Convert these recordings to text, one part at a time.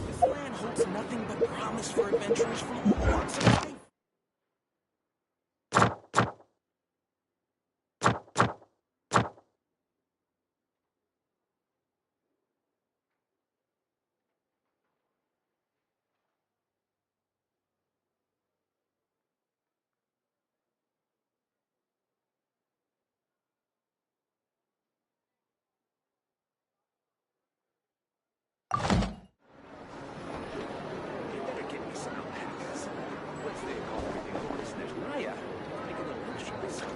This land holds nothing but promise for adventurers from all walks of life. You better get me some alpacas. What's they call everything over this Naya? Make a little extra myself.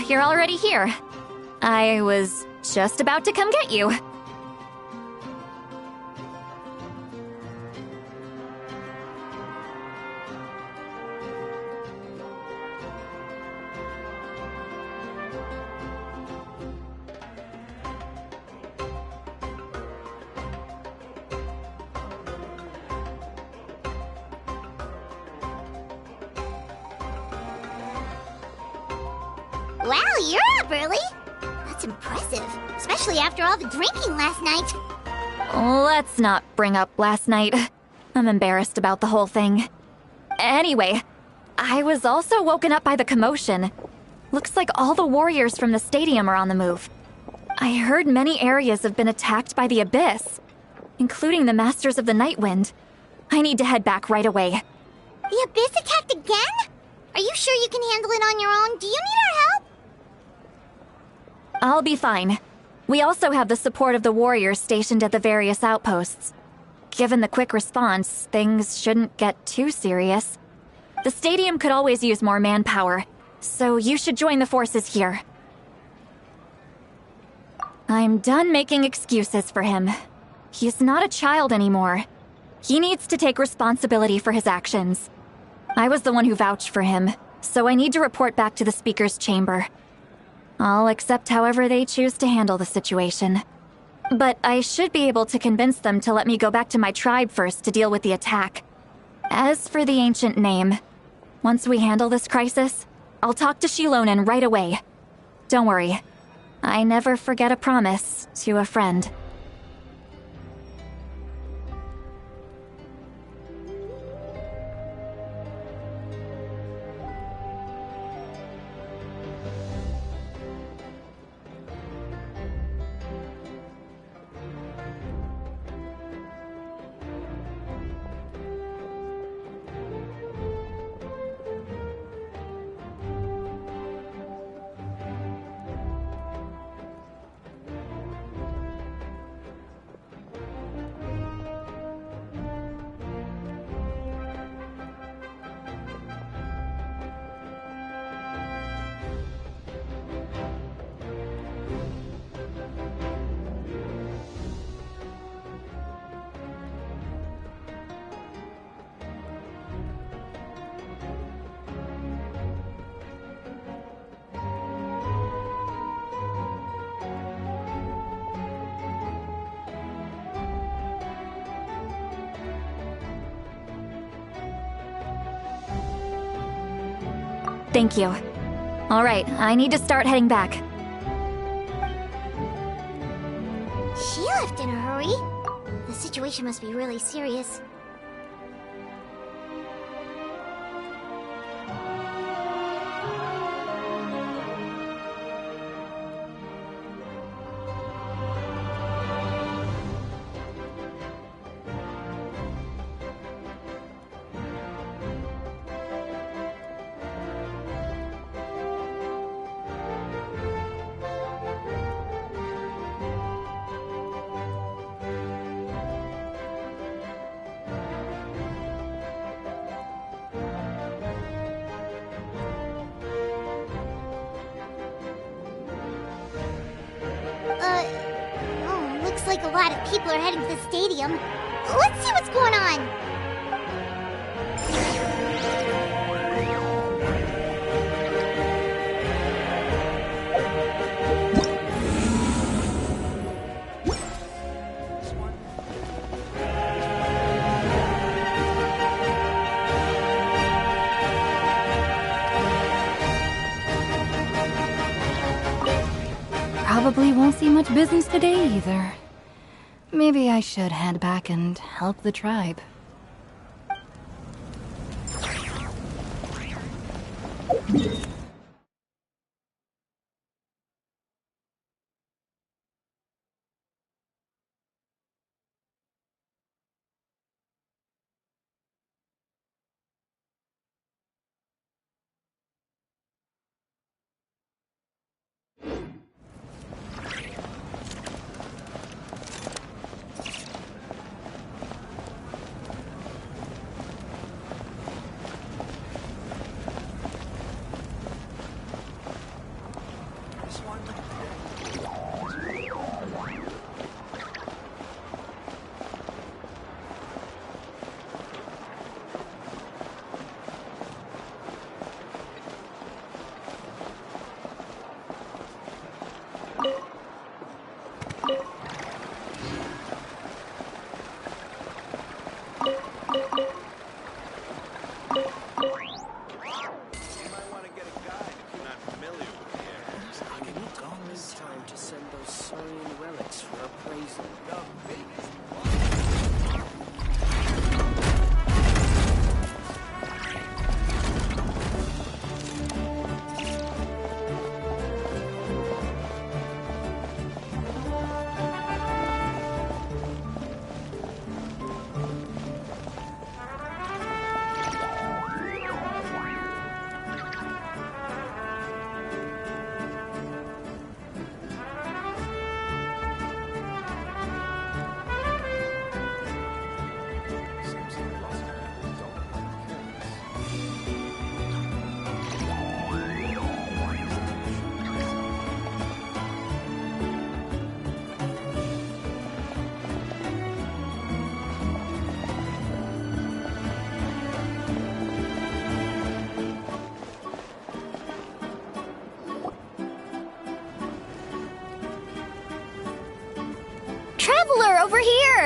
You're already here. I was just about to come get you. Wow, you're up early. That's impressive, especially after all the drinking last night. Let's not bring up last night. I'm embarrassed about the whole thing. Anyway, I was also woken up by the commotion. Looks like all the warriors from the stadium are on the move. I heard many areas have been attacked by the Abyss, including the Masters of the Nightwind. I need to head back right away. The Abyss attacked again? Are you sure you can handle it on your own? Do you need our help? I'll be fine. We also have the support of the warriors stationed at the various outposts. Given the quick response, things shouldn't get too serious. The stadium could always use more manpower, so you should join the forces here. I'm done making excuses for him. He's not a child anymore. He needs to take responsibility for his actions. I was the one who vouched for him, so I need to report back to the Speaker's chamber. I'll accept however they choose to handle the situation. But I should be able to convince them to let me go back to my tribe first to deal with the attack. As for the ancient name, once we handle this crisis, I'll talk to Shilonen right away. Don't worry. I never forget a promise to a friend. Thank you. All right, I need to start heading back. She left in a hurry. The situation must be really serious. Looks like a lot of people are heading to the stadium. Let's see what's going on. Probably won't see much business today either. Maybe I should head back and help the tribe.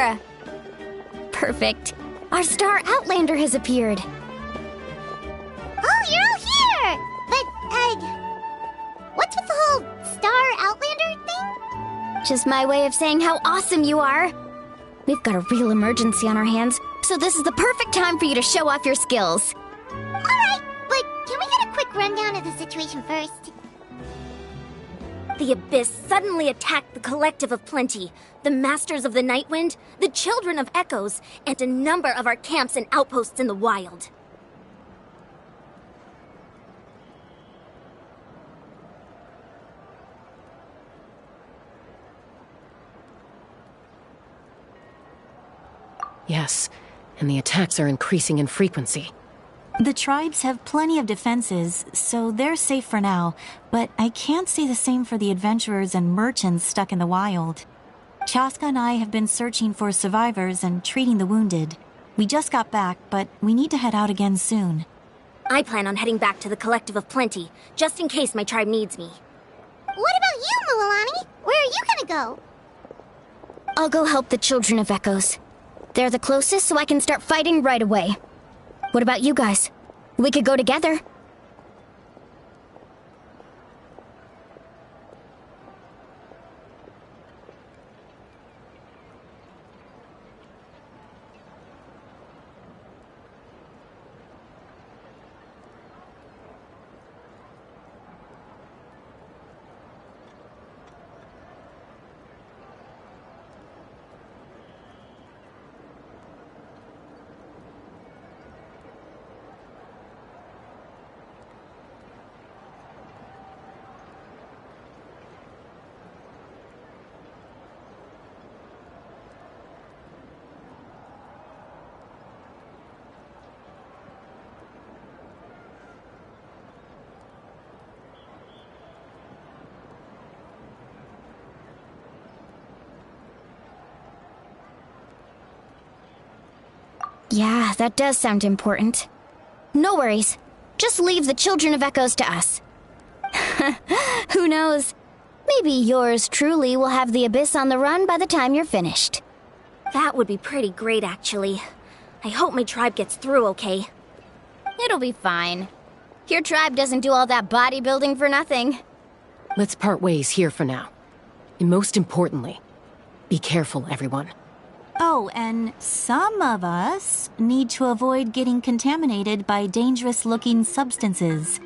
here! Perfect. Our star outlander has appeared. Oh, you're all here! But, what's with the whole star outlander thing? Just my way of saying how awesome you are. We've got a real emergency on our hands, so this is the perfect time for you to show off your skills. Alright, but can we get a quick rundown of the situation first? The Abyss suddenly attacked the Collective of Plenty, the Masters of the Nightwind, the Children of Echoes, and a number of our camps and outposts in the wild. Yes, and the attacks are increasing in frequency. The tribes have plenty of defenses, so they're safe for now, but I can't say the same for the adventurers and merchants stuck in the wild. Chaska and I have been searching for survivors and treating the wounded. We just got back, but we need to head out again soon. I plan on heading back to the Collective of Plenty, just in case my tribe needs me. What about you, Mulalani? Where are you gonna go? I'll go help the Children of Echoes. They're the closest, so I can start fighting right away. What about you guys? We could go together. Yeah, that does sound important. No worries. Just leave the Children of Echoes to us. Who knows? Maybe yours truly will have the Abyss on the run by the time you're finished. That would be pretty great, actually. I hope my tribe gets through okay. It'll be fine. Your tribe doesn't do all that bodybuilding for nothing. Let's part ways here for now. And most importantly, be careful, everyone. Oh, and some of us need to avoid getting contaminated by dangerous-looking substances.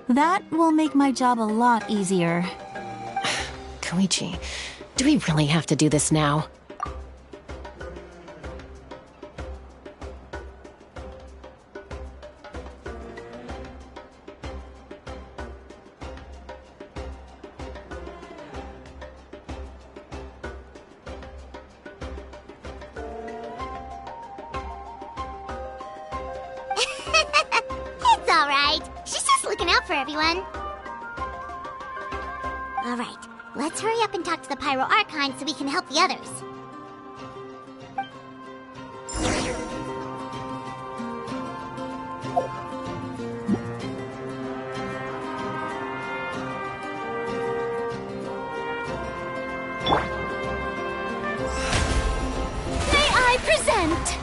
That will make my job a lot easier. Koichi, do we really have to do this now? It's alright. She's just looking out for everyone. Alright, let's hurry up and talk to the Pyro Archon so we can help the others. May I present?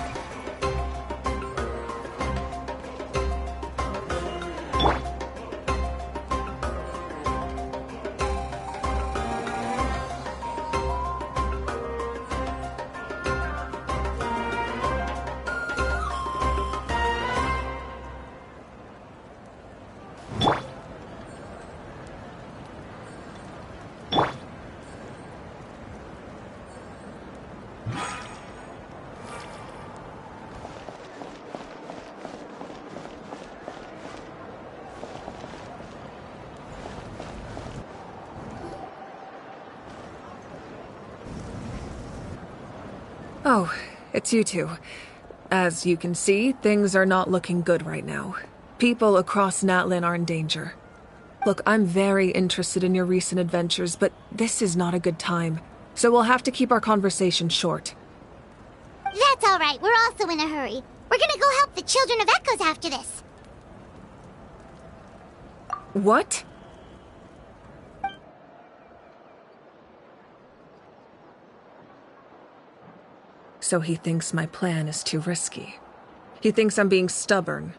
Oh, it's you two. As you can see, things are not looking good right now. People across Natlin are in danger. Look, I'm very interested in your recent adventures, but this is not a good time. So we'll have to keep our conversation short. That's alright, we're also in a hurry. We're gonna go help the Children of Echoes after this. What? So he thinks my plan is too risky. He thinks I'm being stubborn.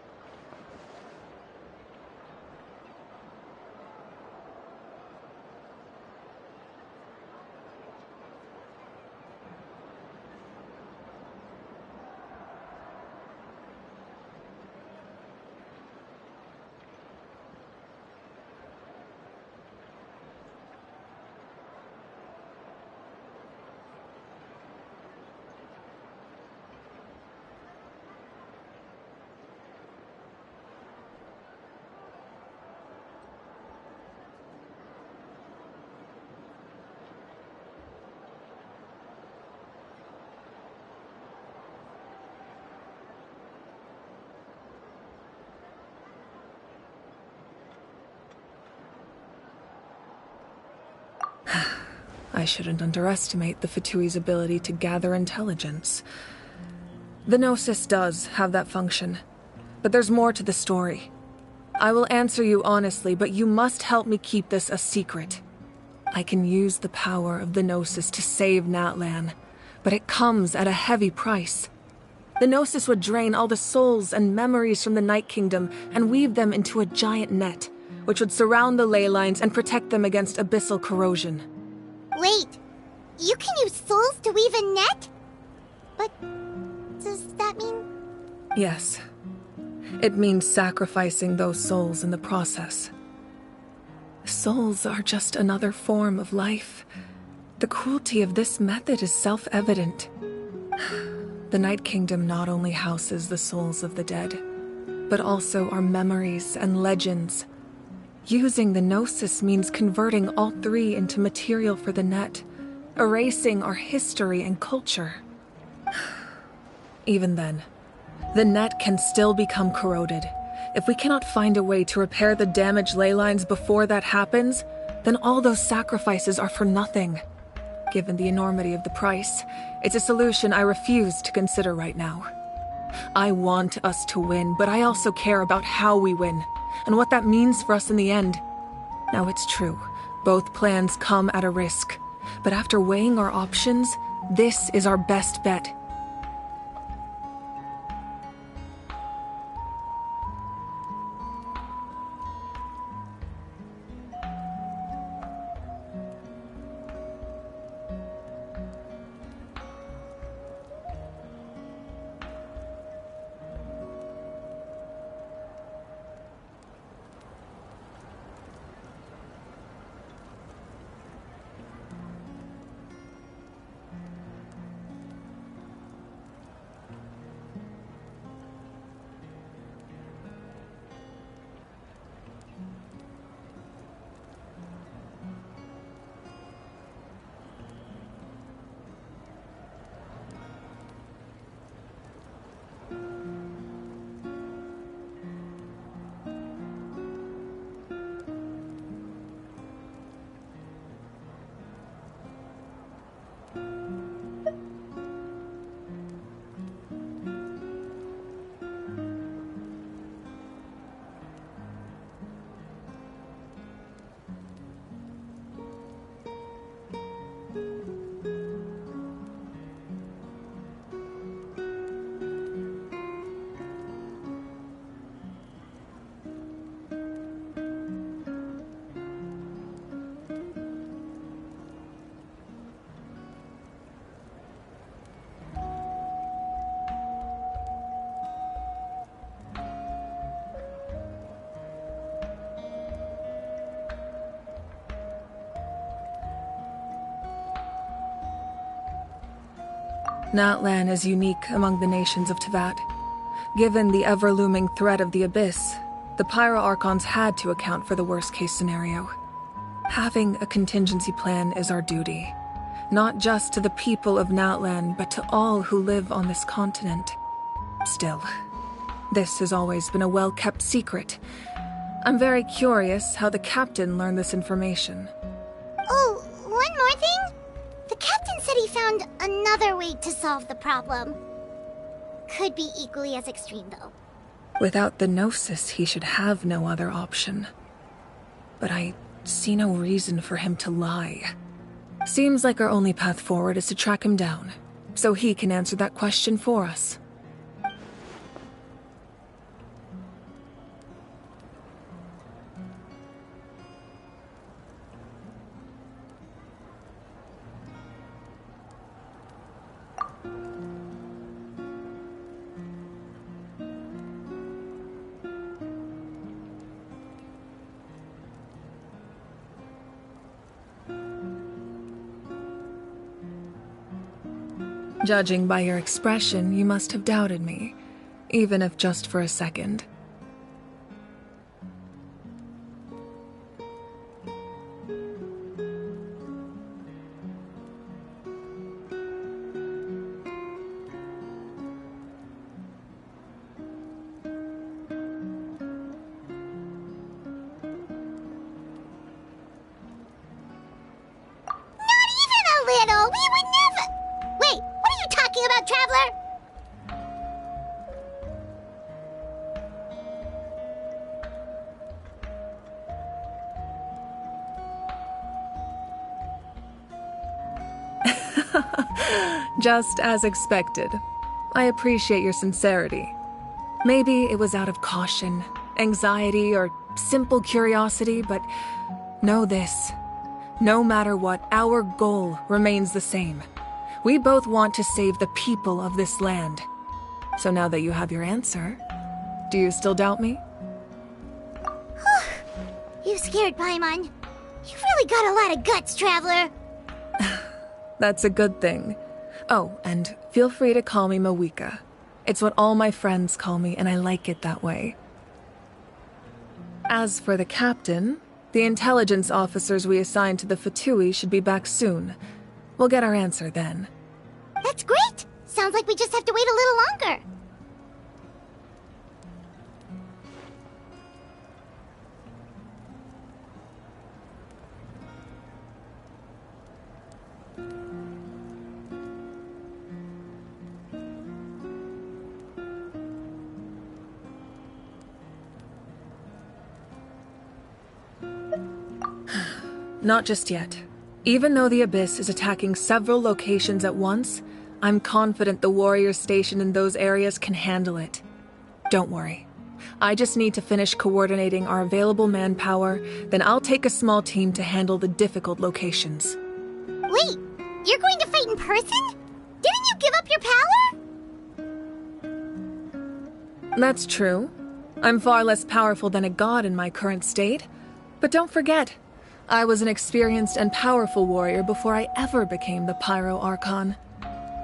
I shouldn't underestimate the Fatui's ability to gather intelligence. The Gnosis does have that function, but there's more to the story. I will answer you honestly, but you must help me keep this a secret. I can use the power of the Gnosis to save Natlan, but it comes at a heavy price. The Gnosis would drain all the souls and memories from the Night Kingdom and weave them into a giant net, which would surround the ley lines and protect them against abyssal corrosion. Wait, you can use souls to weave a net? But does that mean... Yes. It means sacrificing those souls in the process. Souls are just another form of life. The cruelty of this method is self-evident. The Night Kingdom not only houses the souls of the dead, but also our memories and legends. Using the Gnosis means converting all three into material for the net, erasing our history and culture. Even then, the net can still become corroded. If we cannot find a way to repair the damaged ley lines before that happens, then all those sacrifices are for nothing. Given the enormity of the price, it's a solution I refuse to consider right now. I want us to win, but I also care about how we win, and what that means for us in the end. Now it's true, both plans come at a risk, but after weighing our options, this is our best bet. Natlan is unique among the nations of Teyvat. Given the ever-looming threat of the Abyss, the Pyro Archons had to account for the worst-case scenario. Having a contingency plan is our duty, not just to the people of Natlan, but to all who live on this continent. Still, this has always been a well-kept secret. I'm very curious how the captain learned this information. Oh, one more thing? The captain said he found another way to solve the problem. Could be equally as extreme, though. Without the Gnosis, he should have no other option. But I see no reason for him to lie. Seems like our only path forward is to track him down, so he can answer that question for us. Judging by your expression, you must have doubted me, even if just for a second. Little, we would never... Wait, what are you talking about, Traveler? Just as expected. I appreciate your sincerity. Maybe it was out of caution, anxiety, or simple curiosity, but know this. No matter what, our goal remains the same. We both want to save the people of this land. So now that you have your answer, do you still doubt me? You scared Paimon. You've really got a lot of guts, Traveler. That's a good thing. Oh, and feel free to call me Mawika. It's what all my friends call me, and I like it that way. As for the captain, the intelligence officers we assigned to the Fatui should be back soon. We'll get our answer then. That's great! Sounds like we just have to wait a little longer. Not just yet. Even though the Abyss is attacking several locations at once, I'm confident the warriors stationed in those areas can handle it. Don't worry. I just need to finish coordinating our available manpower, then I'll take a small team to handle the difficult locations. Wait, you're going to fight in person? Didn't you give up your power? That's true. I'm far less powerful than a god in my current state. But don't forget, I was an experienced and powerful warrior before I ever became the Pyro Archon.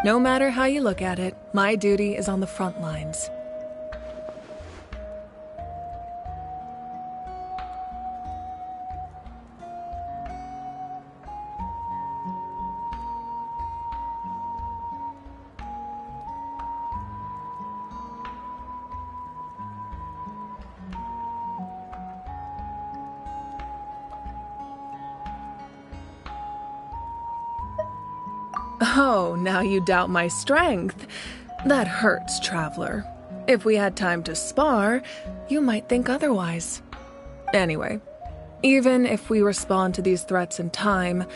No matter how you look at it, my duty is on the front lines. Oh, now you doubt my strength. That hurts, Traveler. If we had time to spar, you might think otherwise. Anyway, even if we respond to these threats in time,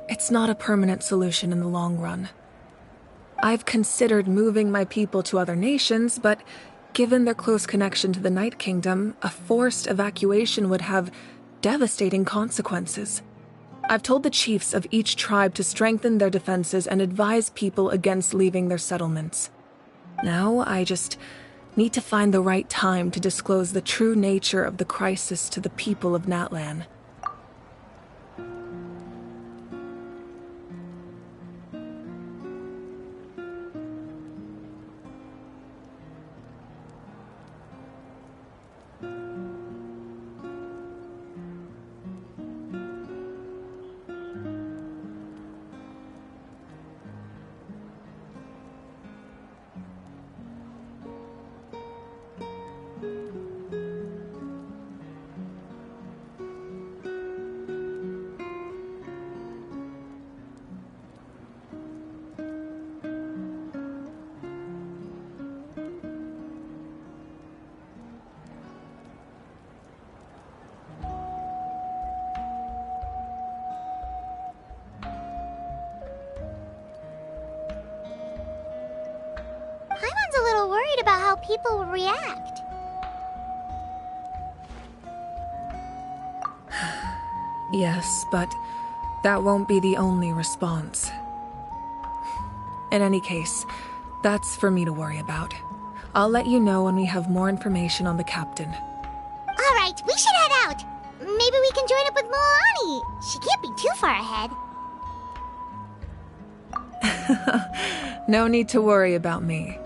it's not a permanent solution in the long run. I've considered moving my people to other nations, but given their close connection to the Night Kingdom, a forced evacuation would have devastating consequences. I've told the chiefs of each tribe to strengthen their defenses and advise people against leaving their settlements. Now, I just need to find the right time to disclose the true nature of the crisis to the people of Natlan. people will react. Yes, but that won't be the only response. In any case, that's for me to worry about. I'll let you know when we have more information on the captain. Alright, we should head out. Maybe we can join up with Milani. She can't be too far ahead. No need to worry about me.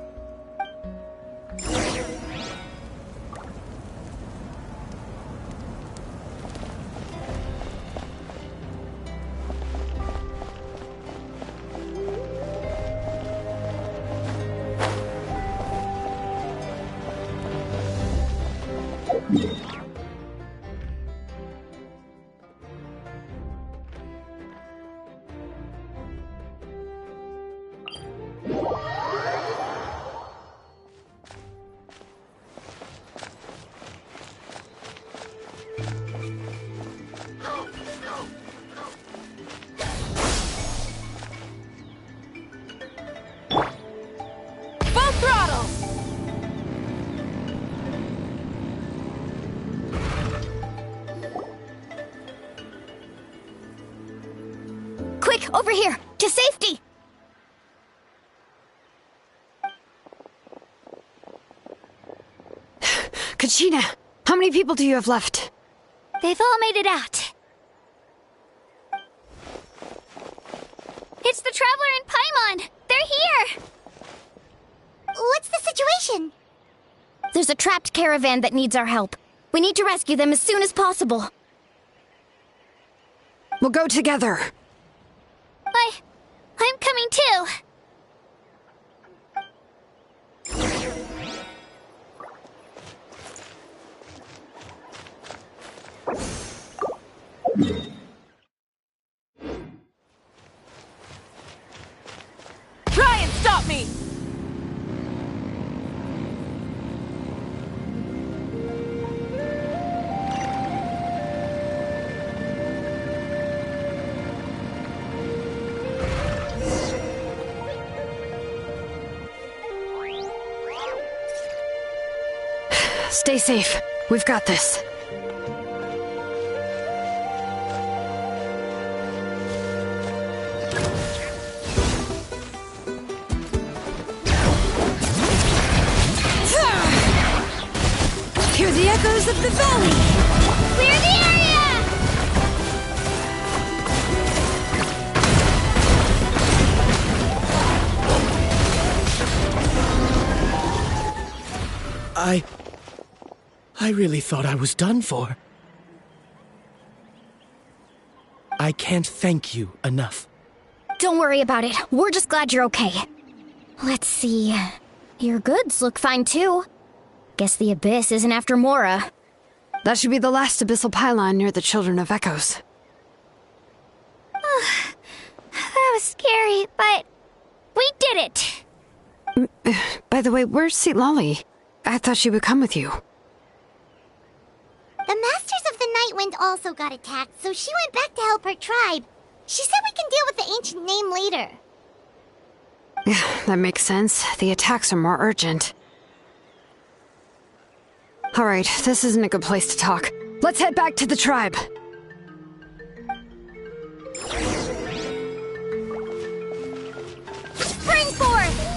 Quick, over here! To safety! Kachina, how many people do you have left? They've all made it out. It's the Traveler and Paimon! They're here! What's the situation? There's a trapped caravan that needs our help. We need to rescue them as soon as possible. We'll go together. I'm coming too. Try and stop me! Stay safe. We've got this. Hear the echoes of the valley! Clear the area! I really thought I was done for. I can't thank you enough. Don't worry about it. We're just glad you're okay. Let's see. Your goods look fine too. Guess the Abyss isn't after Mora. That should be the last abyssal pylon near the Children of Echoes. That was scary, but we did it! By the way, where's St. Lolly? I thought she would come with you. The Masters of the Night Wind also got attacked, so she went back to help her tribe. She said we can deal with the ancient name later. Yeah, that makes sense. The attacks are more urgent. Alright, this isn't a good place to talk. Let's head back to the tribe. Spring forth!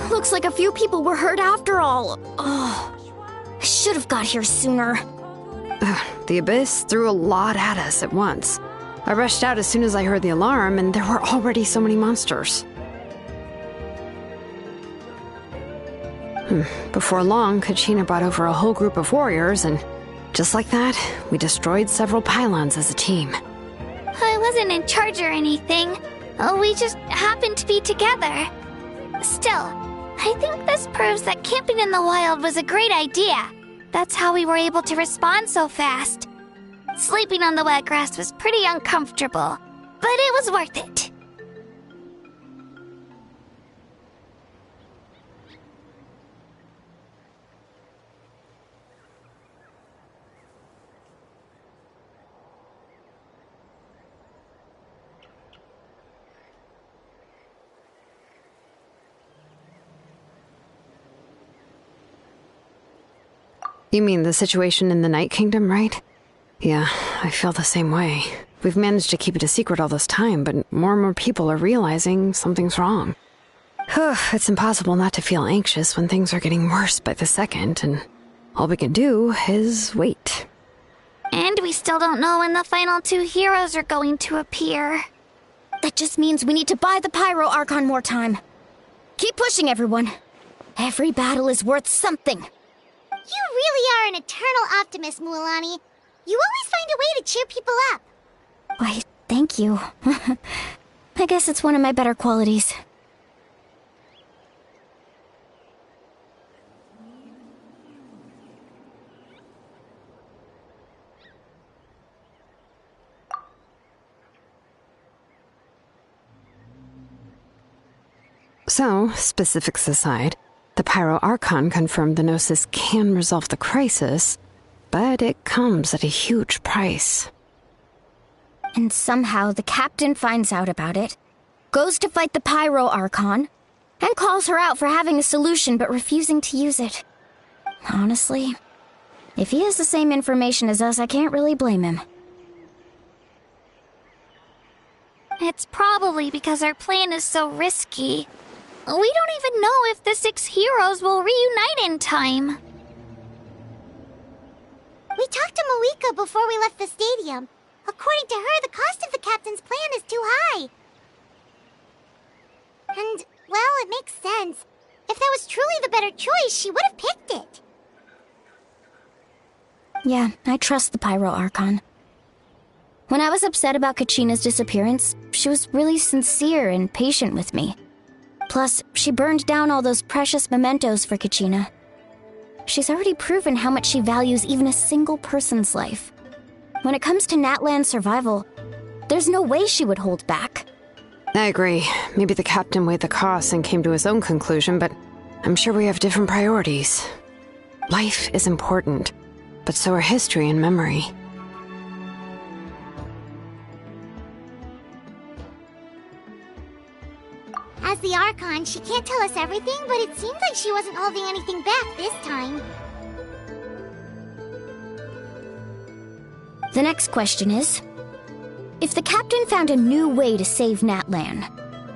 Looks like a few people were hurt after all. Oh, I should have got here sooner. The Abyss threw a lot at us at once. I rushed out as soon as I heard the alarm, and there were already so many monsters. Before long, Kachina brought over a whole group of warriors, and just like that, we destroyed several pylons as a team. I wasn't in charge or anything. We just happened to be together. Still, I think this proves that camping in the wild was a great idea. That's how we were able to respond so fast. Sleeping on the wet grass was pretty uncomfortable, but it was worth it. You mean the situation in the Night Kingdom, right? Yeah, I feel the same way. We've managed to keep it a secret all this time, but more and more people are realizing something's wrong. It's impossible not to feel anxious when things are getting worse by the second, and all we can do is wait. And we still don't know when the final 2 heroes are going to appear. That just means we need to buy the Pyro Archon more time. Keep pushing, everyone. Every battle is worth something. You really are an eternal optimist, Mualani. You always find a way to cheer people up. Why, thank you. I guess it's one of my better qualities. So, specifics aside, the Pyro Archon confirmed the Gnosis can resolve the crisis, but it comes at a huge price. And somehow the captain finds out about it, goes to fight the Pyro Archon, and calls her out for having a solution but refusing to use it. Honestly, if he has the same information as us, I can't really blame him. It's probably because our plan is so risky. We don't even know if the 6 heroes will reunite in time. We talked to Moika before we left the stadium. According to her, the cost of the captain's plan is too high. And, well, it makes sense. If that was truly the better choice, she would have picked it. Yeah, I trust the Pyro Archon. When I was upset about Kachina's disappearance, she was really sincere and patient with me. Plus, she burned down all those precious mementos for Kachina. She's already proven how much she values even a single person's life. When it comes to Natlan's survival, there's no way she would hold back. I agree. Maybe the captain weighed the costs and came to his own conclusion, but I'm sure we have different priorities. Life is important, but so are history and memory. As the Archon, she can't tell us everything, but it seems like she wasn't holding anything back this time. The next question is, if the captain found a new way to save Natlan,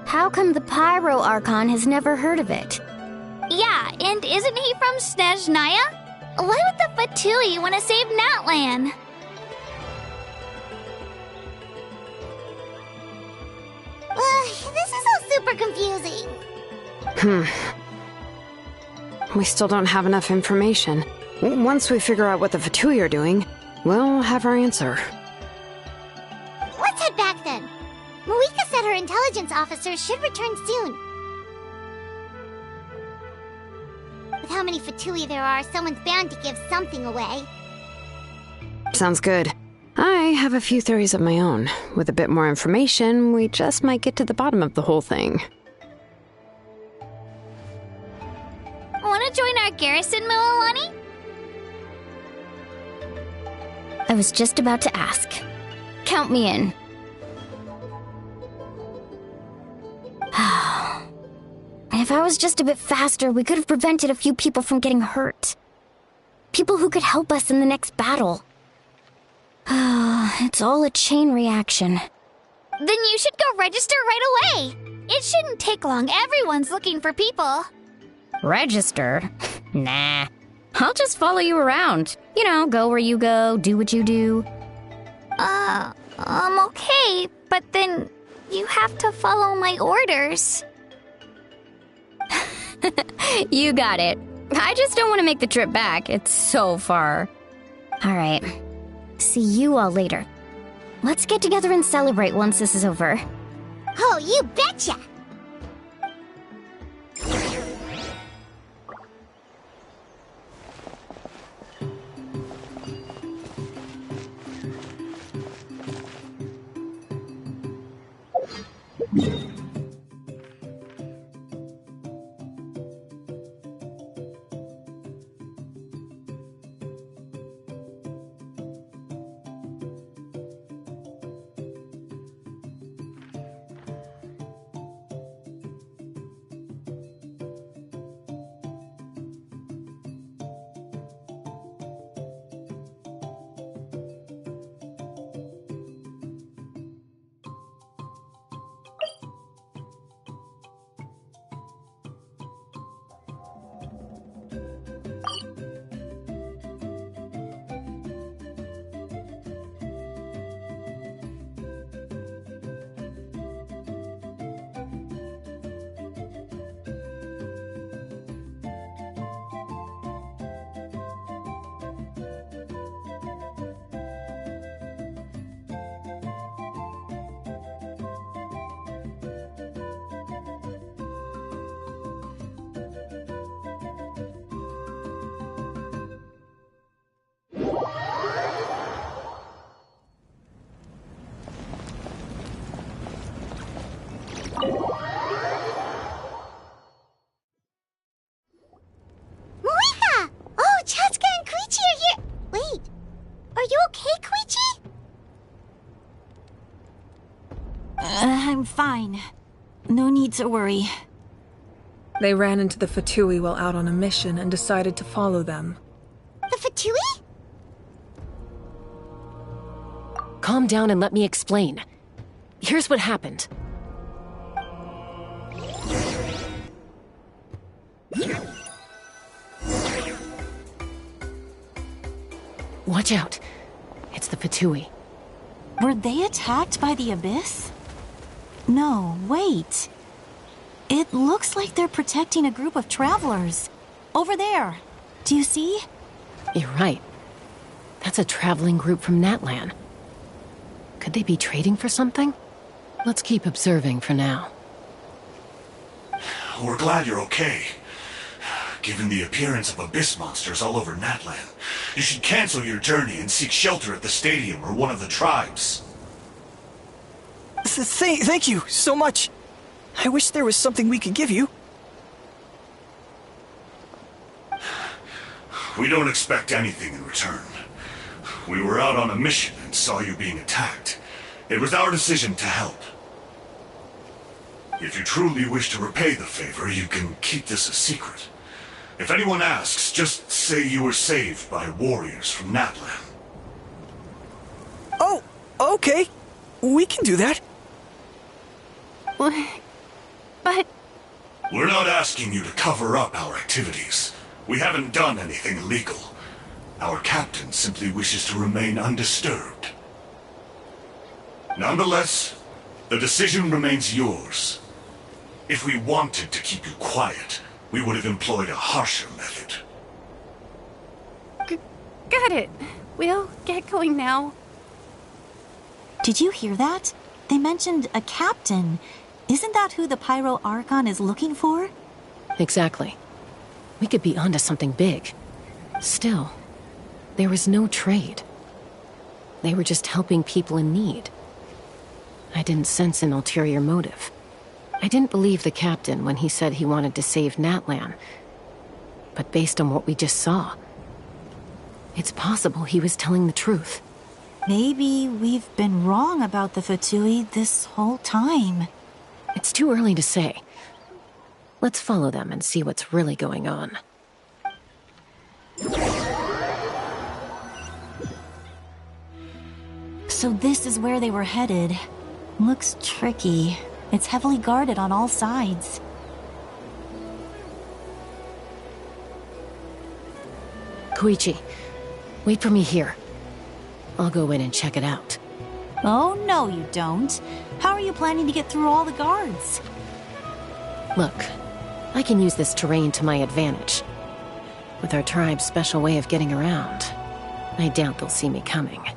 how come the Pyro Archon has never heard of it? Yeah, and isn't he from Snezhnaya? Why would the Fatui want to save Natlan? This is all super confusing. We still don't have enough information. Once we figure out what the Fatui are doing, we'll have our answer. Let's head back then. Moika said her intelligence officers should return soon. With how many Fatui there are, someone's bound to give something away. Sounds good. I have a few theories of my own. With a bit more information, we just might get to the bottom of the whole thing. Want to join our garrison, Mualani? I was just about to ask. Count me in. If I was just a bit faster, we could have prevented a few people from getting hurt. People who could help us in the next battle. It's all a chain reaction. Then you should go register right away. It shouldn't take long. Everyone's looking for people. Register? Nah. I'll just follow you around. You know, go where you go, do what you do. Okay, but then you have to follow my orders. You got it. I just don't want to make the trip back. It's so far. All right. See you all later. Let's get together and celebrate once this is over. Oh, you betcha! Moika! Oh, Chatsuka and Koichi are here! Wait, are you okay, Koichi? I'm fine. No need to worry. They ran into the Fatui while out on a mission and decided to follow them. The Fatui? Calm down and let me explain. Here's what happened. Watch out. It's the Fatui. Were they attacked by the Abyss? No, wait. It looks like they're protecting a group of travelers. Over there. Do you see? You're right. That's a traveling group from Natlan. Could they be trading for something? Let's keep observing for now. We're glad you're okay. Given the appearance of abyss monsters all over Natlan, you should cancel your journey and seek shelter at the stadium or one of the tribes. Thank you so much. I wish there was something we could give you. We don't expect anything in return. We were out on a mission and saw you being attacked. It was our decision to help. If you truly wish to repay the favor, you can keep this a secret. If anyone asks, just say you were saved by warriors from Natlan. Oh, okay. We can do that. But... We're not asking you to cover up our activities. We haven't done anything illegal. Our captain simply wishes to remain undisturbed. Nonetheless, the decision remains yours. If we wanted to keep you quiet, we would have employed a harsher method. Got it. We'll get going now. Did you hear that? They mentioned a captain. Isn't that who the Pyro Archon is looking for? Exactly. We could be onto something big. Still, there was no trade. They were just helping people in need. I didn't sense an ulterior motive. I didn't believe the captain when he said he wanted to save Natlan. But based on what we just saw, it's possible he was telling the truth. Maybe we've been wrong about the Fatui this whole time. It's too early to say. Let's follow them and see what's really going on. So this is where they were headed. Looks tricky. It's heavily guarded on all sides. Koichi, wait for me here. I'll go in and check it out. Oh, no you don't. How are you planning to get through all the guards? Look, I can use this terrain to my advantage. With our tribe's special way of getting around, I doubt they'll see me coming.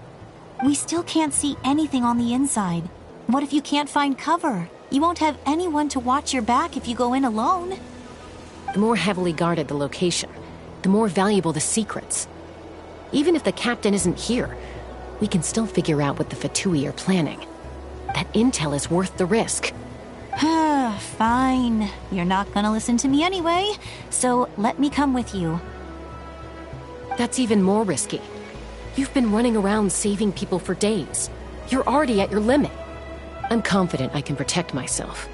We still can't see anything on the inside. What if you can't find cover? You won't have anyone to watch your back if you go in alone. The more heavily guarded the location, the more valuable the secrets. Even if the captain isn't here, we can still figure out what the Fatui are planning. That intel is worth the risk. Fine. You're not gonna listen to me anyway, so let me come with you. That's even more risky. You've been running around saving people for days. You're already at your limit. I'm confident I can protect myself.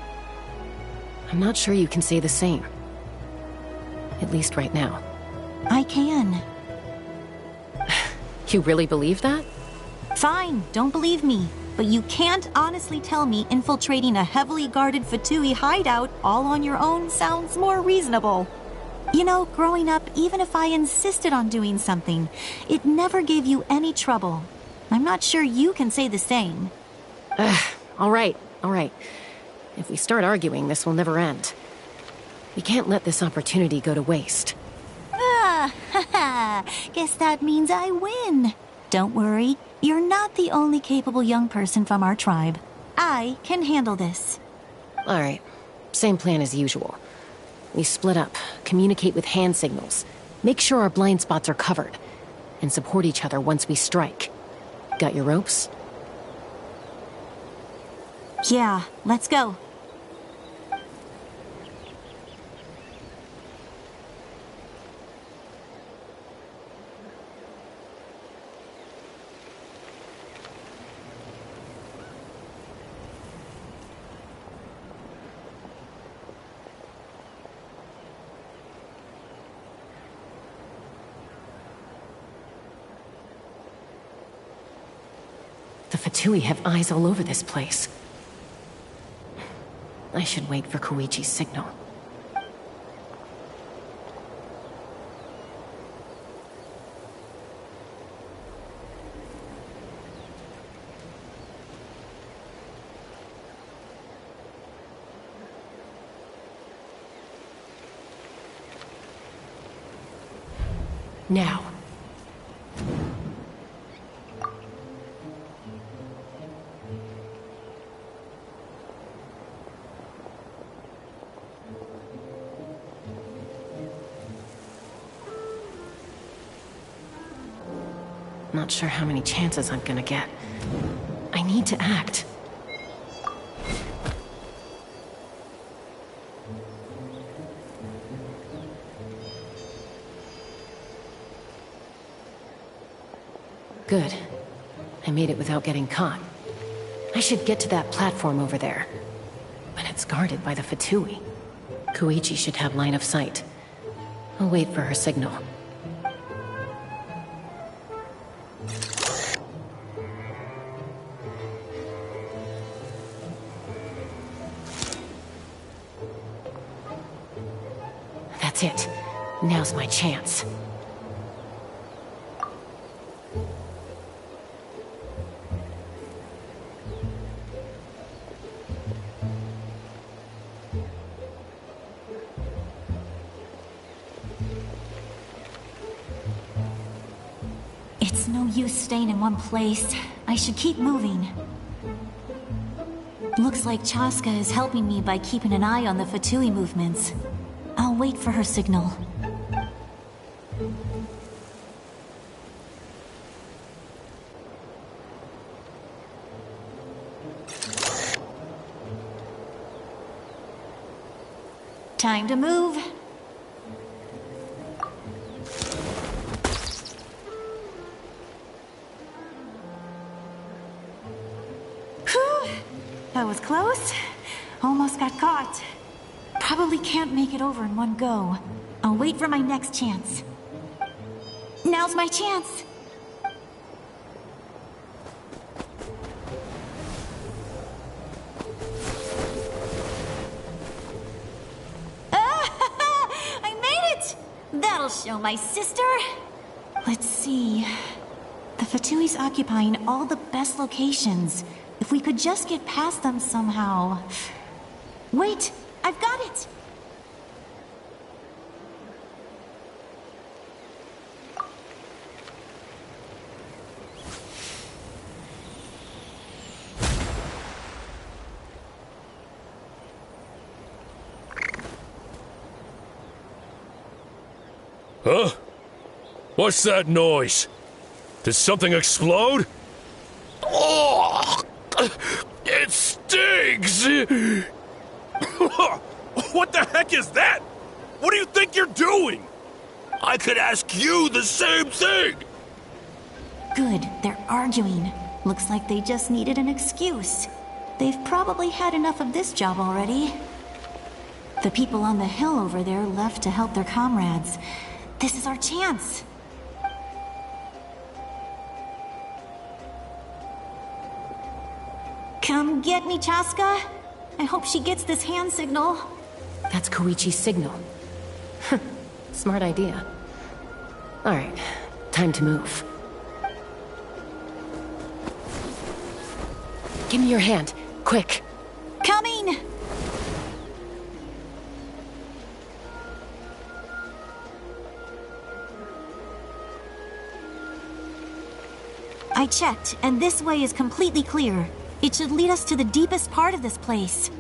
I'm not sure you can say the same. At least right now. I can. You really believe that? Fine, don't believe me. But you can't honestly tell me infiltrating a heavily guarded Fatui hideout all on your own sounds more reasonable. You know, growing up, even if I insisted on doing something, it never gave you any trouble. I'm not sure you can say the same. All right. If we start arguing, this will never end. We can't let this opportunity go to waste. Guess that means I win. Don't worry, you're not the only capable young person from our tribe. I can handle this. All right, same plan as usual. We split up, communicate with hand signals, make sure our blind spots are covered, and support each other once we strike. Got your ropes? Yeah, let's go. The Fatui have eyes all over this place. I should wait for Koichi's signal. Now. Not sure how many chances I'm gonna get. I need to act. Good. I made it without getting caught. I should get to that platform over there. But it's guarded by the Fatui. Koichi should have line of sight. I'll wait for her signal. That's it. Now's my chance. It's no use staying in one place. I should keep moving. Looks like Chaska is helping me by keeping an eye on the Fatui movements. I'll wait for her signal. Time to move. Whew. That was close. Almost got caught. Probably can't make it over in one go. I'll wait for my next chance. Now's my chance. I made it! That'll show my sister. Let's see. The Fatui's occupying all the best locations. If we could just get past them somehow. Wait! I've got it! Huh? What's that noise? Did something explode? Oh! It stings! What the heck is that? What do you think you're doing? I could ask you the same thing! Good, they're arguing. Looks like they just needed an excuse. They've probably had enough of this job already. The people on the hill over there left to help their comrades. This is our chance. Come get me, Chaska. I hope she gets this hand signal. That's Koichi's signal. Smart idea. Alright, time to move. Give me your hand, quick. Coming! I checked, and this way is completely clear. It should lead us to the deepest part of this place.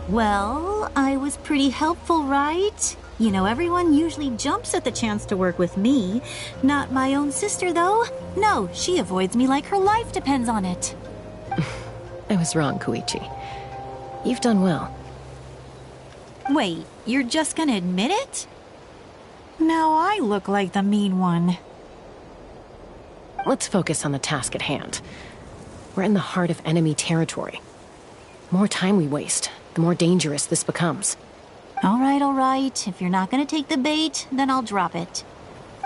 Well, I was pretty helpful, right? You know, everyone usually jumps at the chance to work with me. Not my own sister, though. No, she avoids me like her life depends on it. I was wrong, Koichi. You've done well. Wait, you're just gonna admit it? Now I look like the mean one. Let's focus on the task at hand. We're in the heart of enemy territory. The more time we waste, the more dangerous this becomes. All right. If you're not gonna take the bait, then I'll drop it.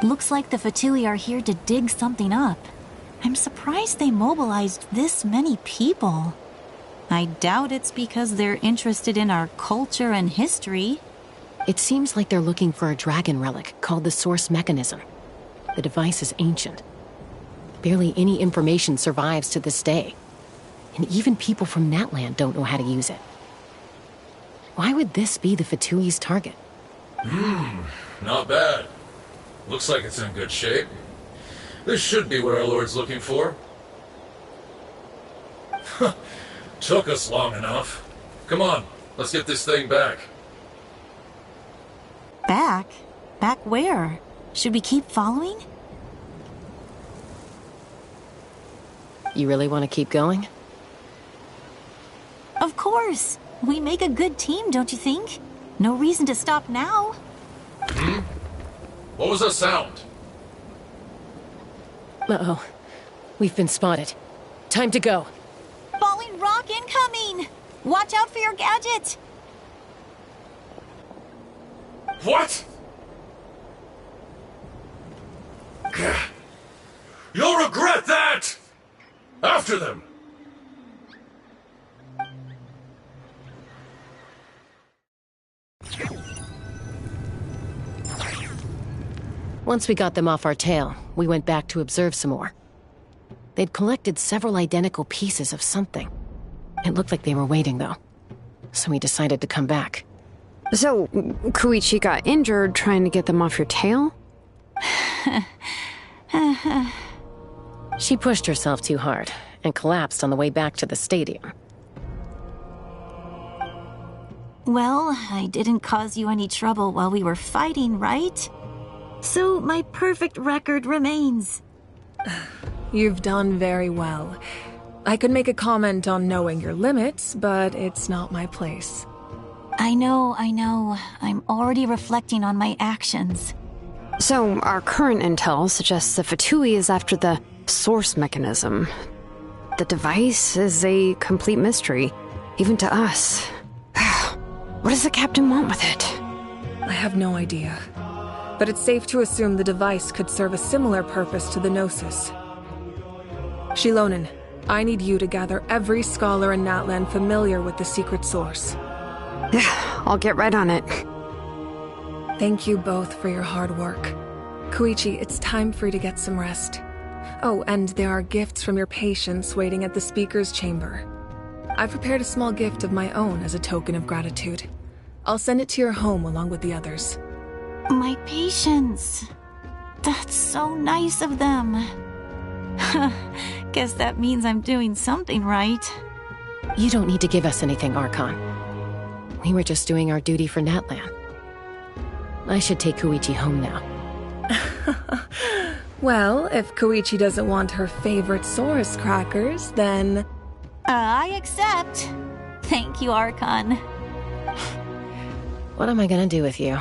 Looks like the Fatui are here to dig something up. I'm surprised they mobilized this many people. I doubt it's because they're interested in our culture and history. It seems like they're looking for a dragon relic called the Source Mechanism. The device is ancient. Barely any information survives to this day. And even people from Natland don't know how to use it. Why would this be the Fatui's target? Not bad. Looks like it's in good shape. This should be what our Lord's looking for. Took us long enough. Come on, let's get this thing back. Back? Back where? Should we keep following? You really want to keep going? Of course. We make a good team, don't you think? No reason to stop now. What was that sound? Uh-oh. We've been spotted. Time to go. Falling rock incoming! Watch out for your gadget! What? You'll regret that! After them! Once we got them off our tail, we went back to observe some more. They'd collected several identical pieces of something. It looked like they were waiting, though. So we decided to come back. So, Koichi got injured trying to get them off your tail? She pushed herself too hard and collapsed on the way back to the stadium. Well, I didn't cause you any trouble while we were fighting, right? So my perfect record remains. You've done very well. I could make a comment on knowing your limits, but it's not my place. I know. I'm already reflecting on my actions. So, our current intel suggests the Fatui is after the Source Mechanism. The device is a complete mystery, even to us. What does the captain want with it? I have no idea. But it's safe to assume the device could serve a similar purpose to the Gnosis. Shilonen, I need you to gather every scholar in Natland familiar with the secret source. I'll get right on it. Thank you both for your hard work. Koichi, it's time for you to get some rest. Oh, and there are gifts from your patients waiting at the speaker's chamber. I've prepared a small gift of my own as a token of gratitude. I'll send it to your home along with the others. My patients. That's so nice of them. Guess that means I'm doing something right. You don't need to give us anything, Archon. We were just doing our duty for Natlan. I should take Koichi home now. Well, if Koichi doesn't want her favorite Saurus crackers, then... I accept. Thank you, Archon. What am I gonna do with you?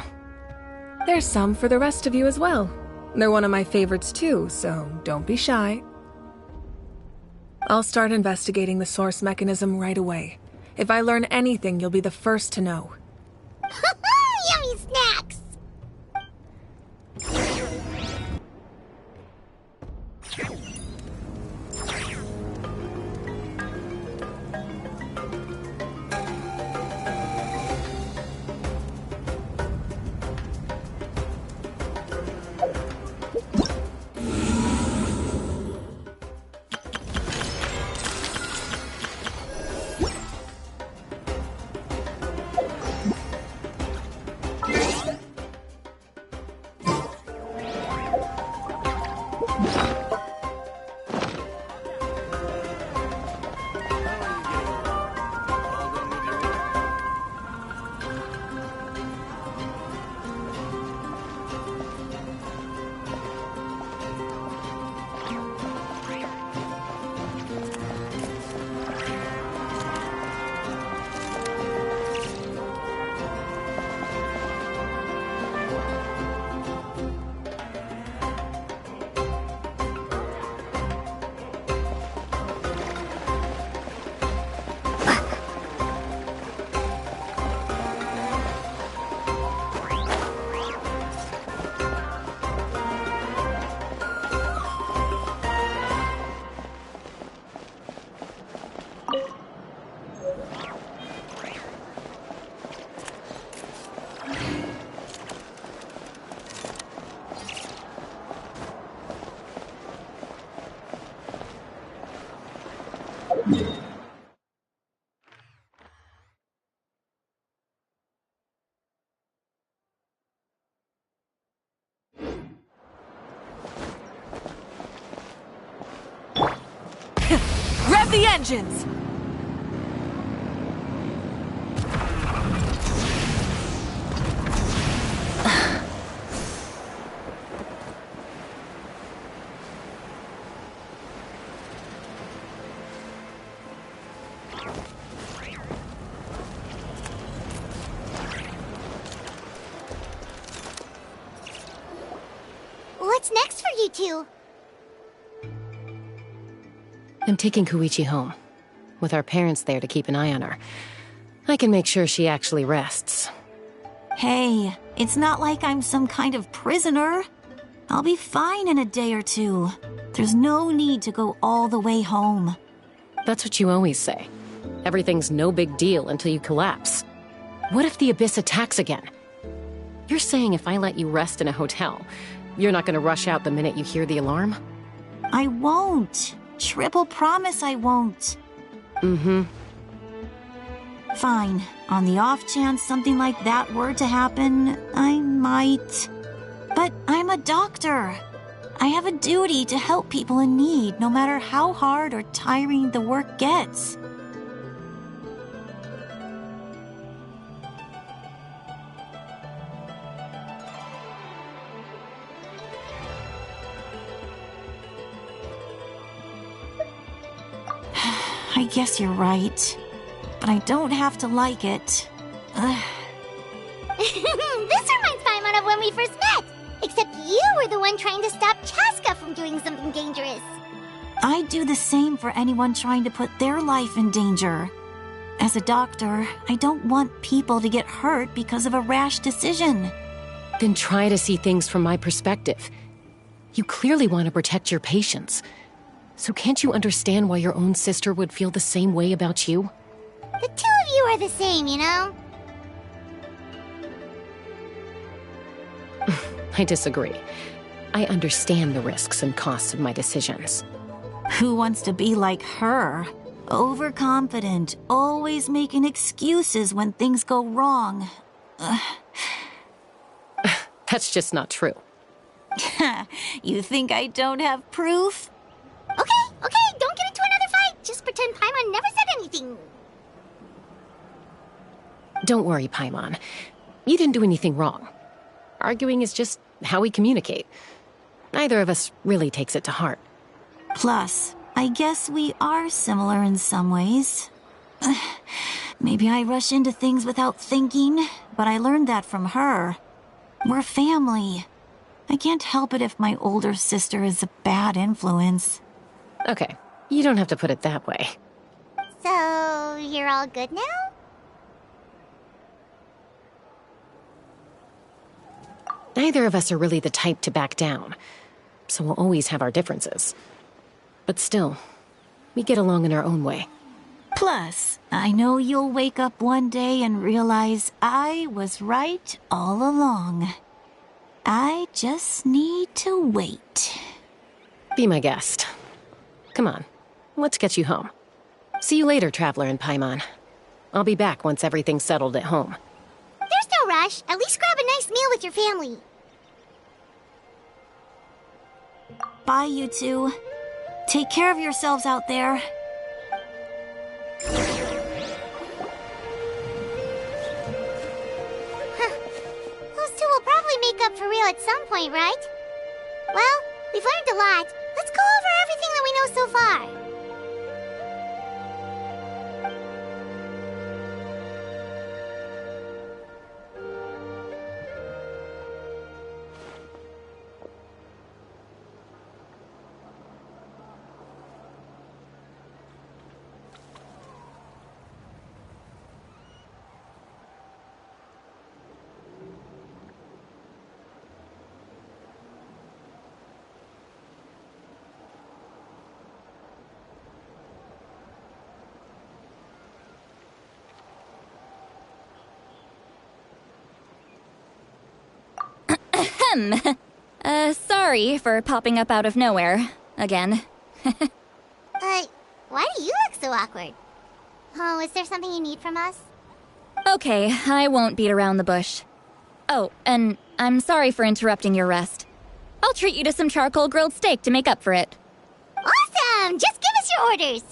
There's some for the rest of you as well. They're one of my favorites too, so don't be shy. I'll start investigating the source mechanism right away. If I learn anything, you'll be the first to know. Yummy snacks! Rev the engines! What's next for you two? I'm taking Koichi home. With our parents there to keep an eye on her. I can make sure she actually rests. Hey, it's not like I'm some kind of prisoner. I'll be fine in a day or two. There's no need to go all the way home. That's what you always say. Everything's no big deal until you collapse. What if the Abyss attacks again? You're saying if I let you rest in a hotel, you're not gonna rush out the minute you hear the alarm? I won't. Triple promise I won't. Mm-hmm. Fine. On the off chance something like that were to happen, I might. But I'm a doctor. I have a duty to help people in need, no matter how hard or tiring the work gets. I guess you're right. But I don't have to like it. This reminds Paimon of when we first met! Except you were the one trying to stop Chaska from doing something dangerous. I'd do the same for anyone trying to put their life in danger. As a doctor, I don't want people to get hurt because of a rash decision. Then try to see things from my perspective. You clearly want to protect your patients. So can't you understand why your own sister would feel the same way about you? The two of you are the same, you know? I disagree. I understand the risks and costs of my decisions. Who wants to be like her? Overconfident, always making excuses when things go wrong. That's just not true. You think I don't have proof? Okay, don't get into another fight. Just pretend Paimon never said anything. Don't worry, Paimon. You didn't do anything wrong. Arguing is just how we communicate. Neither of us really takes it to heart. Plus, I guess we are similar in some ways. Maybe I rush into things without thinking, but I learned that from her. We're family. I can't help it if my older sister is a bad influence. Okay, you don't have to put it that way. So, you're all good now? Neither of us are really the type to back down, so we'll always have our differences. But still, we get along in our own way. Plus, I know you'll wake up one day and realize I was right all along. I just need to wait. Be my guest. Come on, let's get you home. See you later, Traveler and Paimon. I'll be back once everything's settled at home. There's no rush. At least grab a nice meal with your family. Bye, you two. Take care of yourselves out there. Those two will probably make up for real at some point, right? Well, we've learned a lot. Let's go over everything that we know so far. Sorry for popping up out of nowhere. Again. Why do you look so awkward? Oh, is there something you need from us? Okay, I won't beat around the bush. Oh, and I'm sorry for interrupting your rest. I'll treat you to some charcoal grilled steak to make up for it. Awesome! Just give us your orders!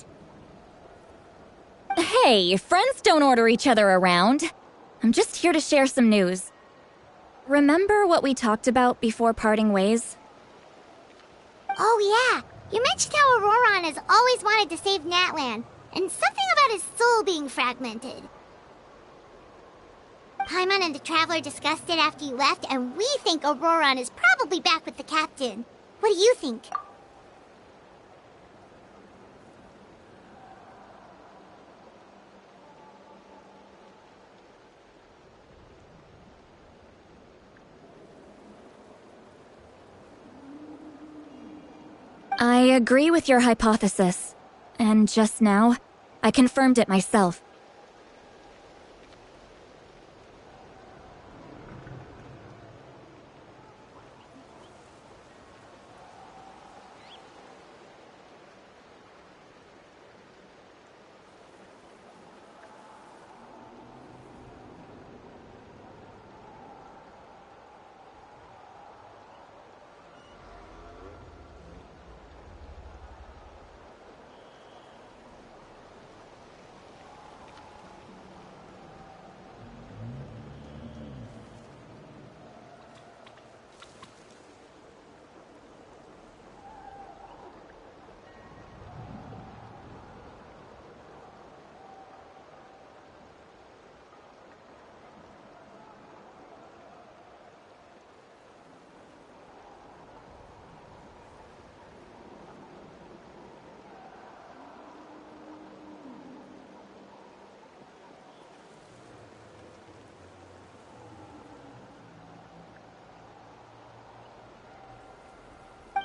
Hey, friends don't order each other around. I'm just here to share some news. Remember what we talked about before parting ways? Oh yeah, you mentioned how Auroron has always wanted to save Natlan, and something about his soul being fragmented. Paimon and the Traveler discussed it after you left, and we think Auroron is probably back with the Captain. What do you think? I agree with your hypothesis. And just now, I confirmed it myself.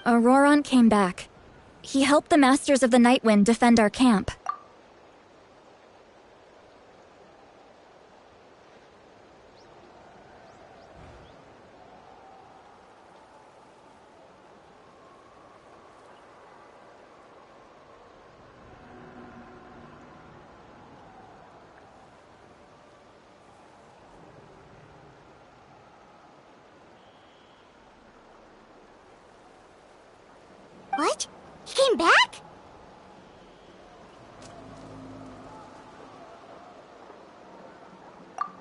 Auroron came back. He helped the Masters of the Nightwind defend our camp. What? He came back?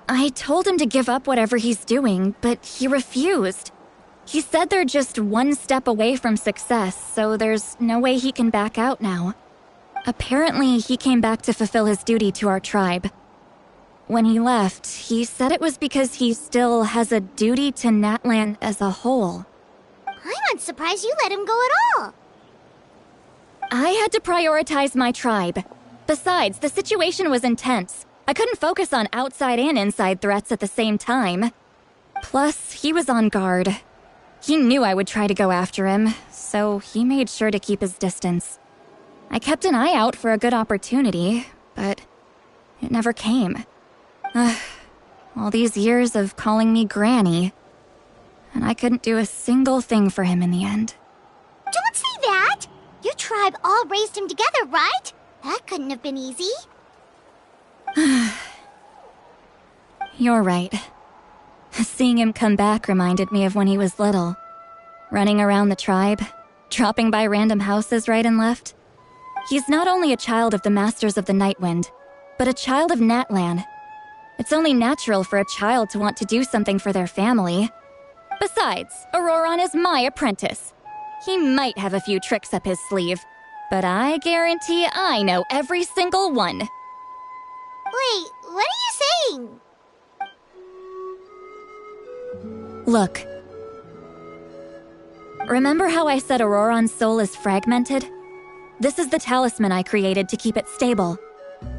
I told him to give up whatever he's doing, but he refused. He said they're just one step away from success, so there's no way he can back out now. Apparently, he came back to fulfill his duty to our tribe. When he left, he said it was because he still has a duty to Natlan as a whole. I'm not surprised you let him go at all. I had to prioritize my tribe. Besides, the situation was intense. I couldn't focus on outside and inside threats at the same time. Plus, he was on guard. He knew I would try to go after him, so he made sure to keep his distance. I kept an eye out for a good opportunity, but it never came. All these years of calling me Granny, and I couldn't do a single thing for him in the end. Don't say that! Your tribe all raised him together, right? That couldn't have been easy. You're right. Seeing him come back reminded me of when he was little. Running around the tribe, dropping by random houses right and left. He's not only a child of the Masters of the Nightwind, but a child of Natlan. It's only natural for a child to want to do something for their family. Besides, Auroron is my apprentice. He might have a few tricks up his sleeve, but I guarantee I know every single one. Wait, what are you saying? Look. Remember how I said Auroron's soul is fragmented? This is the talisman I created to keep it stable.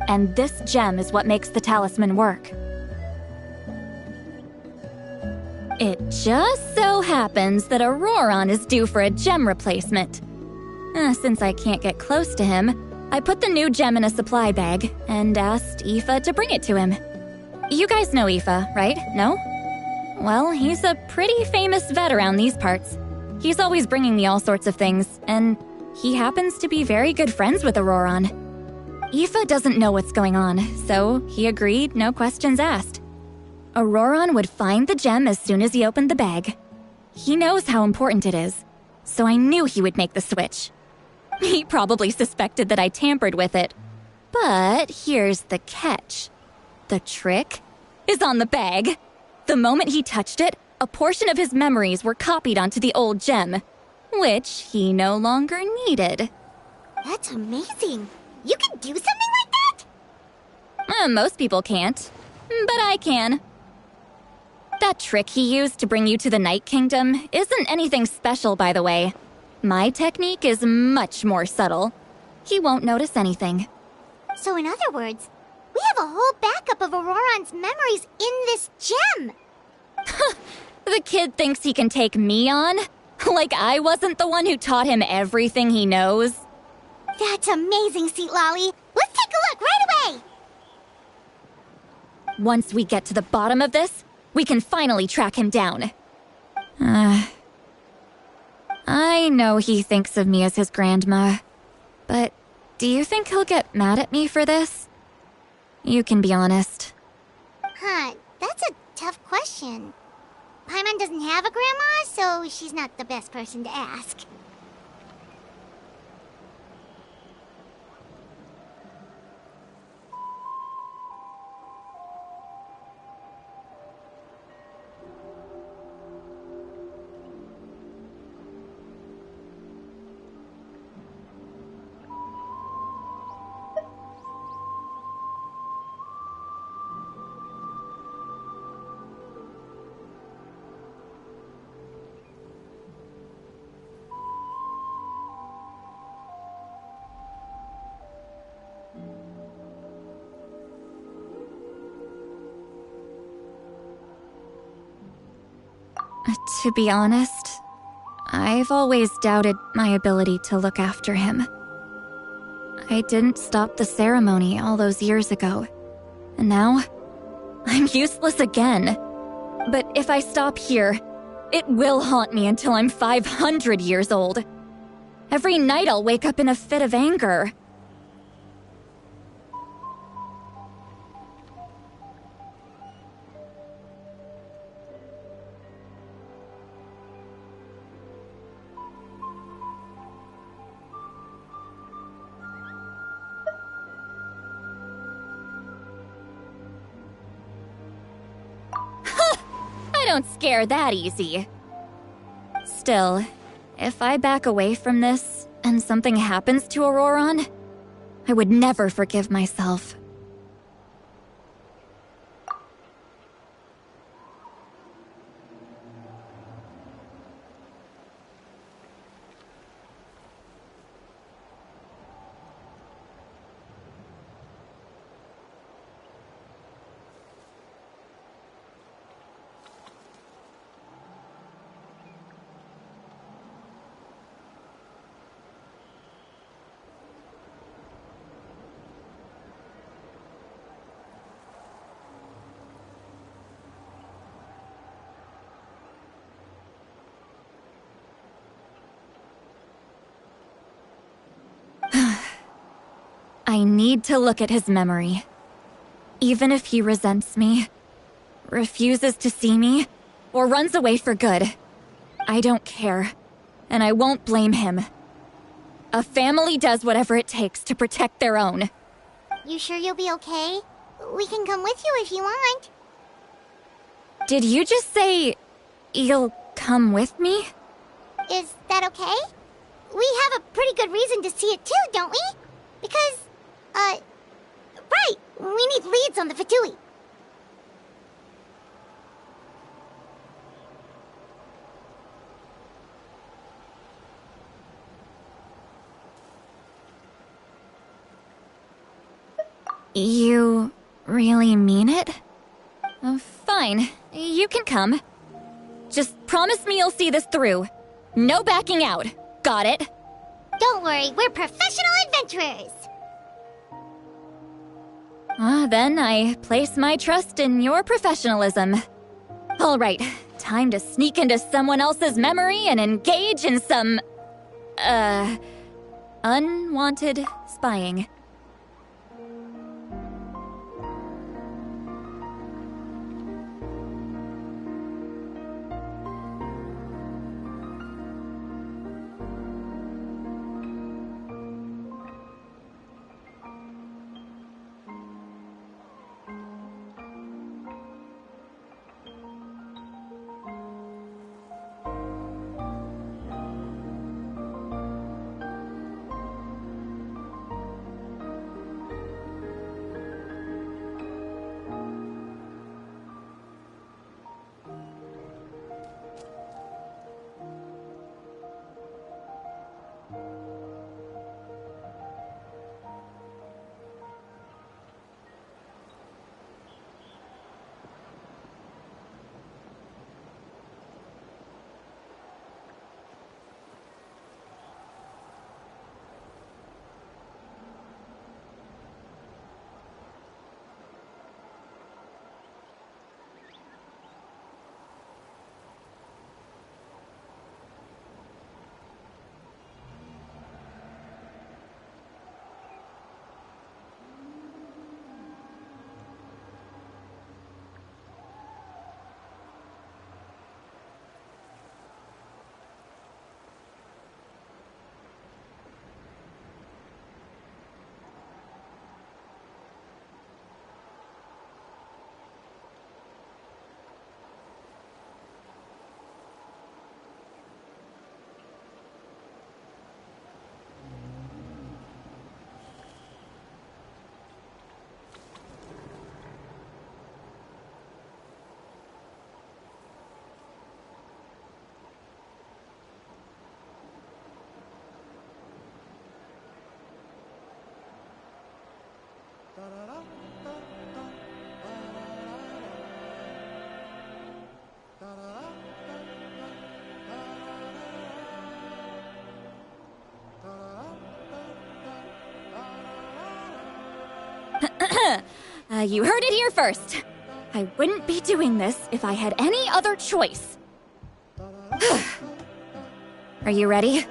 And this gem is what makes the talisman work. It just so happens that Auroron is due for a gem replacement. Since I can't get close to him, I put the new gem in a supply bag and asked Aoife to bring it to him. You guys know Aoife, right? No? Well, he's a pretty famous vet around these parts. He's always bringing me all sorts of things, and he happens to be very good friends with Auroron. Aoife doesn't know what's going on, so he agreed, no questions asked. Auroron would find the gem as soon as he opened the bag. He knows how important it is, so I knew he would make the switch. He probably suspected that I tampered with it. But here's the catch. The trick is on the bag. The moment he touched it, a portion of his memories were copied onto the old gem, which he no longer needed. That's amazing. You can do something like that? Most people can't, but I can. That trick he used to bring you to the Night Kingdom isn't anything special, by the way. My technique is much more subtle. He won't notice anything. So in other words, we have a whole backup of Auroron's memories in this gem. The kid thinks he can take me on? Like I wasn't the one who taught him everything he knows? That's amazing, Seat Lolly. Let's take a look right away. Once we get to the bottom of this, we can finally track him down. I know he thinks of me as his grandma, but do you think he'll get mad at me for this? You can be honest. That's a tough question. Paimon doesn't have a grandma, so she's not the best person to ask. To be honest, I've always doubted my ability to look after him. I didn't stop the ceremony all those years ago, and now I'm useless again. But if I stop here, it will haunt me until I'm 500 years old. Every night I'll wake up in a fit of anger. I don't scare that easy. Still, if I back away from this and something happens to Auroron, I would never forgive myself. I need to look at his memory. Even if he resents me, refuses to see me, or runs away for good, I don't care, and I won't blame him. A family does whatever it takes to protect their own. You sure you'll be okay? We can come with you if you want. Did you just say you'll come with me? Is that okay? We have a pretty good reason to see it too, don't we? Because, right, we need leads on the Fatui. You really mean it? Fine, you can come. Just promise me you'll see this through. No backing out. Got it? Don't worry, we're professional adventurers. Then I place my trust in your professionalism. All right, time to sneak into someone else's memory and engage in some, unwanted spying. You heard it here first. I wouldn't be doing this if I had any other choice. Are you ready?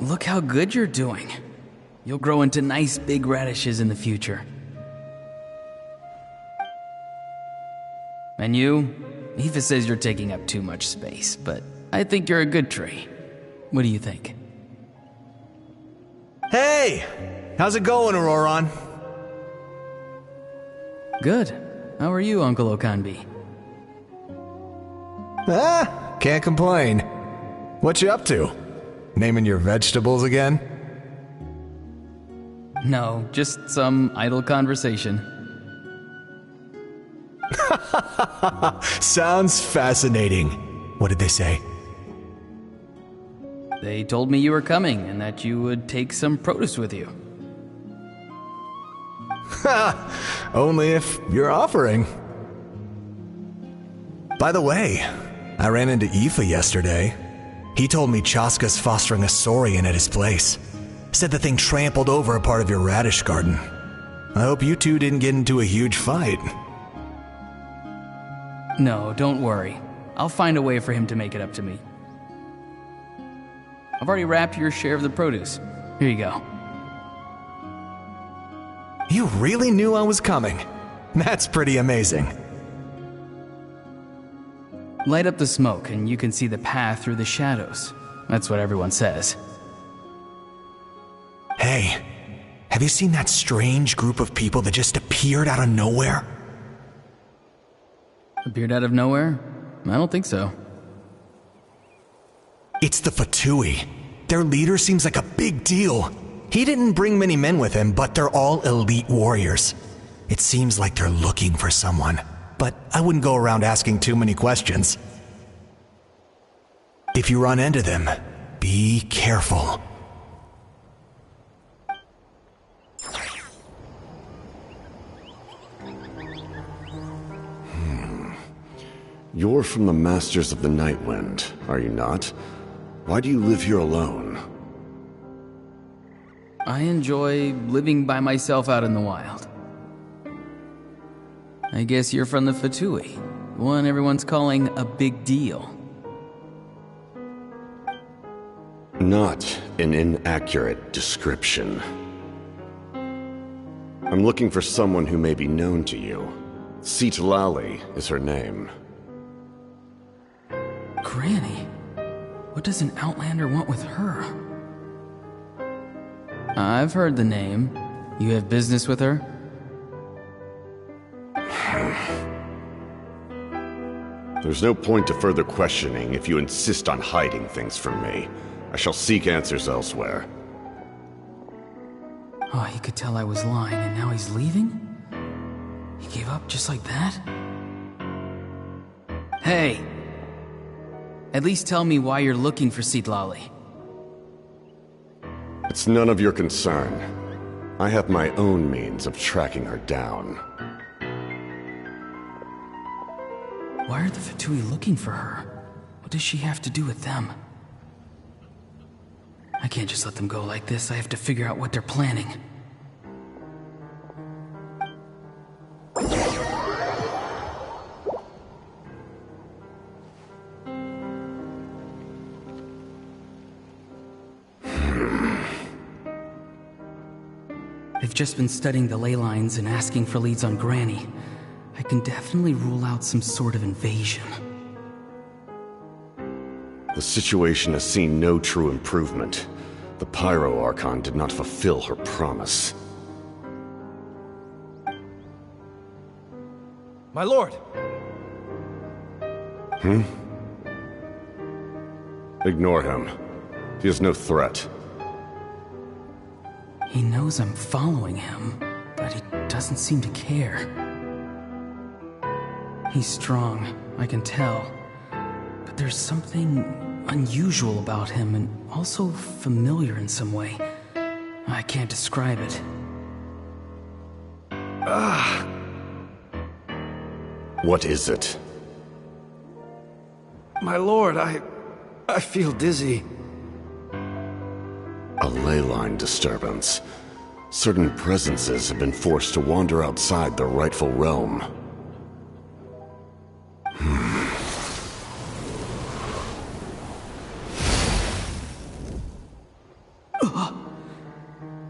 look how good you're doing. You'll grow into nice big radishes in the future. And you? Aoife says you're taking up too much space, but I think you're a good tree. What do you think? Hey! How's it going, Auroron? Good. How are you, Uncle Okanbi? Can't complain. What you up to? Naming your vegetables again? No, just some idle conversation. Sounds fascinating. What did they say? They told me you were coming and that you would take some produce with you. Only if you're offering. By the way, I ran into Aoife yesterday. He told me Chaska's fostering a saurian at his place. Said the thing trampled over a part of your radish garden. I hope you two didn't get into a huge fight. No, don't worry. I'll find a way for him to make it up to me. I've already wrapped your share of the produce. Here you go. You really knew I was coming. That's pretty amazing. Light up the smoke and you can see the path through the shadows. That's what everyone says. Hey, have you seen that strange group of people that just appeared out of nowhere? Appeared out of nowhere? I don't think so. It's the Fatui. Their leader seems like a big deal. He didn't bring many men with him, but they're all elite warriors. It seems like they're looking for someone, but I wouldn't go around asking too many questions. If you run into them, be careful. You're from the Masters of the Night Wind, are you not? Why do you live here alone? I enjoy living by myself out in the wild. I guess you're from the Fatui, the one everyone's calling a big deal. Not an inaccurate description. I'm looking for someone who may be known to you. Citlali is her name. Granny? What does an Outlander want with her? I've heard the name. You have business with her? There's no point to further questioning if you insist on hiding things from me. I shall seek answers elsewhere. Oh, he could tell I was lying and now he's leaving? He gave up just like that? Hey! At least tell me why you're looking for Citlali. It's none of your concern. I have my own means of tracking her down. Why are the Fatui looking for her? What does she have to do with them? I can't just let them go like this. I have to figure out what they're planning. They've just been studying the ley lines and asking for leads on Granny. I can definitely rule out some sort of invasion. The situation has seen no true improvement. The Pyro Archon did not fulfill her promise. My lord! Ignore him. He is no threat. He knows I'm following him, but he doesn't seem to care. He's strong, I can tell. But there's something unusual about him and also familiar in some way. I can't describe it. What is it? My lord, I feel dizzy. A ley line disturbance. Certain presences have been forced to wander outside their rightful realm.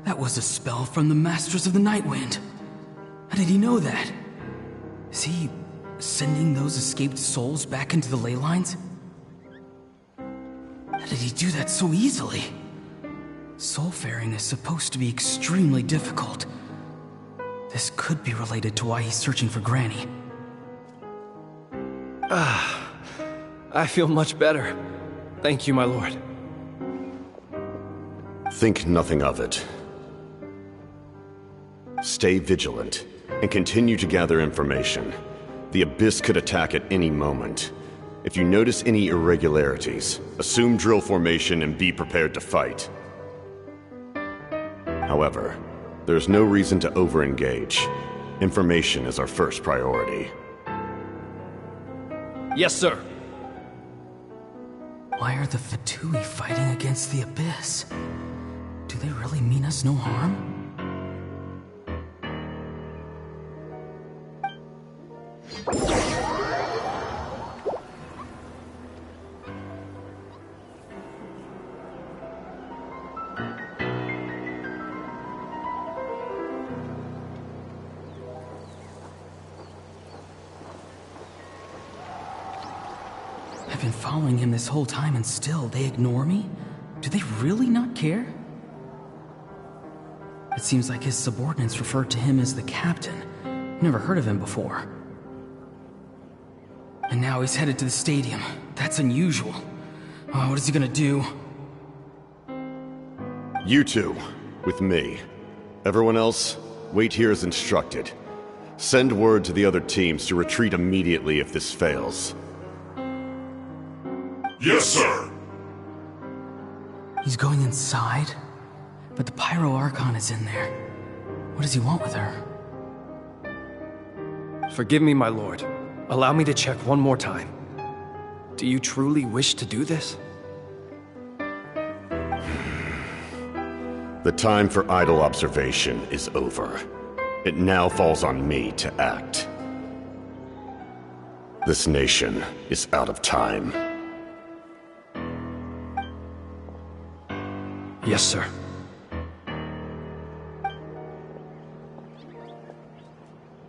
That was a spell from the Masters of the Nightwind. How did he know that? Is he sending those escaped souls back into the ley lines? How did he do that so easily? Soulfaring is supposed to be extremely difficult. This could be related to why he's searching for Granny. I feel much better. Thank you, my lord. Think nothing of it. Stay vigilant, and continue to gather information. The Abyss could attack at any moment. If you notice any irregularities, assume drill formation and be prepared to fight. However, there's no reason to over-engage. Information is our first priority. Yes, sir. Why are the Fatui fighting against the Abyss? Do they really mean us no harm? I've been following him this whole time and still they ignore me? Do they really not care? It seems like his subordinates refer to him as the captain. Never heard of him before. And now he's headed to the stadium. That's unusual. Oh, what is he gonna do? You two, with me. Everyone else, wait here as instructed. Send word to the other teams to retreat immediately if this fails. Yes, sir! He's going inside? But the Pyro Archon is in there. What does he want with her? Forgive me, my lord. Allow me to check one more time. Do you truly wish to do this? The time for idle observation is over. It now falls on me to act. This nation is out of time. Yes, sir.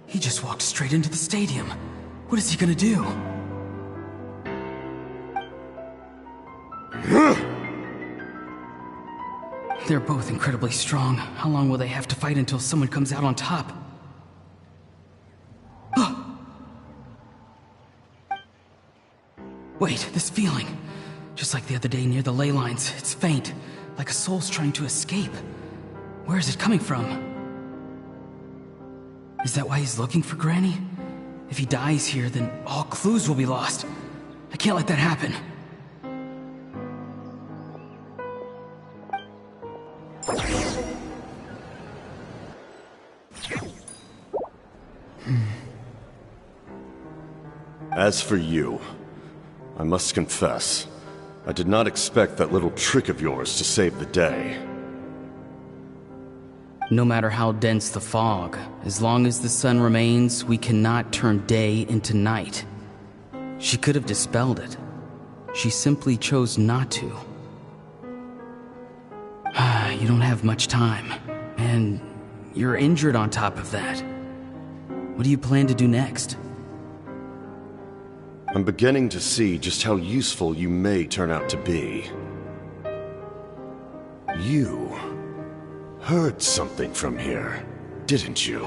He just walked straight into the stadium. What is he gonna do? They're both incredibly strong. How long will they have to fight until someone comes out on top? Wait, this feeling. Just like the other day near the ley lines, it's faint, like a soul's trying to escape. Where is it coming from? Is that why he's looking for Granny? If he dies here, then all clues will be lost. I can't let that happen. As for you, I must confess, I did not expect that little trick of yours to save the day. No matter how dense the fog, as long as the sun remains, we cannot turn day into night. She could have dispelled it. She simply chose not to. You don't have much time, and you're injured on top of that. What do you plan to do next? I'm beginning to see just how useful you may turn out to be. You heard something from here, didn't you?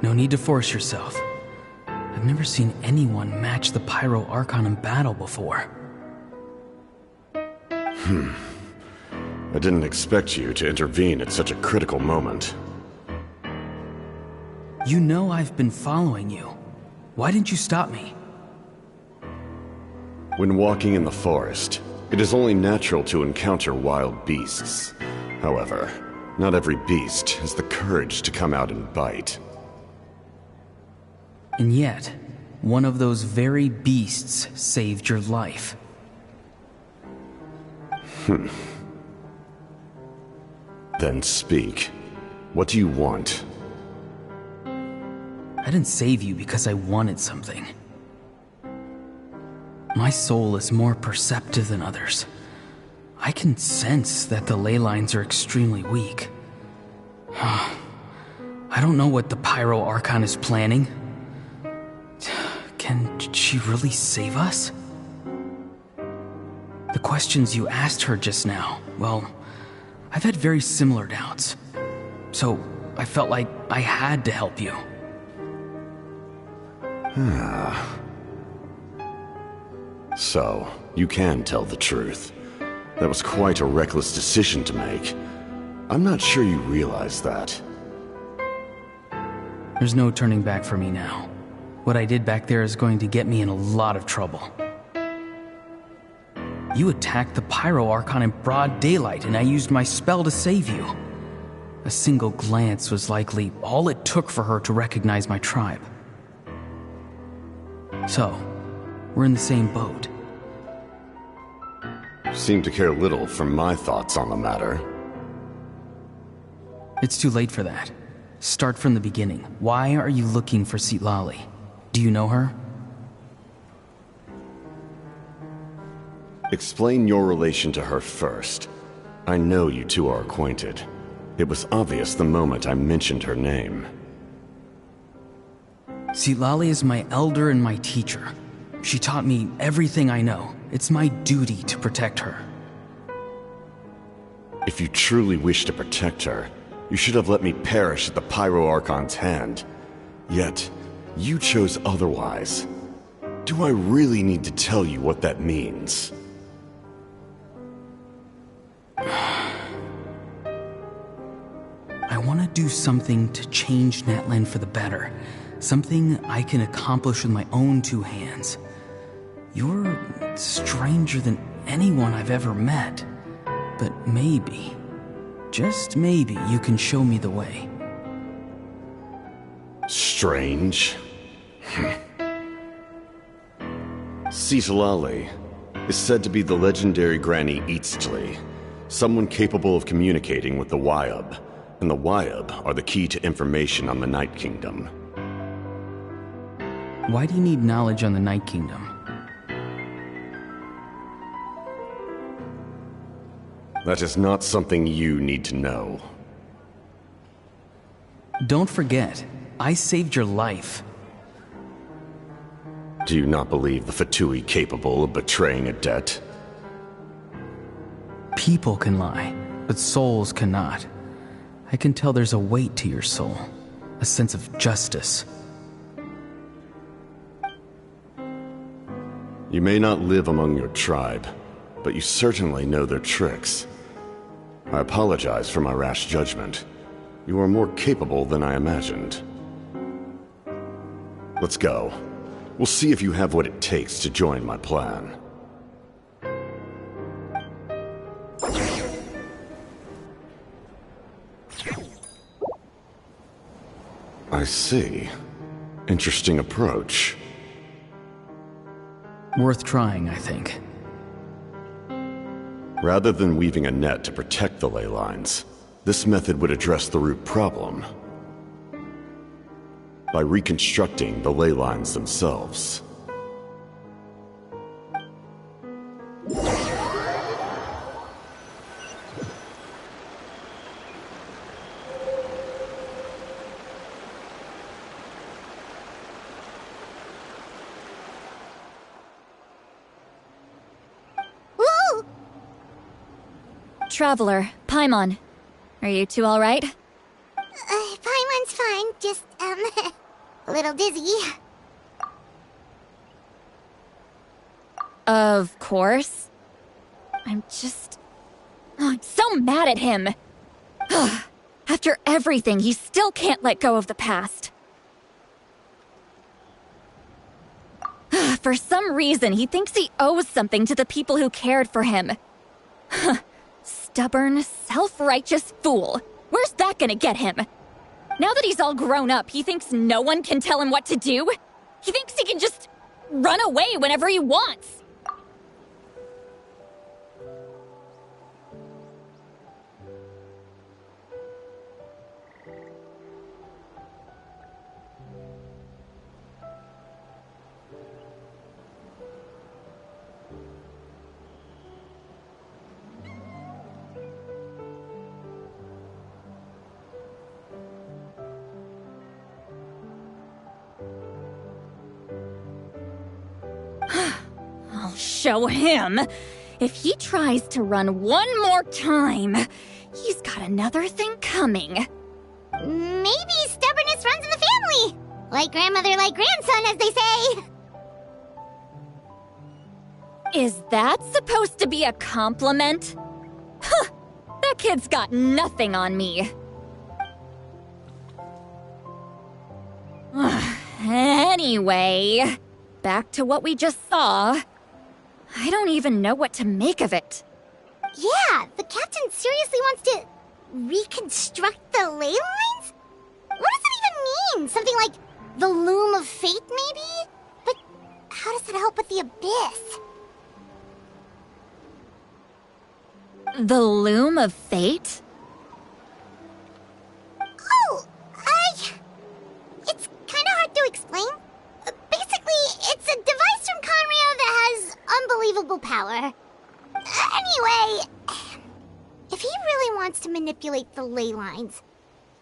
No need to force yourself. I've never seen anyone match the Pyro Archon in battle before. I didn't expect you to intervene at such a critical moment. You know I've been following you. Why didn't you stop me? When walking in the forest, it is only natural to encounter wild beasts. However, not every beast has the courage to come out and bite. And yet, one of those very beasts saved your life. Then speak. What do you want? I didn't save you because I wanted something. My soul is more perceptive than others. I can sense that the ley lines are extremely weak. I don't know what the Pyro Archon is planning. Can she really save us? The questions you asked her just now, well, I've had very similar doubts. So I felt like I had to help you. So, you can tell the truth. That was quite a reckless decision to make. I'm not sure you realize that. There's no turning back for me now. What I did back there is going to get me in a lot of trouble. You attacked the Pyro Archon in broad daylight, and I used my spell to save you. A single glance was likely all it took for her to recognize my tribe. So, we're in the same boat. You seem to care little for my thoughts on the matter. It's too late for that. Start from the beginning. Why are you looking for Citlali? Do you know her? Explain your relation to her first. I know you two are acquainted. It was obvious the moment I mentioned her name. Citlali is my elder and my teacher. She taught me everything I know. It's my duty to protect her. If you truly wish to protect her, you should have let me perish at the Pyro Archon's hand. Yet, you chose otherwise. Do I really need to tell you what that means? I want to do something to change Natlan for the better. Something I can accomplish with my own two hands. You're stranger than anyone I've ever met. But maybe, just maybe, you can show me the way. Strange? Citlali is said to be the legendary Granny Eastli, someone capable of communicating with the Wyab, and the Wyab are the key to information on the Night Kingdom. Why do you need knowledge on the Night Kingdom? That is not something you need to know. Don't forget, I saved your life. Do you not believe the Fatui capable of betraying a debt? People can lie, but souls cannot. I can tell there's a weight to your soul, a sense of justice. You may not live among your tribe, but you certainly know their tricks. I apologize for my rash judgment. You are more capable than I imagined. Let's go. We'll see if you have what it takes to join my plan. I see. Interesting approach. Worth trying, I think. Rather than weaving a net to protect the ley lines, this method would address the root problem by reconstructing the ley lines themselves. Traveler, Paimon. Are you two alright? Paimon's fine, just, a little dizzy. Of course. I'm so mad at him. After everything, he still can't let go of the past. For some reason, he thinks he owes something to the people who cared for him. Stubborn, self-righteous fool. Where's that gonna get him? Now that he's all grown up, he thinks no one can tell him what to do? He thinks he can just run away whenever he wants. show him. If he tries to run one more time, he's got another thing coming. Maybe stubbornness runs in the family. Like grandmother, like grandson, as they say. Is that supposed to be a compliment? Huh! That kid's got nothing on me. Anyway, back to what we just saw. I don't even know what to make of it. Yeah, the captain seriously wants to reconstruct the ley lines? What does it even mean? Something like the loom of fate, maybe? But how does that help with the abyss? The loom of fate? Oh, it's kind of hard to explain. Basically, it's a device from Conrio that has unbelievable power. Anyway, if he really wants to manipulate the ley lines,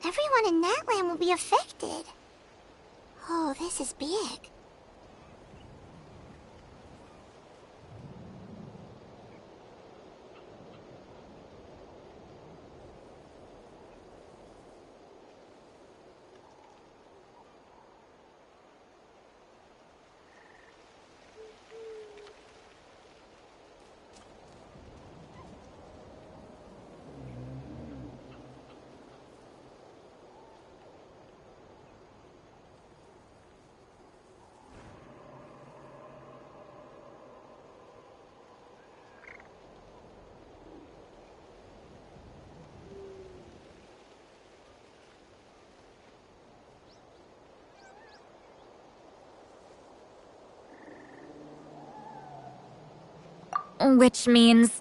everyone in Natlan will be affected. Oh, this is big. Which means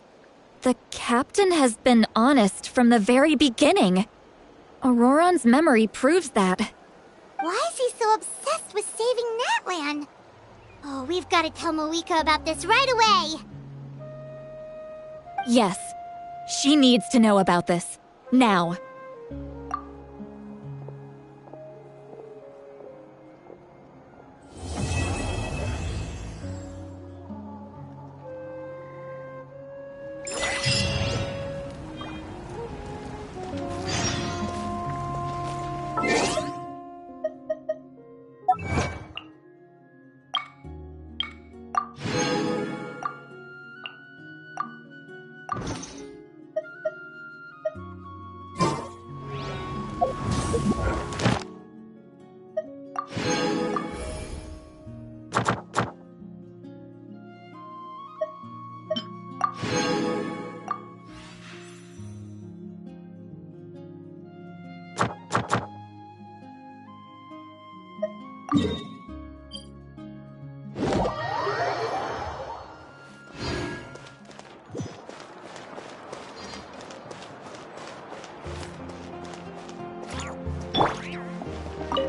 the captain has been honest from the very beginning. Auroron's memory proves that. Why is he so obsessed with saving Natlan? Oh, we've got to tell Moeka about this right away. Yes, she needs to know about this. Now.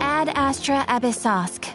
Ad Astra Abyssosk.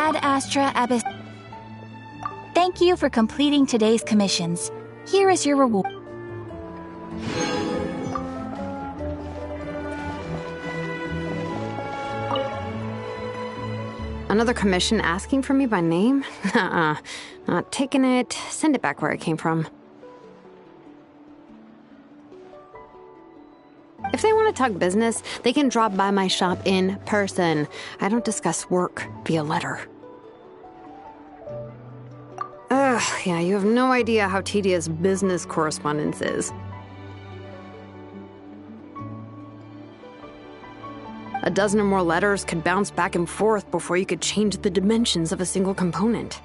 Ad Astra Abyss. Thank you for completing today's commissions. Here is your reward. Another commission asking for me by name? Nuh-uh. Not taking it. Send it back where it came from. If they want to talk business, they can drop by my shop in person. I don't discuss work via letter. Ugh, yeah, you have no idea how tedious business correspondence is. A dozen or more letters could bounce back and forth before you could change the dimensions of a single component.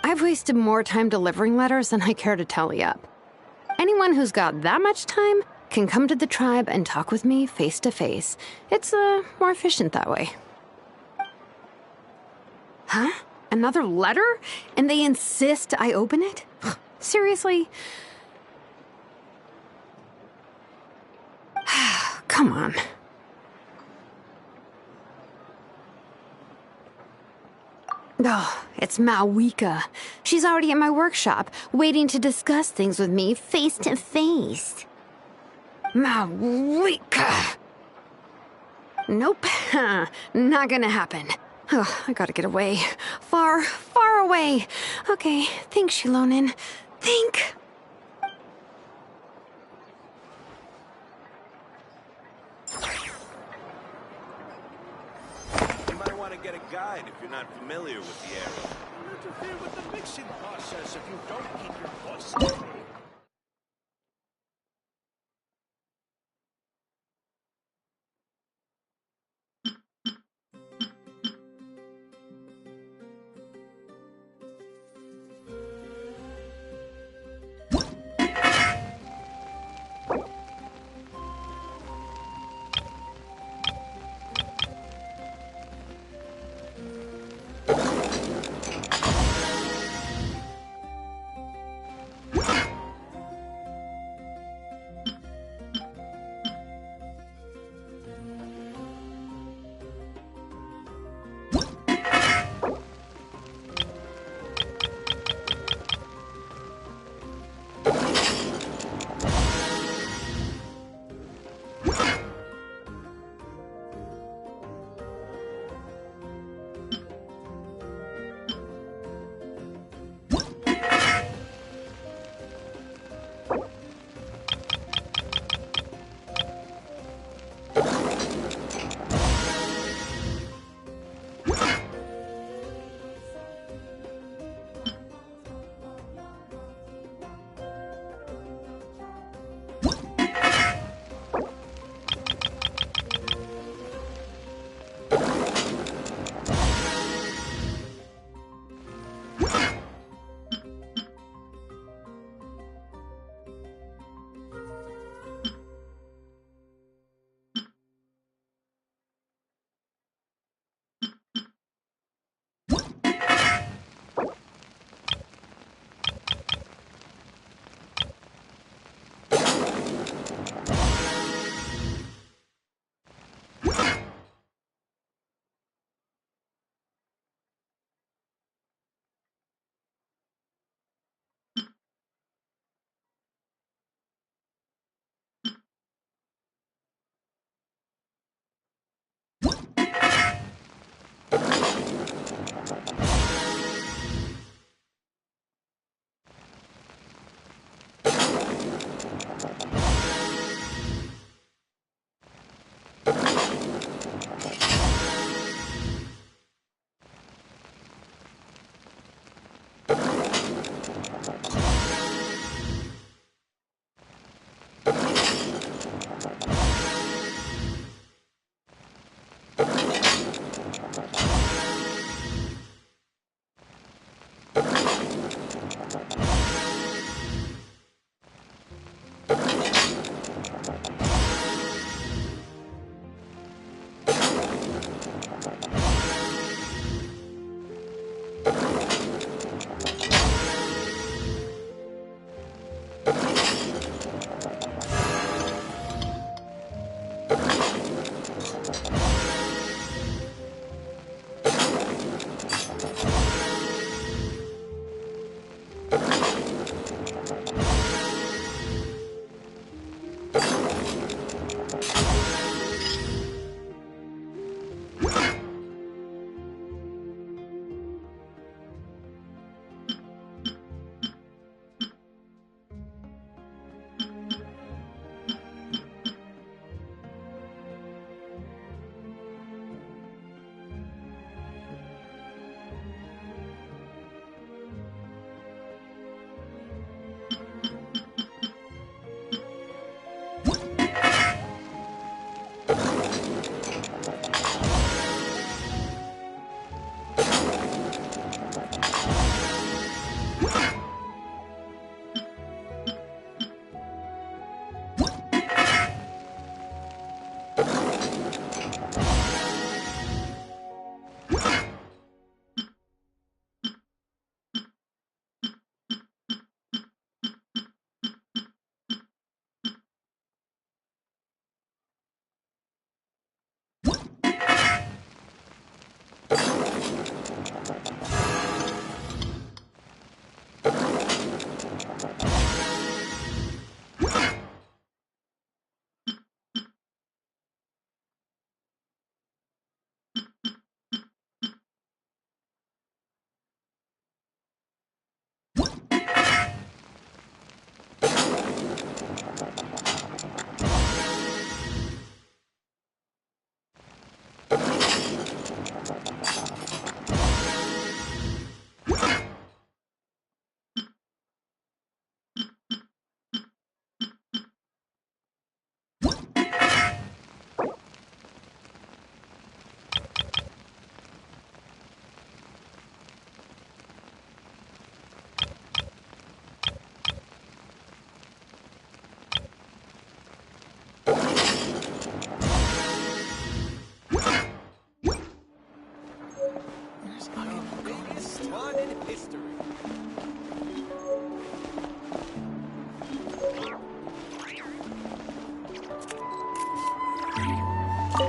I've wasted more time delivering letters than I care to tally up. Anyone who's got that much time can come to the tribe and talk with me face to face. It's more efficient that way. Huh? Another letter? And they insist I open it? Seriously? Come on. Oh, it's Mawika. She's already at my workshop, waiting to discuss things with me face to face. Mawika! Nope, not gonna happen. Oh, I gotta get away. Far, far away. Okay, think, Shilonin. Think. You might want to get a guide if you're not familiar with the area. You'll interfere with the mixing process if you don't keep your voice steady. You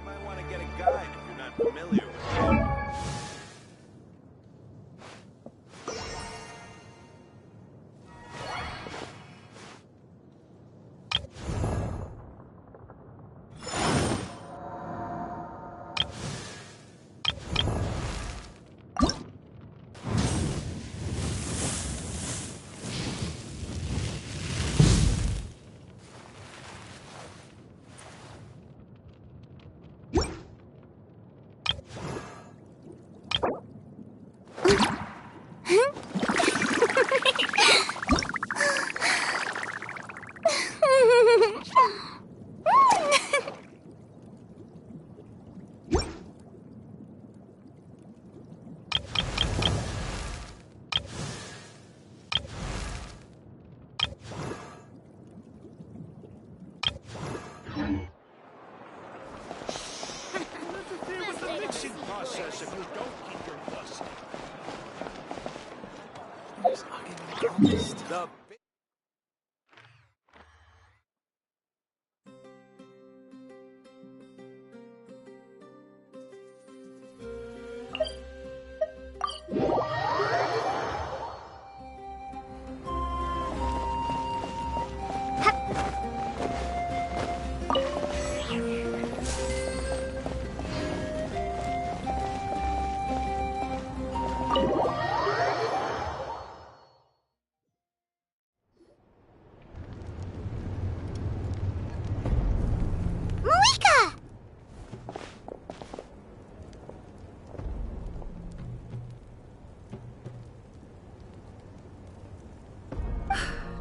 might want to get a guide if you're not familiar with it. Process if you don't keep your dust. The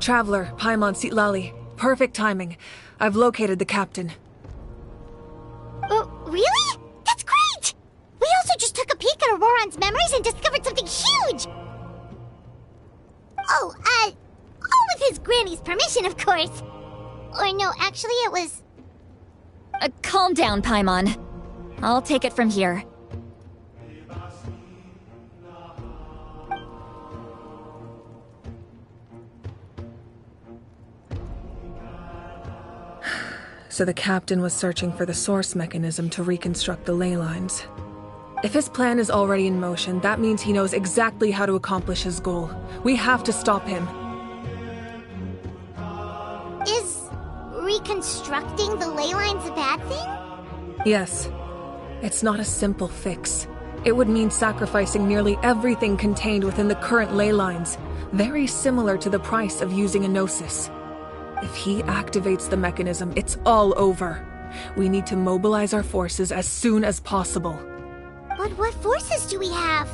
Traveler, Paimon Sitlali. Perfect timing. I've located the captain. Oh, really? That's great! We also just took a peek at Auroran's memories and discovered something huge! Oh, all with his granny's permission, of course. Or no, actually it was... Calm down, Paimon. I'll take it from here. So the captain was searching for the source mechanism to reconstruct the ley lines. If his plan is already in motion, that means he knows exactly how to accomplish his goal. We have to stop him. Is reconstructing the ley lines a bad thing? Yes. It's not a simple fix. It would mean sacrificing nearly everything contained within the current ley lines, very similar to the price of using a gnosis. If he activates the mechanism, it's all over. We need to mobilize our forces as soon as possible. But what forces do we have?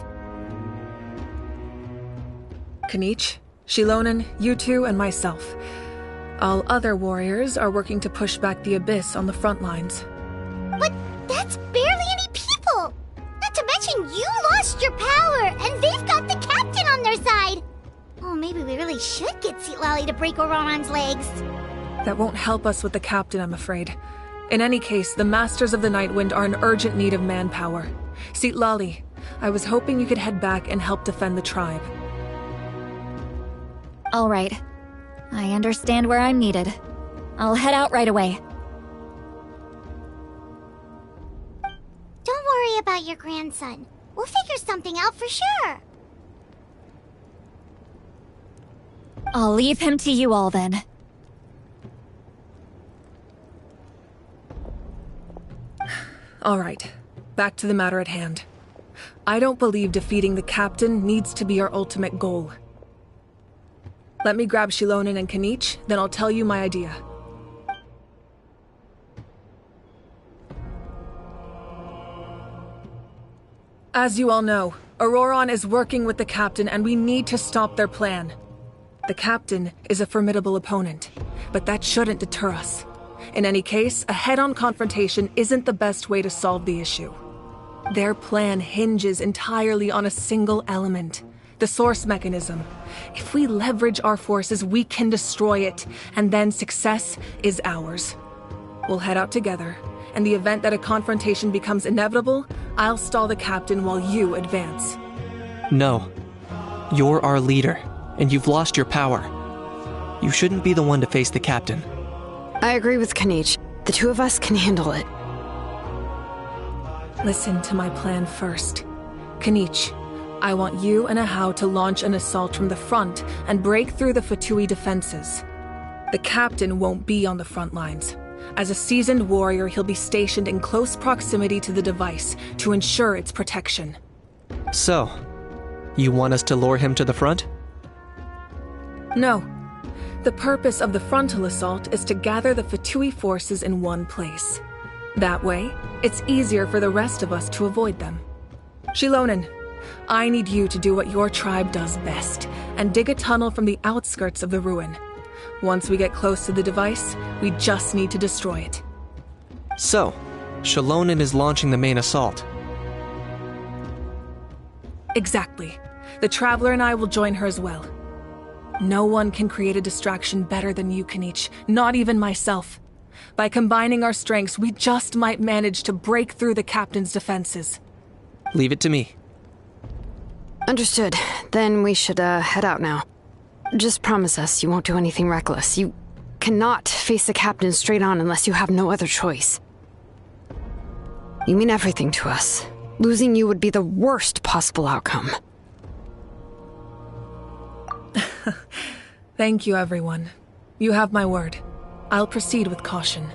Kanich, Shilonen, you two, and myself. All other warriors are working to push back the Abyss on the front lines. But that's barely any people! Not to mention you lost your power, and they've got the captain on their side! Oh, maybe we really should get Sitlali to break Auroran's legs. That won't help us with the captain, I'm afraid. In any case, the Masters of the Nightwind are in urgent need of manpower. Sitlali, I was hoping you could head back and help defend the tribe. All right. I understand where I'm needed. I'll head out right away. Don't worry about your grandson. We'll figure something out for sure. I'll leave him to you all then. All right, back to the matter at hand. I don't believe defeating the captain needs to be our ultimate goal. Let me grab Shilonen and Kanich, then I'll tell you my idea. As you all know, Auroron is working with the captain and we need to stop their plan. The captain is a formidable opponent, but that shouldn't deter us. In any case, a head-on confrontation isn't the best way to solve the issue. Their plan hinges entirely on a single element, the source mechanism. If we leverage our forces, we can destroy it, and then success is ours. We'll head out together. In the event that a confrontation becomes inevitable, I'll stall the captain while you advance. No. You're our leader, and you've lost your power. You shouldn't be the one to face the captain. I agree with Kanich. The two of us can handle it. Listen to my plan first. Kanich, I want you and Ahau to launch an assault from the front and break through the Fatui defenses. The captain won't be on the front lines. As a seasoned warrior, he'll be stationed in close proximity to the device to ensure its protection. So, you want us to lure him to the front? No. The purpose of the frontal assault is to gather the Fatui forces in one place. That way, it's easier for the rest of us to avoid them. Shilonen, I need you to do what your tribe does best, and dig a tunnel from the outskirts of the ruin. Once we get close to the device, we just need to destroy it. So, Shilonen is launching the main assault. Exactly. The Traveler and I will join her as well. No one can create a distraction better than you, Kanich, not even myself. By combining our strengths, we just might manage to break through the captain's defenses. Leave it to me. Understood. Then we should head out now. Just promise us you won't do anything reckless. You cannot face the captain straight on unless you have no other choice. You mean everything to us. Losing you would be the worst possible outcome. Thank you, everyone. You have my word. I'll proceed with caution.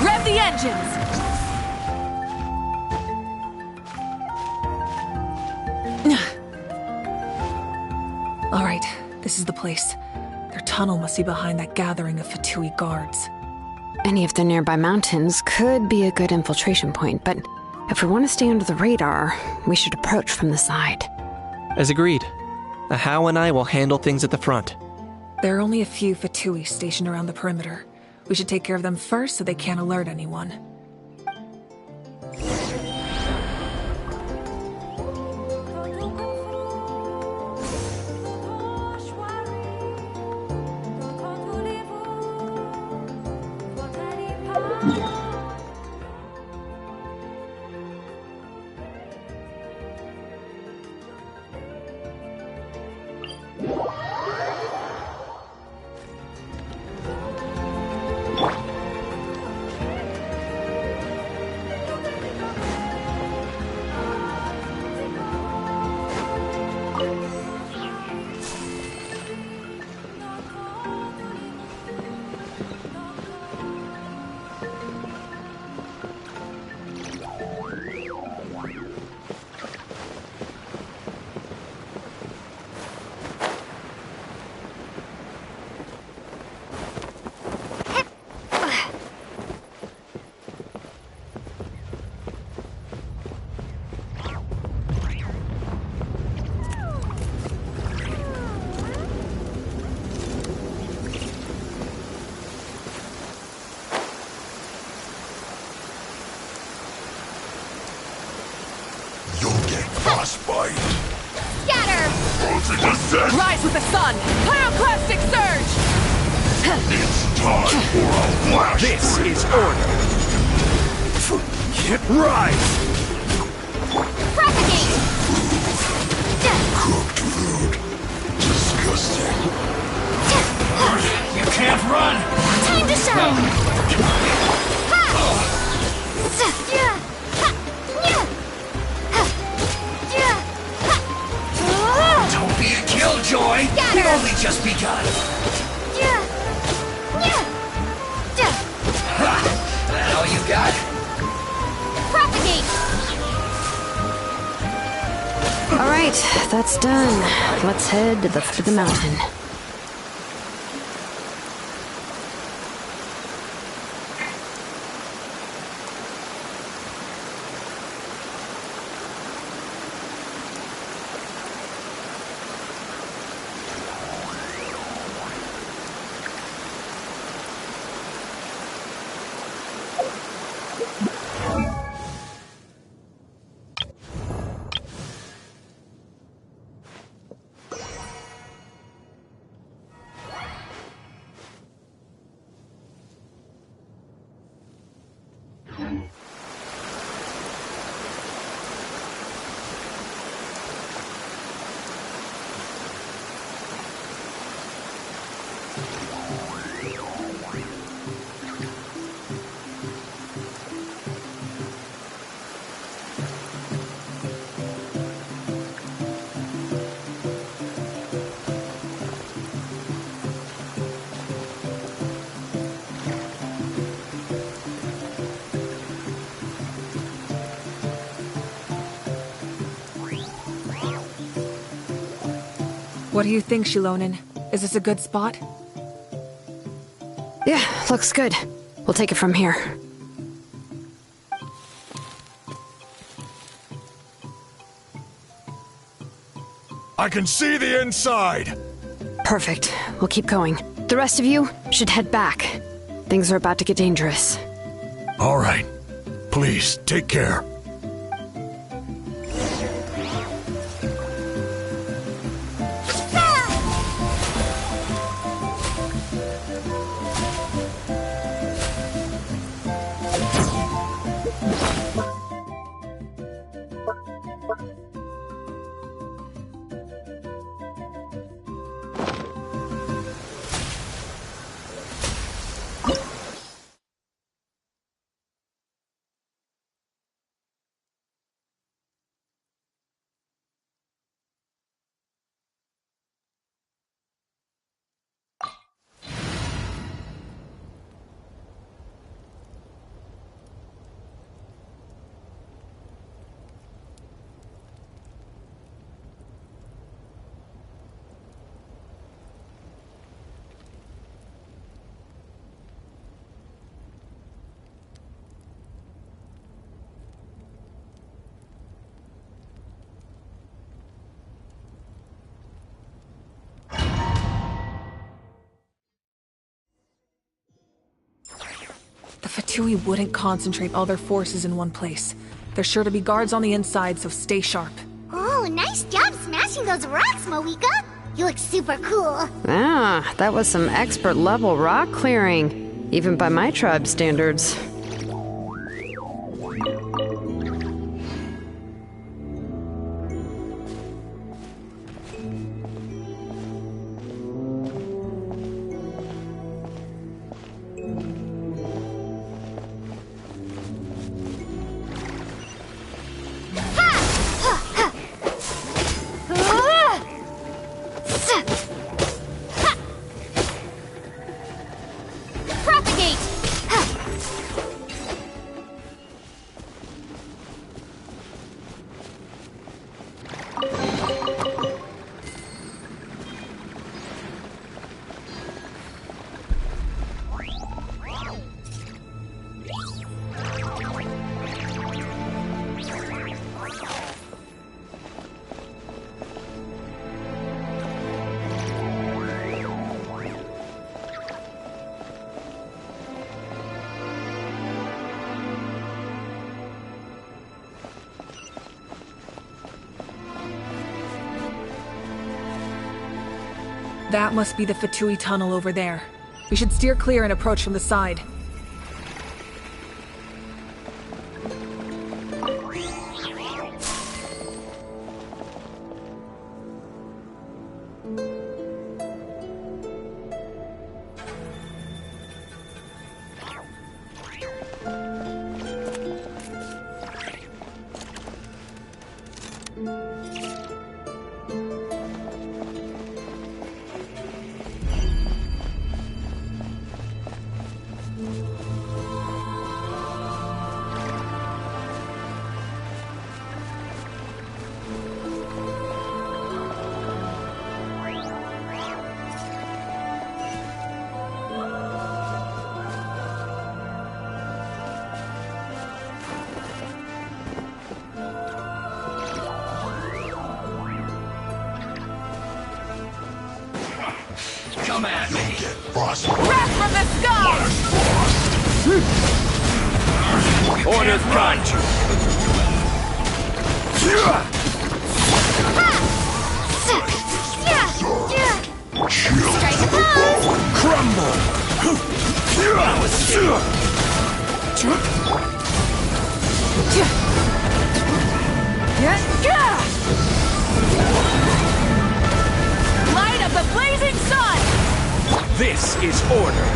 Rev the engines! All right, this is the place. Their tunnel must be behind that gathering of Fatui guards. Any of the nearby mountains could be a good infiltration point, but if we want to stay under the radar, we should approach from the side. As agreed. Ahau and I will handle things at the front. There are only a few Fatui stationed around the perimeter. We should take care of them first so they can't alert anyone. Frostbite! Scatter! Frozen descent! Rise with the sun! Pyroclastic surge! It's time for a flash! This is order! Rise! Propagate! Cooked food. Disgusting. You can't run! Time to shine! Don't be a killjoy! We've only just begun! That all you got? Propagate! All right, that's done. Let's head to the foot of the mountain. What do you think, Shilonen? Is this a good spot? Yeah, looks good. We'll take it from here. I can see the inside! Perfect. We'll keep going. The rest of you should head back. Things are about to get dangerous. All right. Please, take care. Fatui wouldn't concentrate all their forces in one place. There's sure to be guards on the inside, so stay sharp. Oh, nice job smashing those rocks, Moika! You look super cool. Ah, that was some expert level rock clearing, even by my tribe standards. That must be the Fatui tunnel over there. We should steer clear and approach from the side. Come at me! Wrath from the sky! Orders guide you! Strike a pose! Crumble! Light of the blazing sun! This is order!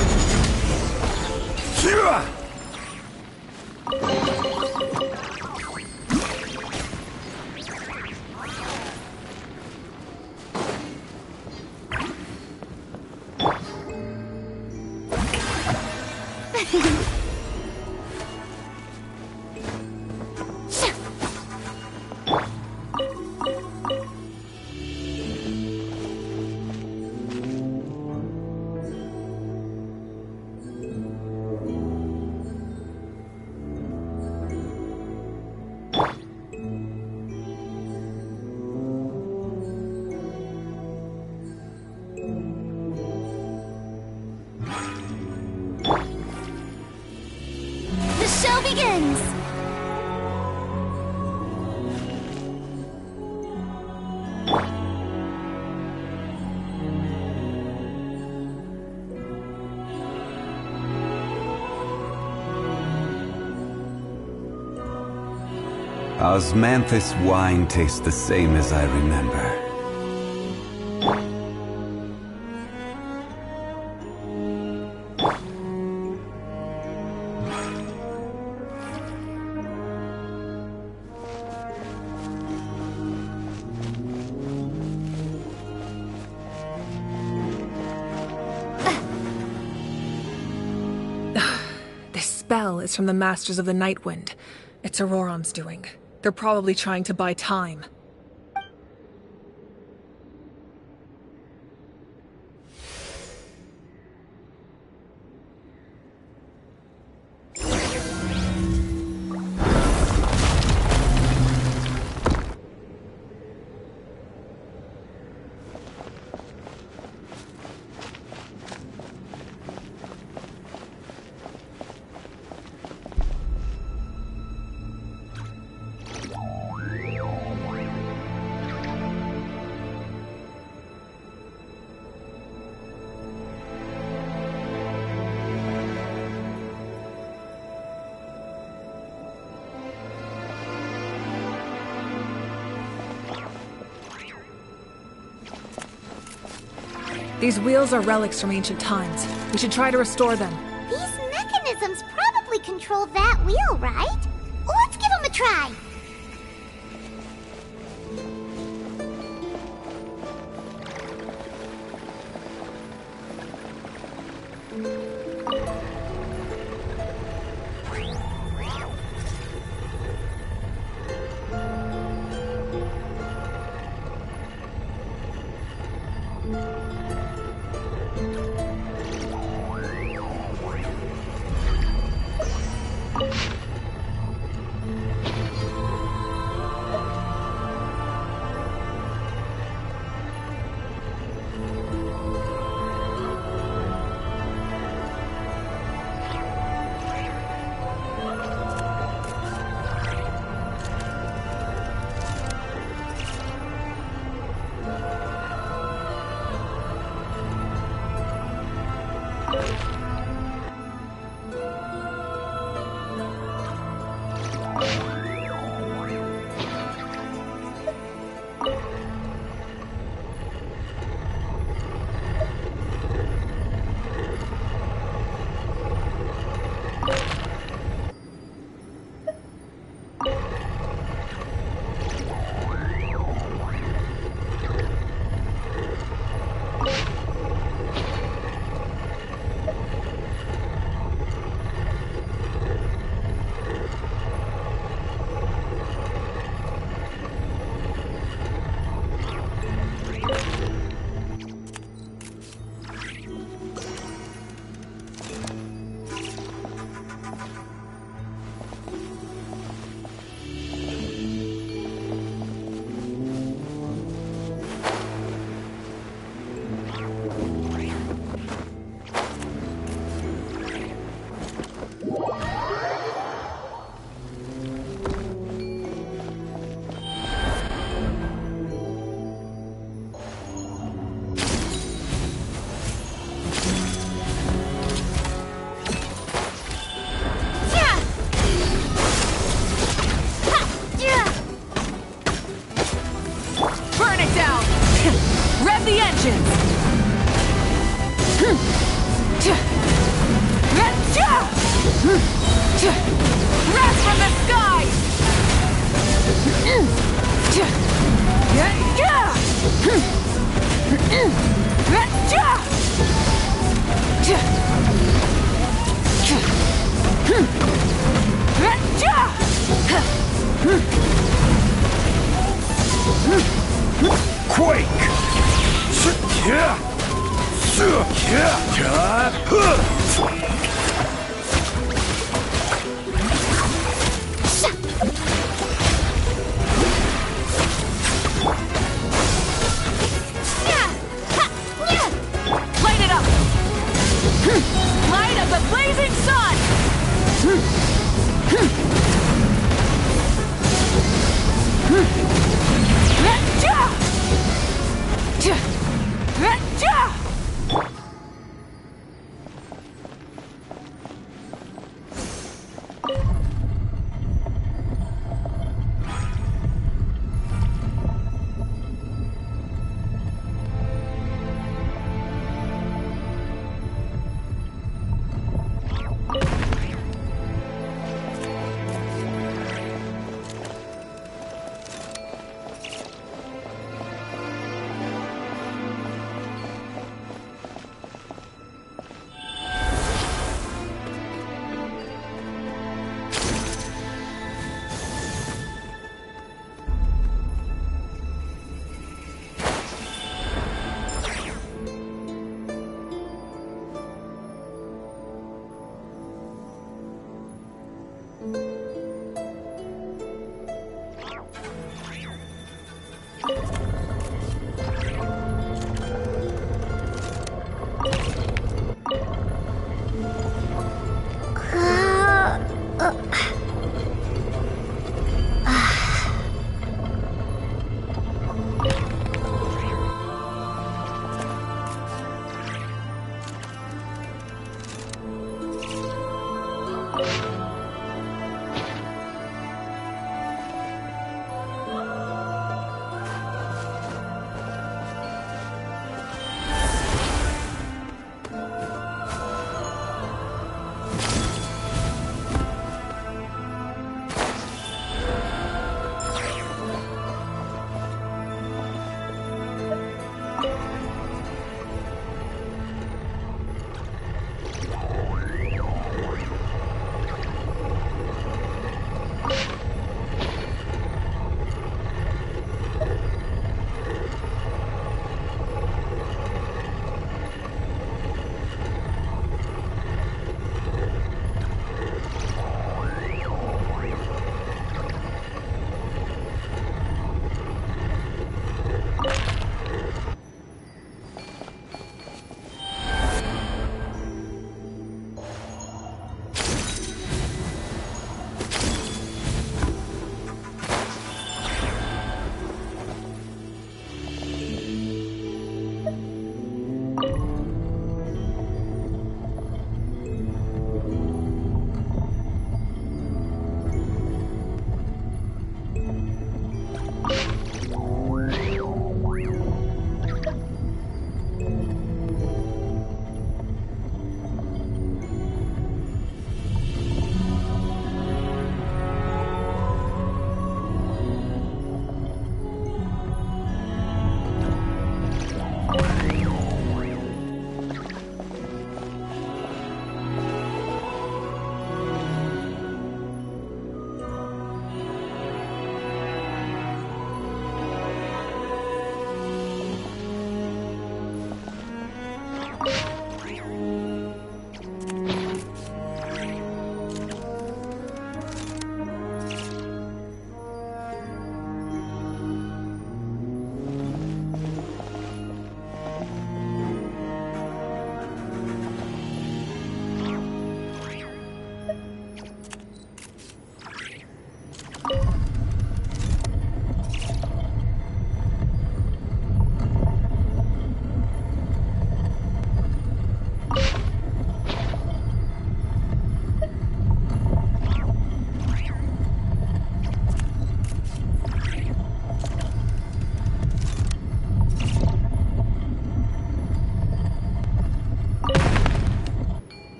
The show begins! Osmanthus wine tastes the same as I remember. This spell is from the Masters of the Night Wind. It's Auroron's doing. They're probably trying to buy time. These wheels are relics from ancient times. We should try to restore them. These mechanisms probably control that wheel, right? Let's give them a try.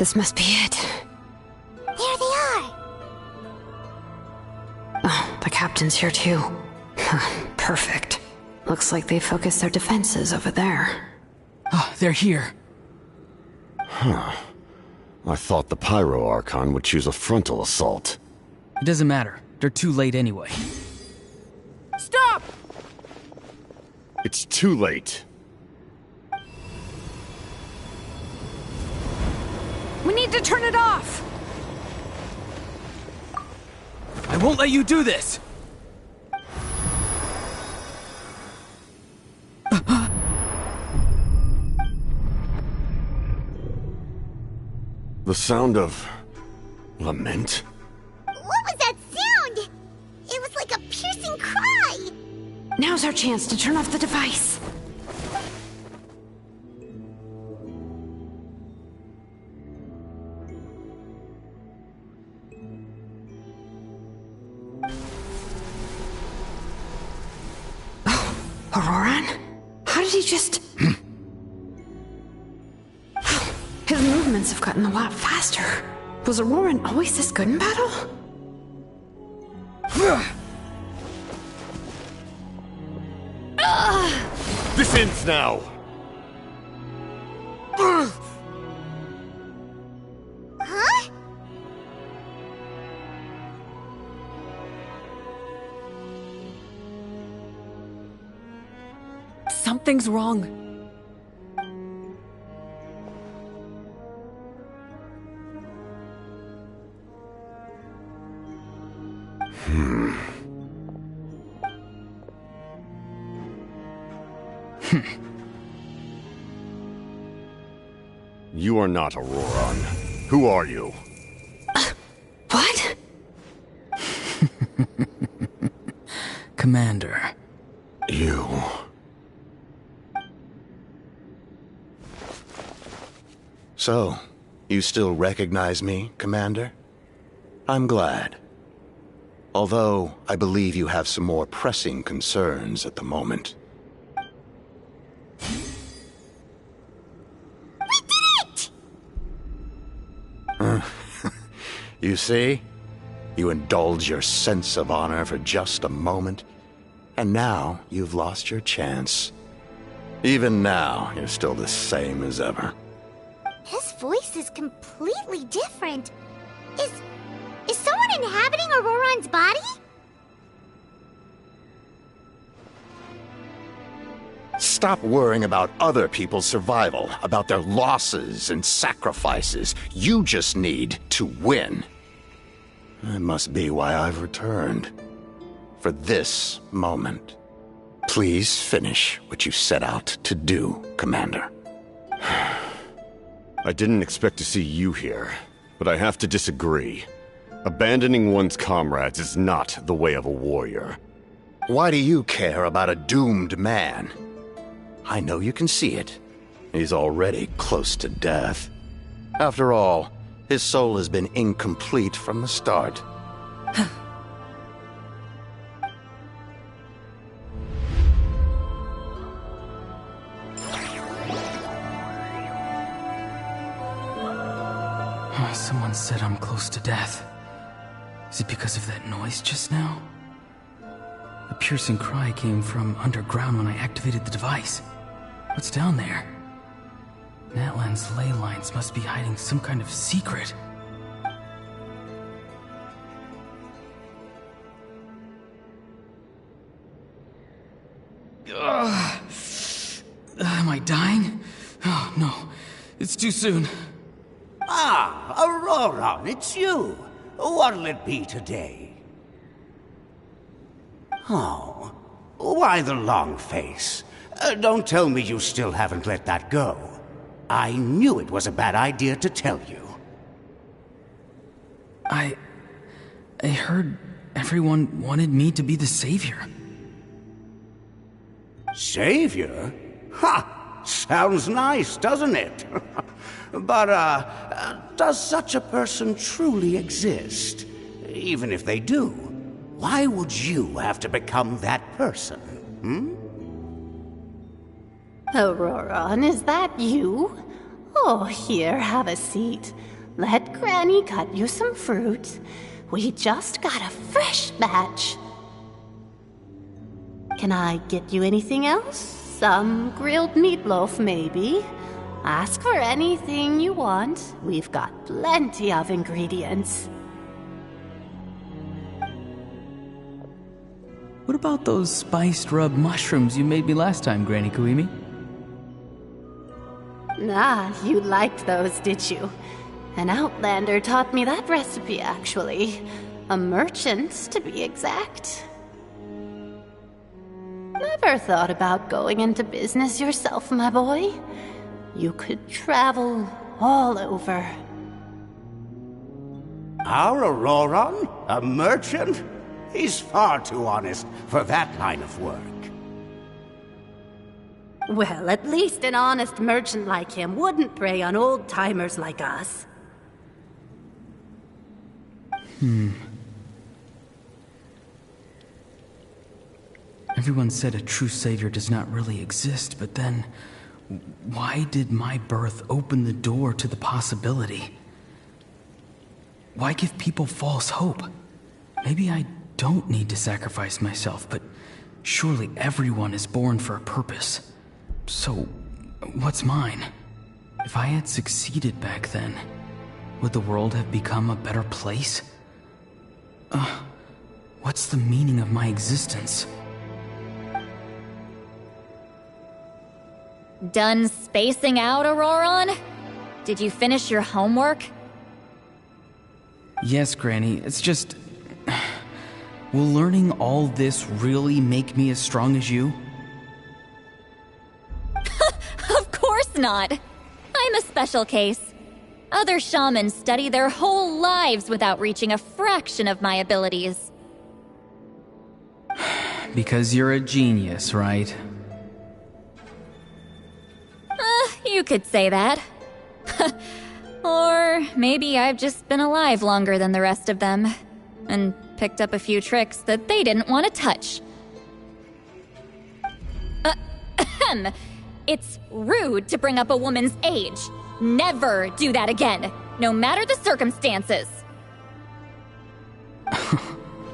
This must be it. There they are! Oh, the captain's here too. Perfect. Looks like they focused their defenses over there. Oh, they're here. Huh. I thought the Pyro Archon would choose a frontal assault. It doesn't matter. They're too late anyway. Stop! It's too late. We need to turn it off! I won't let you do this! The sound of... lament? What was that sound? It was like a piercing cry! Now's our chance to turn off the device. Oh, Auroran? How did he just... His movements have gotten a lot faster. Was Auroran always this good in battle? This ends now! Huh? Something's wrong. You are not Auroran. Who are you? What? Commander. You... So, you still recognize me, Commander? I'm glad. Although, I believe you have some more pressing concerns at the moment. You see? You indulge your sense of honor for just a moment, and now you've lost your chance. Even now, you're still the same as ever. His voice is completely different. Is someone inhabiting Auroran's body? Stop worrying about other people's survival, about their losses and sacrifices. You just need to win. That must be why I've returned. For this moment. Please finish what you set out to do, Commander. I didn't expect to see you here, but I have to disagree. Abandoning one's comrades is not the way of a warrior. Why do you care about a doomed man? I know you can see it. He's already close to death. After all, his soul has been incomplete from the start. Someone said I'm close to death. Is it because of that noise just now? The piercing cry came from underground when I activated the device. What's down there? Natlan's ley lines must be hiding some kind of secret. Am I dying? Oh, no. It's too soon. Ah, Auroran, it's you. What'll it be today? Oh, why the long face? Don't tell me you still haven't let that go. I knew it was a bad idea to tell you. I heard everyone wanted me to be the savior. Savior? Ha! Sounds nice, doesn't it? But, does such a person truly exist? Even if they do, why would you have to become that person, Auroran, is that you? Oh, here, have a seat. Let Granny cut you some fruit. We just got a fresh batch. Can I get you anything else? Some grilled meatloaf, maybe? Ask for anything you want. We've got plenty of ingredients. What about those spiced rub mushrooms you made me last time, Granny Kuimi? Ah, you liked those, did you? An outlander taught me that recipe, actually. A merchant, to be exact. Never thought about going into business yourself, my boy? You could travel all over. Our Auroron? A merchant? He's far too honest for that line of work. Well, at least an honest merchant like him wouldn't prey on old-timers like us. Everyone said a true savior does not really exist, but then why did my birth open the door to the possibility? Why give people false hope? Maybe I don't need to sacrifice myself, but surely everyone is born for a purpose. So, what's mine? If I had succeeded back then, would the world have become a better place? What's the meaning of my existence? Done spacing out, Auroron? Did you finish your homework? Yes, Granny, it's just... Will learning all this really make me as strong as you? Of course not! I'm a special case. Other shamans study their whole lives without reaching a fraction of my abilities. Because you're a genius, right? You could say that. Or maybe I've just been alive longer than the rest of them, and picked up a few tricks that they didn't want to touch. It's rude to bring up a woman's age. Never do that again, no matter the circumstances.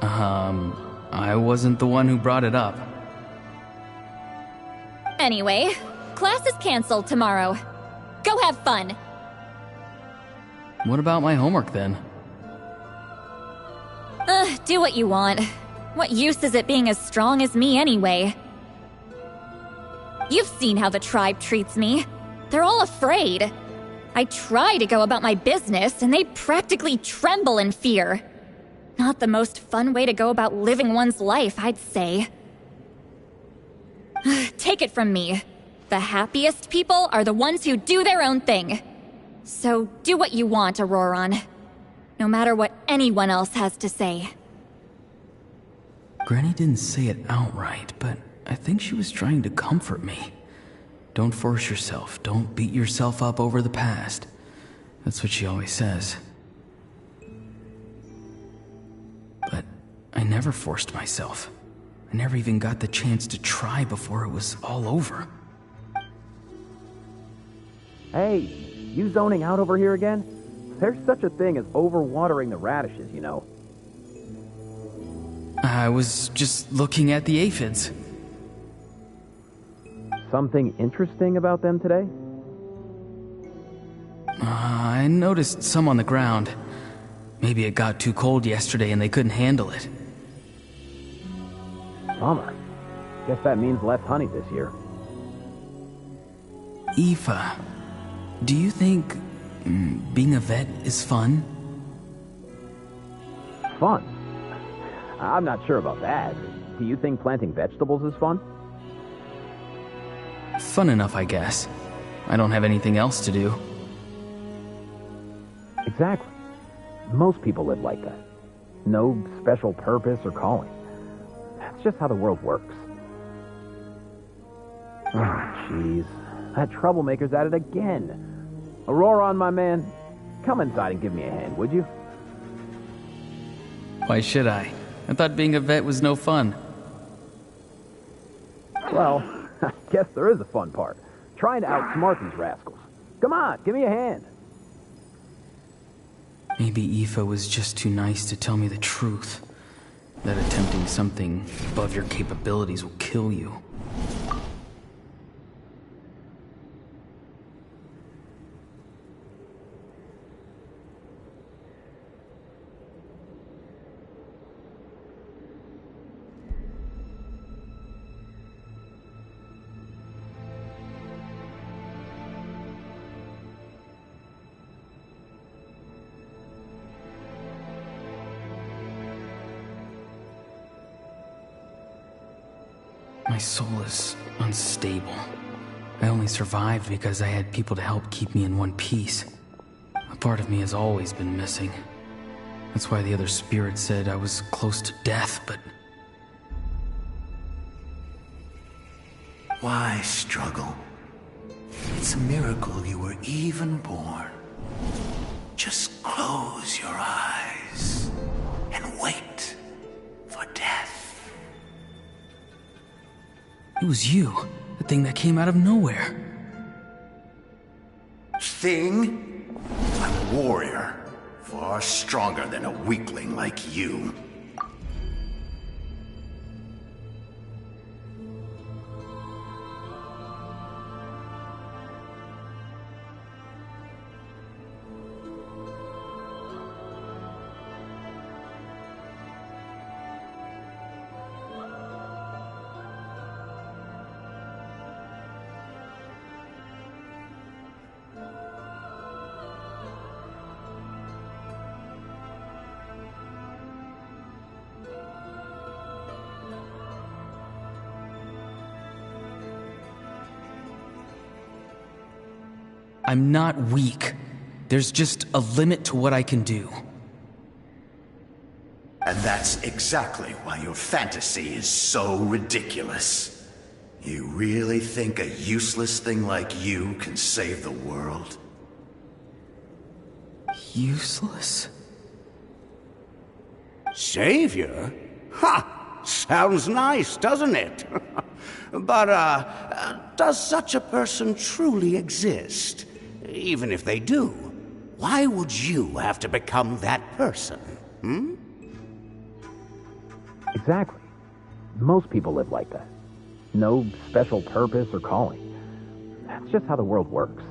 I wasn't the one who brought it up. Anyway, class is canceled tomorrow. Go have fun. What about my homework then? Do what you want. What use is it being as strong as me anyway? You've seen how the tribe treats me. They're all afraid. I try to go about my business, and they practically tremble in fear. Not the most fun way to go about living one's life, I'd say. Take it from me. The happiest people are the ones who do their own thing. So do what you want, Auroron. No matter what anyone else has to say. Granny didn't say it outright, but I think she was trying to comfort me. Don't force yourself. Don't beat yourself up over the past. That's what she always says. But I never forced myself. I never even got the chance to try before it was all over. Hey, you zoning out over here again? There's such a thing as overwatering the radishes, you know. I was just looking at the aphids. Something interesting about them today? I noticed some on the ground. Maybe it got too cold yesterday and they couldn't handle it. Bummer. Guess that means less honey this year. Aoife, do you think being a vet is fun? Fun? I'm not sure about that. Do you think planting vegetables is fun? Fun enough, I guess. I don't have anything else to do. Exactly. Most people live like that. No special purpose or calling. That's just how the world works. Oh, jeez. That troublemaker's at it again. Auroron, my man, come inside and give me a hand, would you? Why should I? I thought being a vet was no fun. Well, I guess there is a fun part. Trying to outsmart these rascals. Come on, give me a hand. Maybe Aoife was just too nice to tell me the truth. That attempting something above your capabilities will kill you. My soul is unstable. I only survived because I had people to help keep me in one piece. A part of me has always been missing. That's why the other spirits said I was close to death, but... Why struggle? It's a miracle you were even born. Just close your eyes and wait for death. It was you, the thing that came out of nowhere. Thing? I'm a warrior, far stronger than a weakling like you. I'm not weak. There's just a limit to what I can do. And that's exactly why your fantasy is so ridiculous. You really think a useless thing like you can save the world? Useless? Savior? Ha! Sounds nice, doesn't it? But, does such a person truly exist? Even if they do, why would you have to become that person? Hmm? Exactly. Most people live like that. No special purpose or calling. That's just how the world works.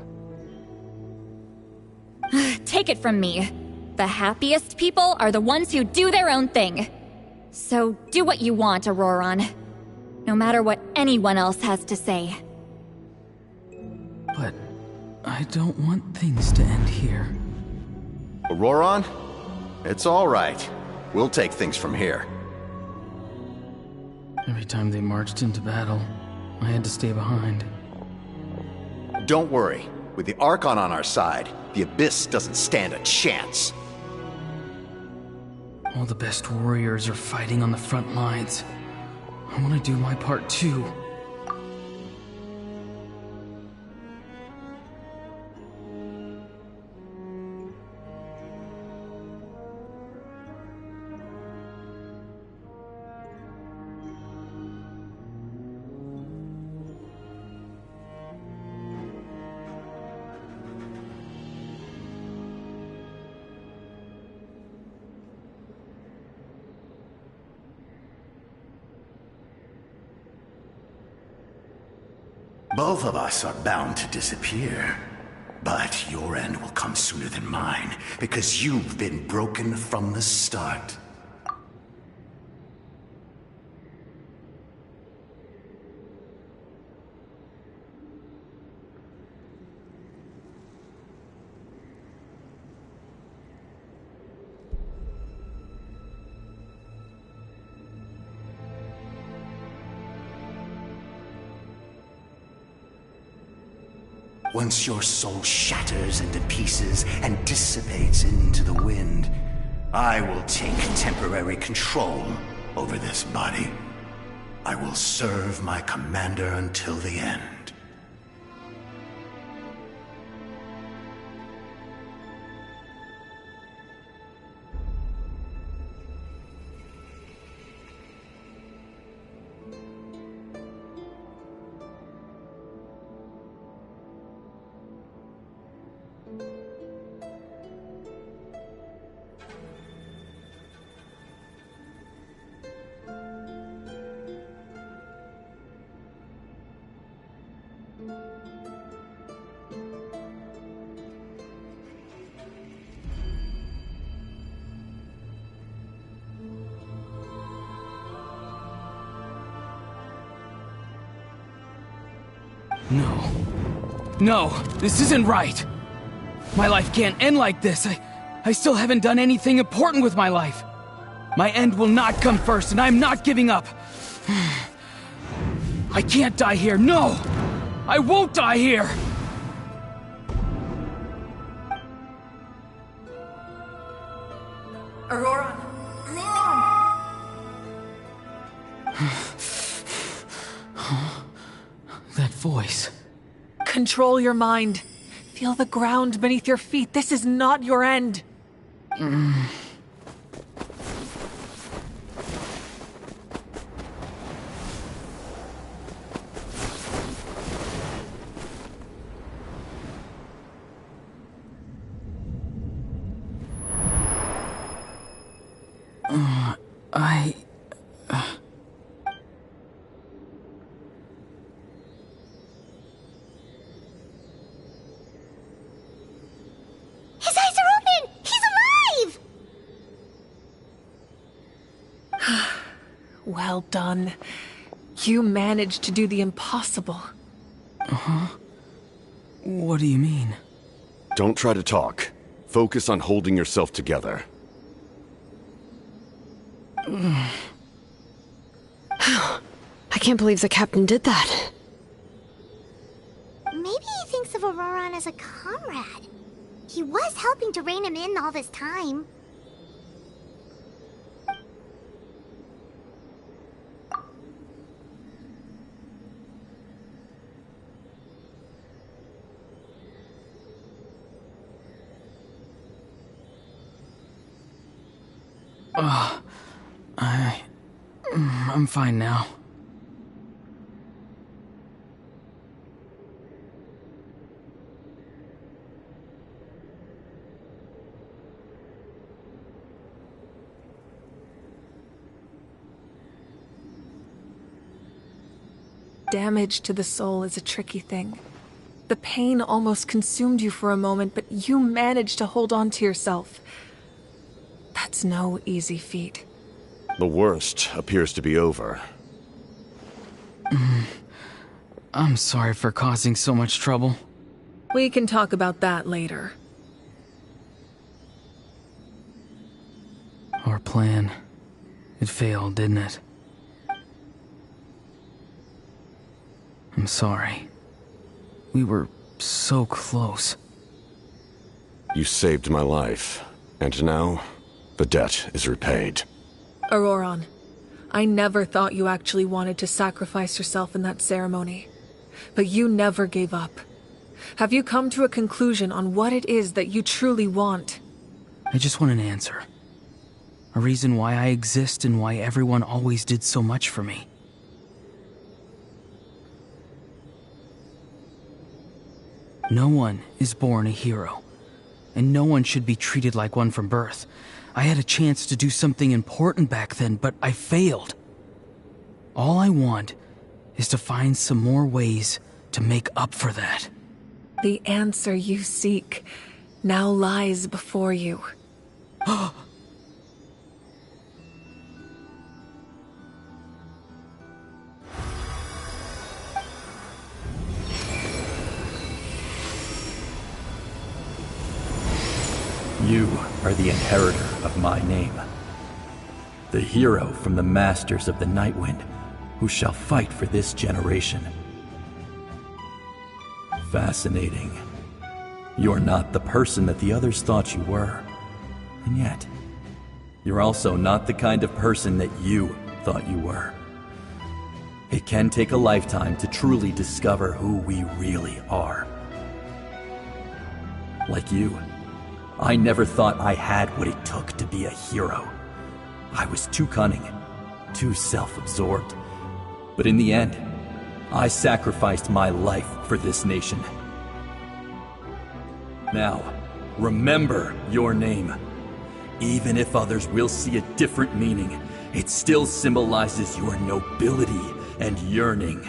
Take it from me. The happiest people are the ones who do their own thing. So do what you want, Auroron. No matter what anyone else has to say. But I don't want things to end here. Auroron? It's all right. We'll take things from here. Every time they marched into battle, I had to stay behind. Don't worry. With the Archon on our side, the Abyss doesn't stand a chance. All the best warriors are fighting on the front lines. I want to do my part too. Both of us are bound to disappear. But your end will come sooner than mine, because you've been broken from the start. Once your soul shatters into pieces and dissipates into the wind, I will take temporary control over this body. I will serve my commander until the end. No. No, this isn't right. My life can't end like this. I still haven't done anything important with my life. My end will not come first, and I'm not giving up. I can't die here. No! I won't die here! Aurora! That voice. Control your mind. Feel the ground beneath your feet. This is not your end. His eyes are open! He's alive! Well done. You managed to do the impossible. Uh-huh. What do you mean? Don't try to talk. Focus on holding yourself together. I can't believe the captain did that. Maybe he thinks of Auroran as a comrade. He was helping to rein him in all this time. I'm fine now. Damage to the soul is a tricky thing. The pain almost consumed you for a moment, but you managed to hold on to yourself. That's no easy feat. The worst appears to be over. I'm sorry for causing so much trouble. We can talk about that later. Our plan. It failed, didn't it? I'm sorry. We were so close. You saved my life, and now the debt is repaid. Auroran, I never thought you actually wanted to sacrifice yourself in that ceremony. But you never gave up. Have you come to a conclusion on what it is that you truly want? I just want an answer. A reason why I exist and why everyone always did so much for me. No one is born a hero, and no one should be treated like one from birth. I had a chance to do something important back then, but I failed. All I want is to find some more ways to make up for that. The answer you seek now lies before you. You are the inheritor of my name. The hero from the Masters of the Nightwind, who shall fight for this generation. Fascinating. You're not the person that the others thought you were. And yet, you're also not the kind of person that you thought you were. It can take a lifetime to truly discover who we really are. Like you, I never thought I had what it took to be a hero. I was too cunning, too self-absorbed. But in the end, I sacrificed my life for this nation. Now, remember your name. Even if others will see a different meaning, it still symbolizes your nobility and yearning.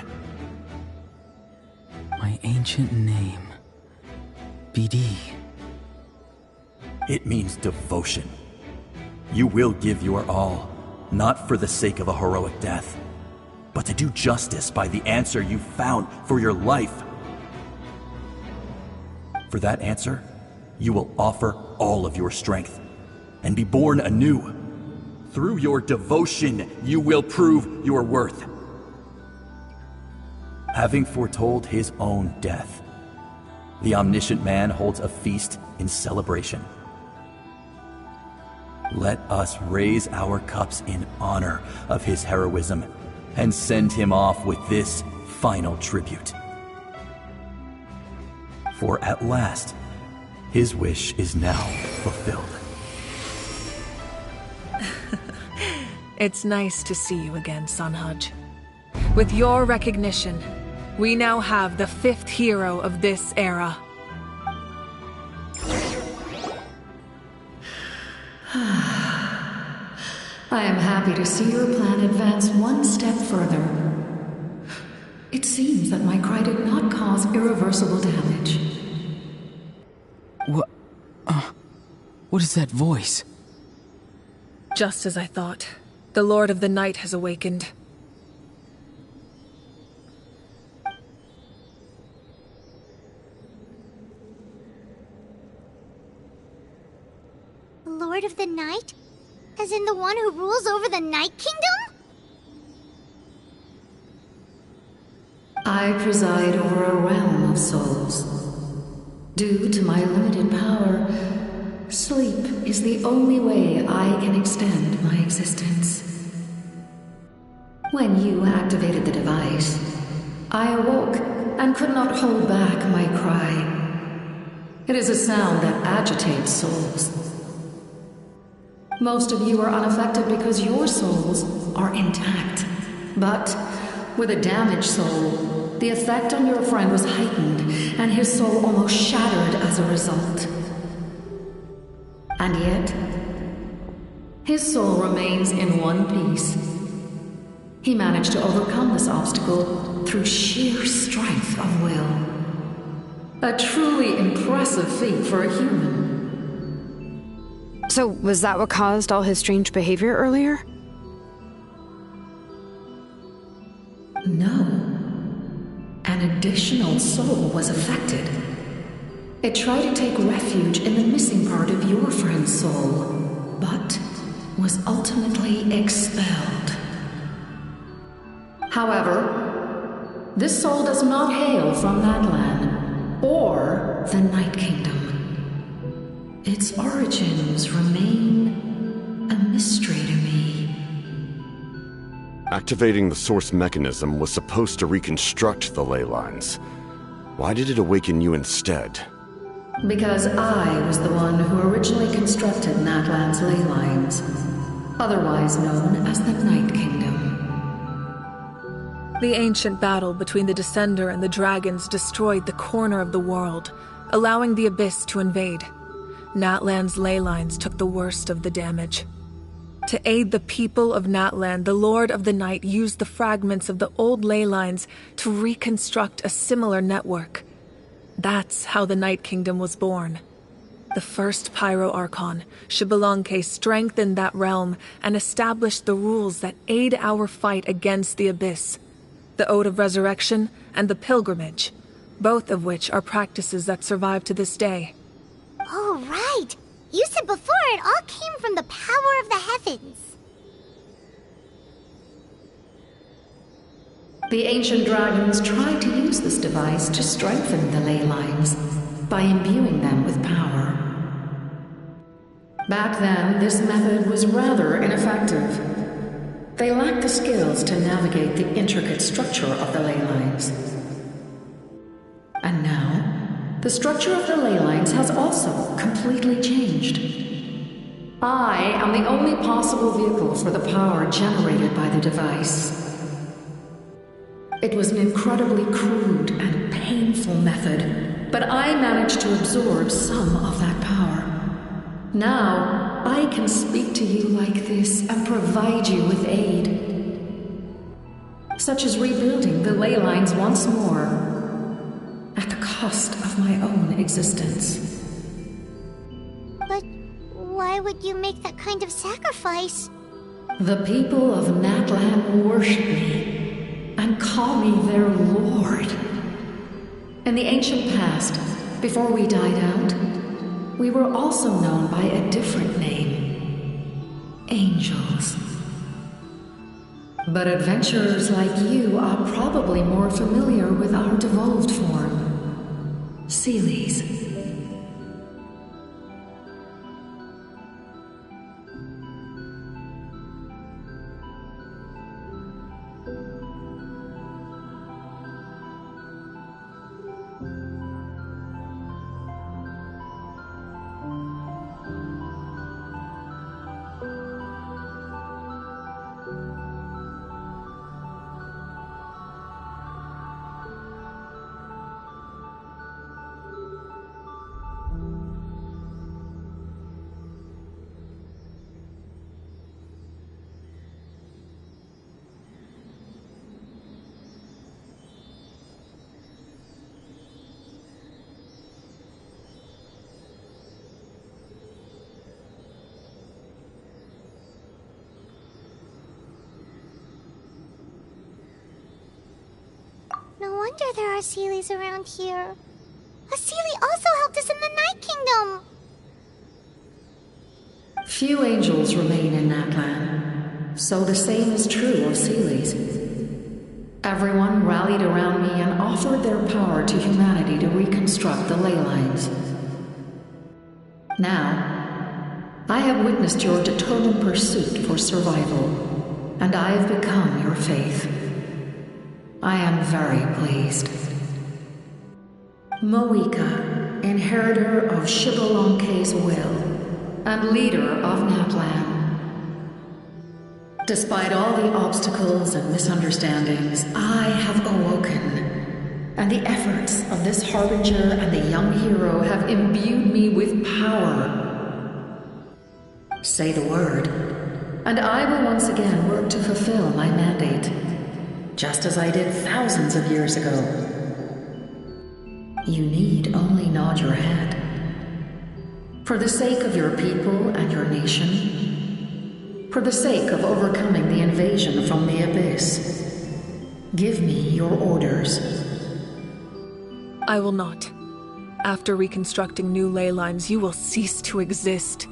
My My ancient name. BD. It means devotion. You will give your all, not for the sake of a heroic death, but to do justice by the answer you found for your life. For that answer, you will offer all of your strength and be born anew. Through your devotion, you will prove your worth. Having foretold his own death, the omniscient man holds a feast in celebration. Let us raise our cups in honor of his heroism and send him off with this final tribute. For at last, his wish is now fulfilled. It's nice to see you again, Sanhaj. With your recognition, we now have the 5th hero of this era. I am happy to see your plan advance one step further. It seems that my cry did not cause irreversible damage. What is that voice? Just as I thought. The Lord of the Night has awakened. Lord of the Night? As in the one who rules over the Night Kingdom? I preside over a realm of souls. Due to my limited power, sleep is the only way I can extend my existence. When you activated the device, I awoke and could not hold back my cry. It is a sound that agitates souls. Most of you are unaffected because your souls are intact. But with a damaged soul, the effect on your friend was heightened, and his soul almost shattered as a result. And yet, his soul remains in one piece. He managed to overcome this obstacle through sheer strength of will. A truly impressive feat for a human. So, was that what caused all his strange behavior earlier? No. An additional soul was affected. It tried to take refuge in the missing part of your friend's soul, but was ultimately expelled. However, this soul does not hail from Natlan or the Night Kingdom. Its origins remain a mystery to me. Activating the source mechanism was supposed to reconstruct the ley lines. Why did it awaken you instead? Because I was the one who originally constructed Natlan's ley lines, otherwise known as the Night Kingdom. The ancient battle between the Descender and the dragons destroyed the corner of the world, allowing the Abyss to invade. Natlan's ley lines took the worst of the damage. To aid the people of Natlan, the Lord of the Night used the fragments of the old ley lines to reconstruct a similar network. That's how the Night Kingdom was born. The first Pyro Archon, Xbalanque, strengthened that realm and established the rules that aid our fight against the Abyss. The Ode of Resurrection and the Pilgrimage, both of which are practices that survive to this day. Oh, right! You said before it all came from the power of the heavens. The ancient dragons tried to use this device to strengthen the ley lines by imbuing them with power. Back then, this method was rather ineffective. They lacked the skills to navigate the intricate structure of the ley lines. And now, the structure of the ley lines has also completely changed. I am the only possible vehicle for the power generated by the device. It was an incredibly crude and painful method, but I managed to absorb some of that power. Now, I can speak to you like this and provide you with aid, such as rebuilding the ley lines once more, cost of my own existence. But why would you make that kind of sacrifice? The people of Natlan worship me and call me their lord. In the ancient past, before we died out, we were also known by a different name: angels. But adventurers like you are probably more familiar with our devolved form, Seelies. No wonder there are Seelies around here. A Seelie also helped us in the Night Kingdom! Few angels remain in Natlan, so the same is true of Seelies. Everyone rallied around me and offered their power to humanity to reconstruct the ley lines. Now, I have witnessed your determined pursuit for survival, and I have become your faith. I am very pleased. Moika, inheritor of Shibalonke's will, and leader of Natlan. Despite all the obstacles and misunderstandings, I have awoken, and the efforts of this Harbinger and the young hero have imbued me with power. Say the word, and I will once again work to fulfill my mandate, just as I did thousands of years ago. You need only nod your head. For the sake of your people and your nation, for the sake of overcoming the invasion from the Abyss, give me your orders. I will not. After reconstructing new ley lines, you will cease to exist.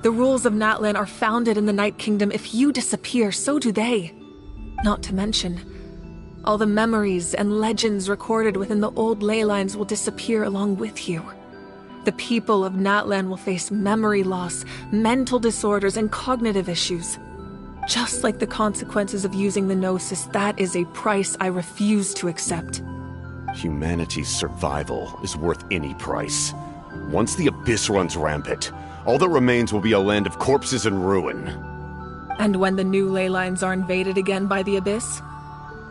The rules of Natlan are founded in the Night Kingdom. If you disappear, so do they. Not to mention, all the memories and legends recorded within the old ley lines will disappear along with you. The people of Natlan will face memory loss, mental disorders, and cognitive issues. Just like the consequences of using the Gnosis, that is a price I refuse to accept. Humanity's survival is worth any price. Once the Abyss runs rampant, all that remains will be a land of corpses and ruin. And when the new ley lines are invaded again by the Abyss?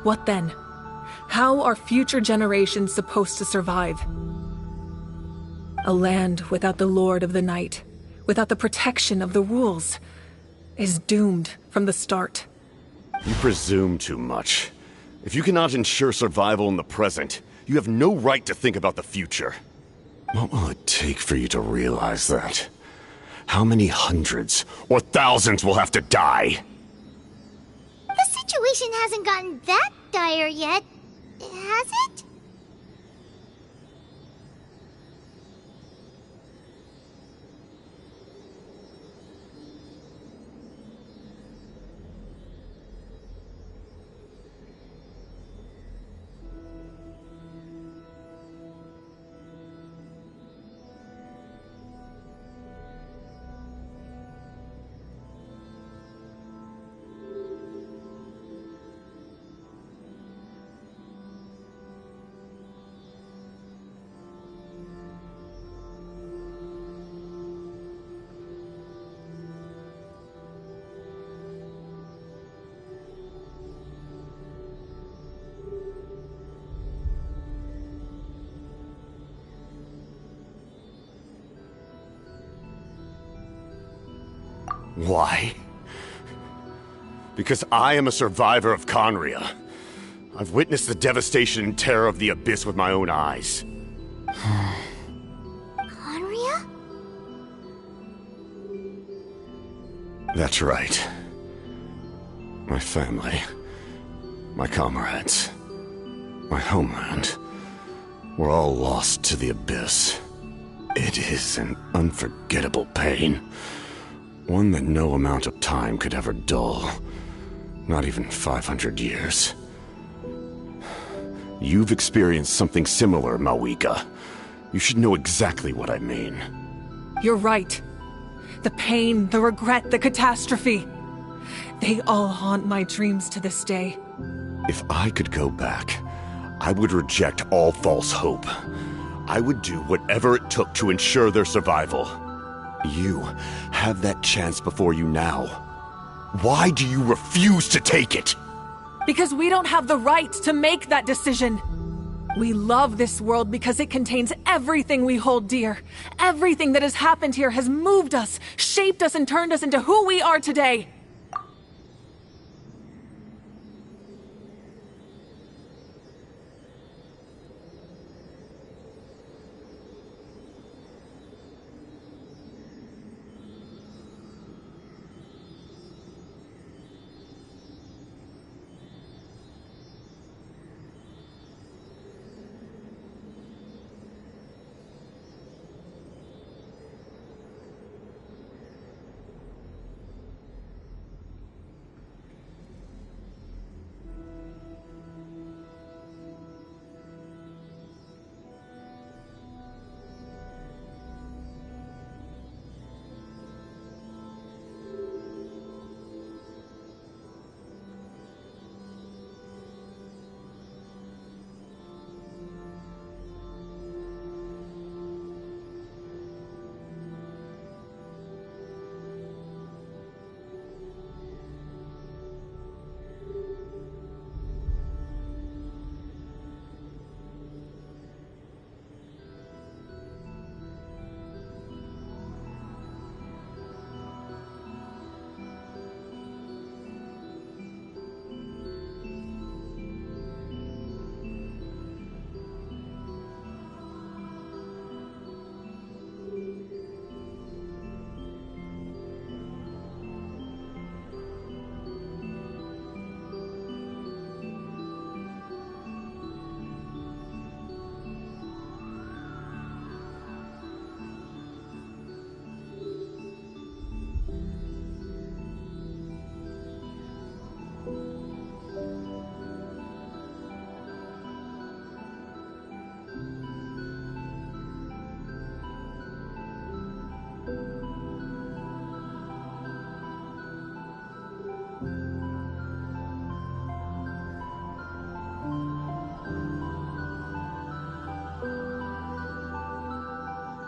What then? How are future generations supposed to survive? A land without the Lord of the Night, without the protection of the rules, is doomed from the start. You presume too much. If you cannot ensure survival in the present, you have no right to think about the future. What will it take for you to realize that? How many hundreds or thousands will have to die? The situation hasn't gotten that dire yet, has it? Why? Because I am a survivor of Conria. I've witnessed the devastation and terror of the Abyss with my own eyes. Conria? That's right. My family, my comrades, my homeland, we're all lost to the abyss. It is an unforgettable pain. One that no amount of time could ever dull. Not even 500 years. You've experienced something similar, Mawika. You should know exactly what I mean. You're right. The pain, the regret, the catastrophe. They all haunt my dreams to this day. If I could go back, I would reject all false hope. I would do whatever it took to ensure their survival. You have that chance before you now. Why do you refuse to take it? Because we don't have the right to make that decision. We love this world because it contains everything we hold dear. Everything that has happened here has moved us, shaped us, and turned us into who we are today.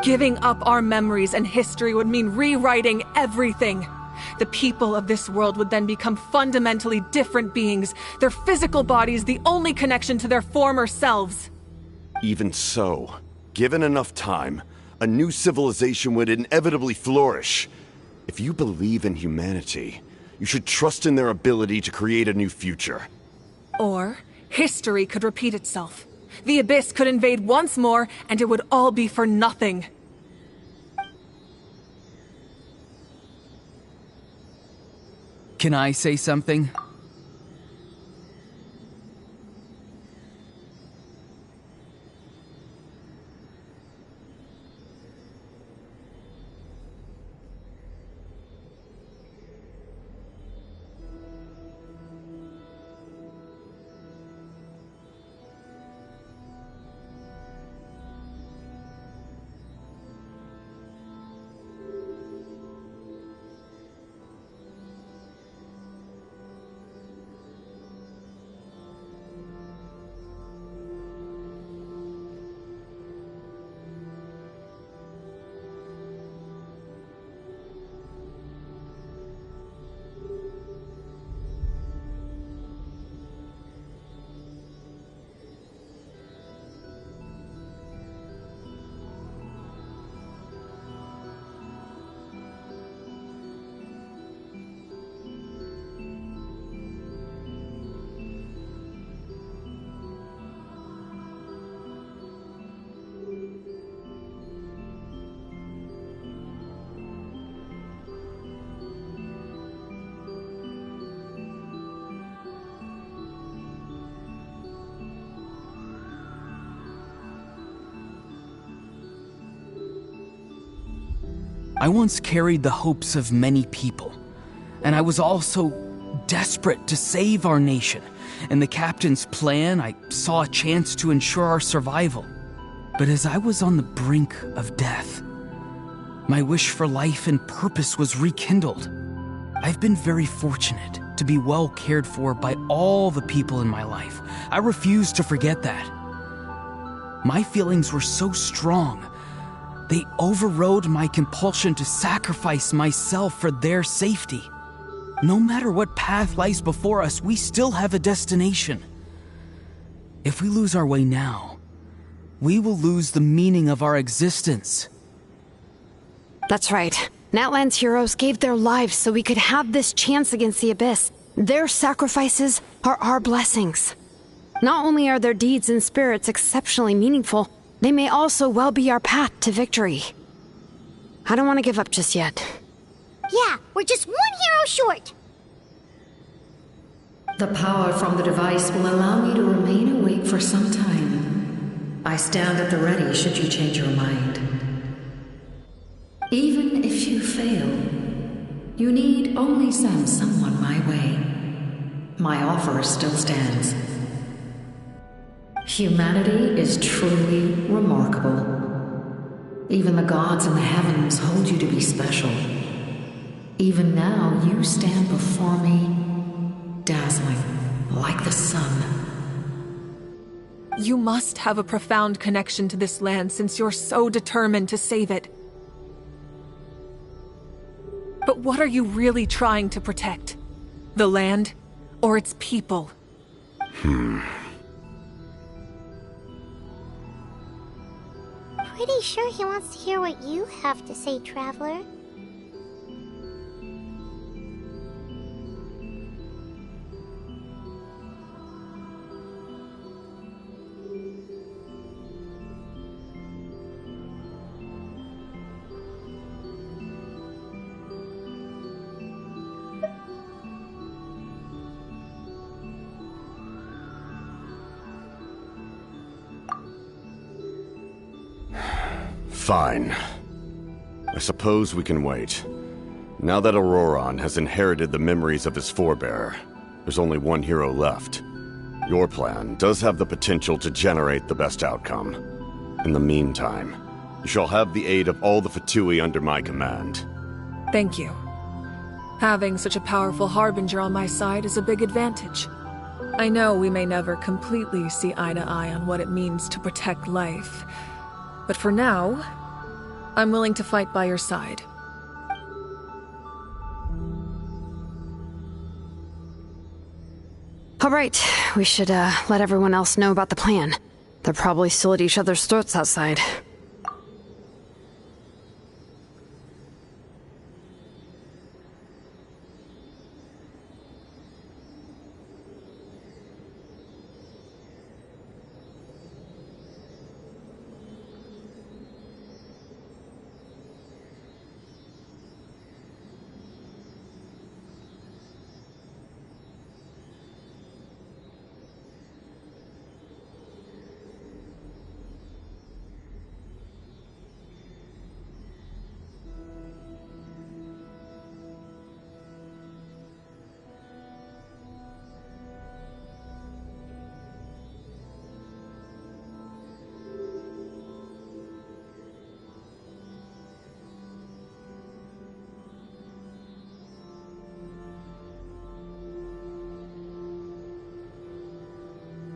Giving up our memories and history would mean rewriting everything. The people of this world would then become fundamentally different beings, their physical bodies the only connection to their former selves. Even so, given enough time, a new civilization would inevitably flourish. If you believe in humanity, you should trust in their ability to create a new future. Or, history could repeat itself. The Abyss could invade once more, and it would all be for nothing. Can I say something? I once carried the hopes of many people, and I was also desperate to save our nation. In the captain's plan, I saw a chance to ensure our survival. But as I was on the brink of death, my wish for life and purpose was rekindled. I've been very fortunate to be well cared for by all the people in my life. I refuse to forget that. My feelings were so strong, they overrode my compulsion to sacrifice myself for their safety. No matter what path lies before us, we still have a destination. If we lose our way now, we will lose the meaning of our existence. That's right. Natlan's heroes gave their lives so we could have this chance against the Abyss. Their sacrifices are our blessings. Not only are their deeds and spirits exceptionally meaningful, they may also well be our path to victory. I don't want to give up just yet. Yeah, we're just one hero short. The power from the device will allow me to remain awake for some time. I stand at the ready should you change your mind. Even if you fail, you need only send someone my way. My offer still stands. Humanity is truly remarkable. Even the gods in the heavens hold you to be special. Even now, you stand before me, dazzling like the sun. You must have a profound connection to this land since you're so determined to save it. But what are you really trying to protect? The land or its people? Pretty sure he wants to hear what you have to say, Traveler. Fine. I suppose we can wait. Now that Auroron has inherited the memories of his forebear, there's only one hero left. Your plan does have the potential to generate the best outcome. In the meantime, you shall have the aid of all the Fatui under my command. Thank you. Having such a powerful harbinger on my side is a big advantage. I know we may never completely see eye to eye on what it means to protect life, but for now, I'm willing to fight by your side. All right, we should let everyone else know about the plan. They're probably still at each other's throats outside.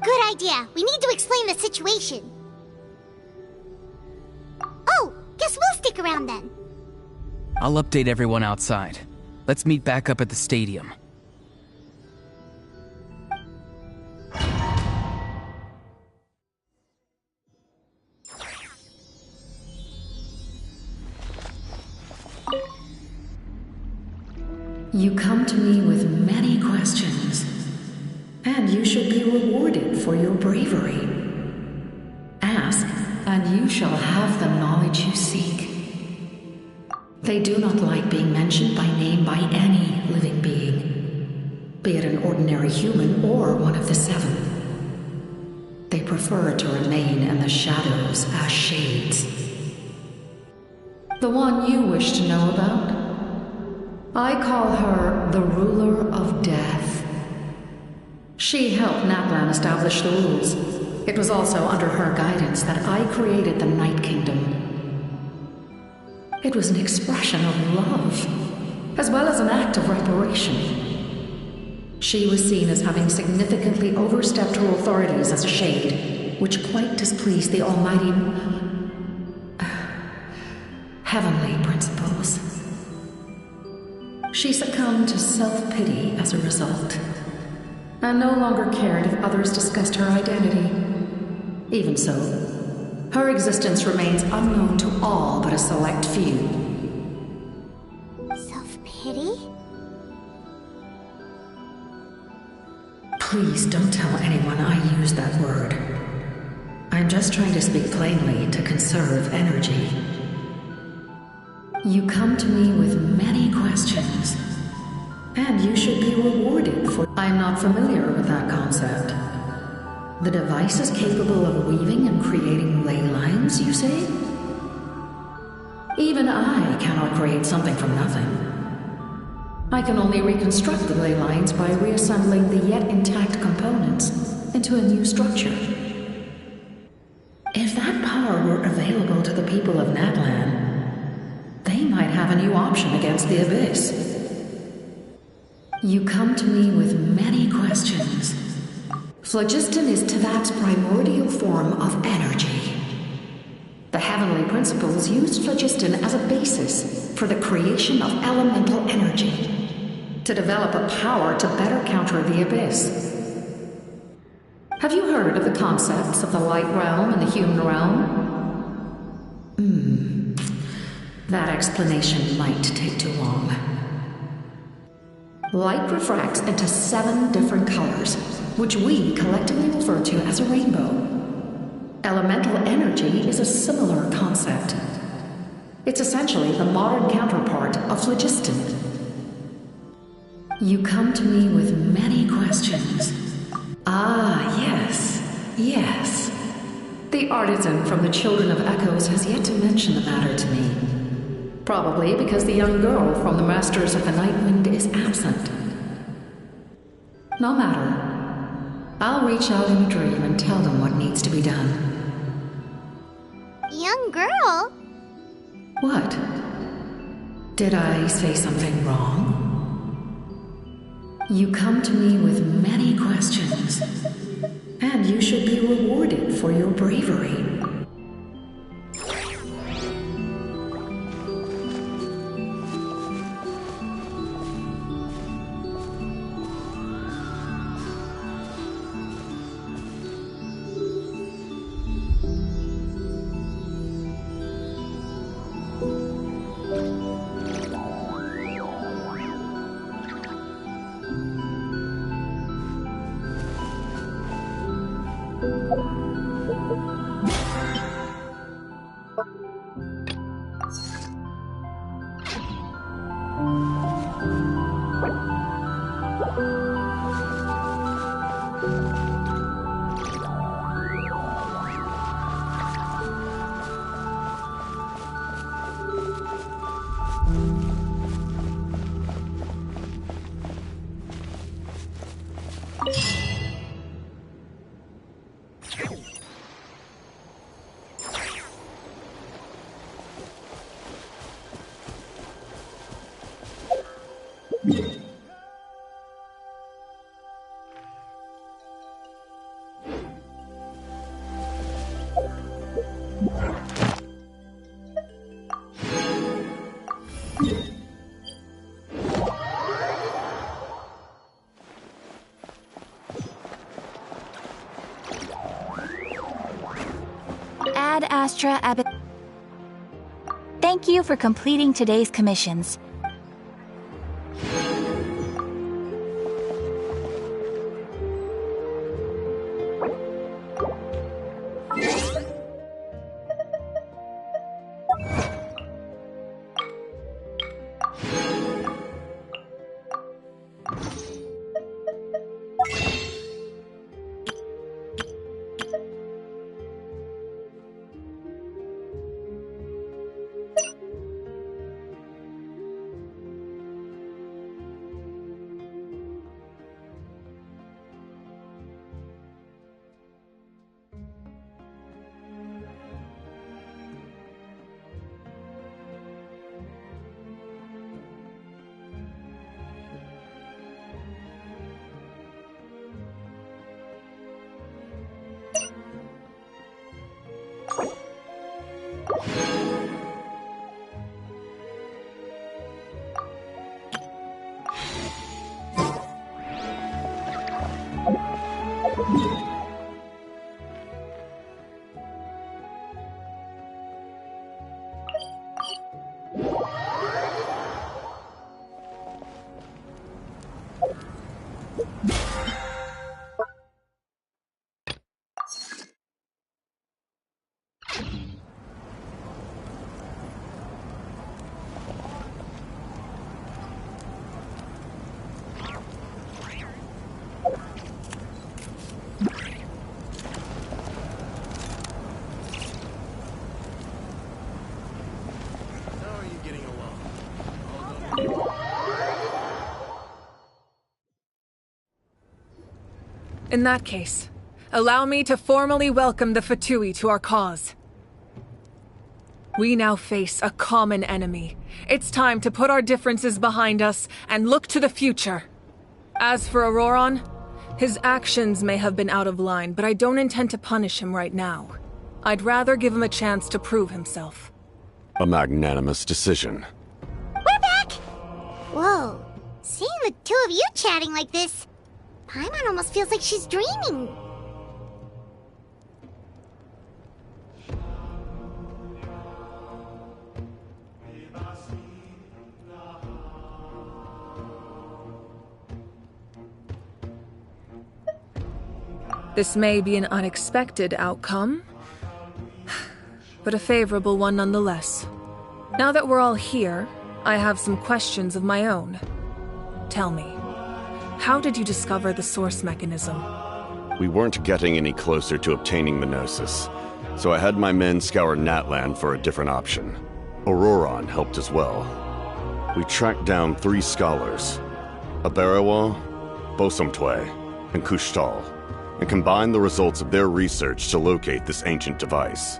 Good idea. We need to explain the situation. Oh, guess we'll stick around then. I'll update everyone outside. Let's meet back up at the stadium. You come to me with many questions, and you should be rewarded for your bravery. Ask, and you shall have the knowledge you seek. They do not like being mentioned by name by any living being, be it an ordinary human or one of the seven. They prefer to remain in the shadows as shades. The one you wish to know about? I call her the Ruler of Death. She helped Natlan establish the rules. It was also under her guidance that I created the Night Kingdom. It was an expression of love, as well as an act of reparation. She was seen as having significantly overstepped her authorities as a shade, which quite displeased the almighty heavenly principles. She succumbed to self-pity as a result, and no longer cared if others discussed her identity. Even so, her existence remains unknown to all but a select few. Self-pity? Please don't tell anyone I used that word. I'm just trying to speak plainly to conserve energy. You come to me with many questions, and you should be rewarded for... I'm not familiar with that concept. The device is capable of weaving and creating ley lines, you say? Even I cannot create something from nothing. I can only reconstruct the ley lines by reassembling the yet intact components into a new structure. If that power were available to the people of Natlan, they might have a new option against the Abyss. You come to me with many questions. Phlogiston is Teyvat's primordial form of energy. The heavenly principles used phlogiston as a basis for the creation of elemental energy, to develop a power to better counter the Abyss. Have you heard of the concepts of the light realm and the human realm? That explanation might take too long. Light refracts into 7 different colors, which we collectively refer to as a rainbow. Elemental energy is a similar concept. It's essentially the modern counterpart of phlogiston. You come to me with many questions. Ah, yes. The artisan from the Children of Echoes has yet to mention the matter to me. Probably because the young girl from the Masters of the Nightwind is absent. No matter. I'll reach out in a dream and tell them what needs to be done. Young girl? What? Did I say something wrong? You come to me with many questions, and you should be rewarded for your bravery. Ad Astra Ab. Thank you for completing today's commissions. In that case, allow me to formally welcome the Fatui to our cause. We now face a common enemy. It's time to put our differences behind us and look to the future. As for Auroron, his actions may have been out of line, but I don't intend to punish him right now. I'd rather give him a chance to prove himself. A magnanimous decision. We're back! Whoa. Seeing the two of you chatting like this, Paimon almost feels like she's dreaming. This may be an unexpected outcome, but a favorable one nonetheless. Now that we're all here, I have some questions of my own. Tell me, how did you discover the source mechanism? We weren't getting any closer to obtaining the Gnosis, so I had my men scour Natlan for a different option. Auroron helped as well. We tracked down 3 scholars, Aberawa, Bosomtwe, and Kushtal, and combined the results of their research to locate this ancient device.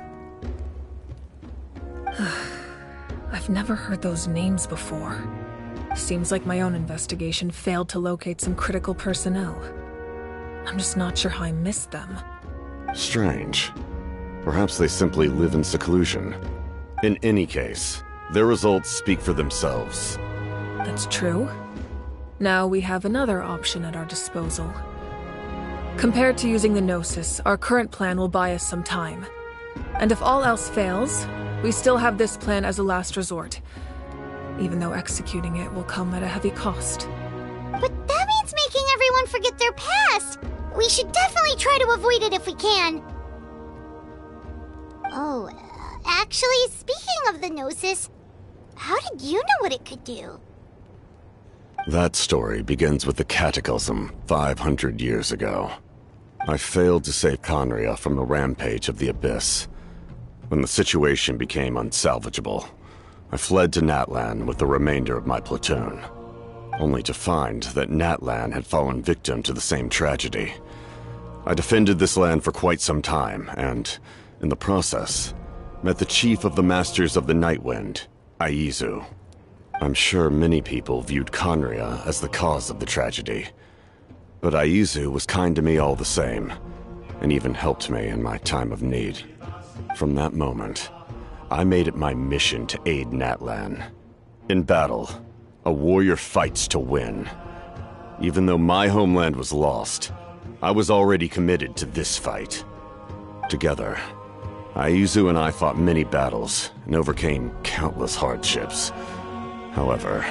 I've never heard those names before. Seems like my own investigation failed to locate some critical personnel. I'm just not sure how I missed them. Strange. Perhaps they simply live in seclusion. In any case, their results speak for themselves. That's true. Now we have another option at our disposal. Compared to using the Gnosis, our current plan will buy us some time. And if all else fails, we still have this plan as a last resort, even though executing it will come at a heavy cost. But that means making everyone forget their past! We should definitely try to avoid it if we can. Oh, actually, speaking of the Gnosis, how did you know what it could do? That story begins with the Cataclysm 500 years ago. I failed to save Conria from the rampage of the Abyss. When the situation became unsalvageable, I fled to Natlan with the remainder of my platoon, only to find that Natlan had fallen victim to the same tragedy. I defended this land for quite some time, and, in the process, met the chief of the Masters of the Nightwind, Aizu. I'm sure many people viewed Conria as the cause of the tragedy, but Aizu was kind to me all the same, and even helped me in my time of need. From that moment, I made it my mission to aid Natlan. In battle, a warrior fights to win. Even though my homeland was lost, I was already committed to this fight. Together, Aizu and I fought many battles and overcame countless hardships. However,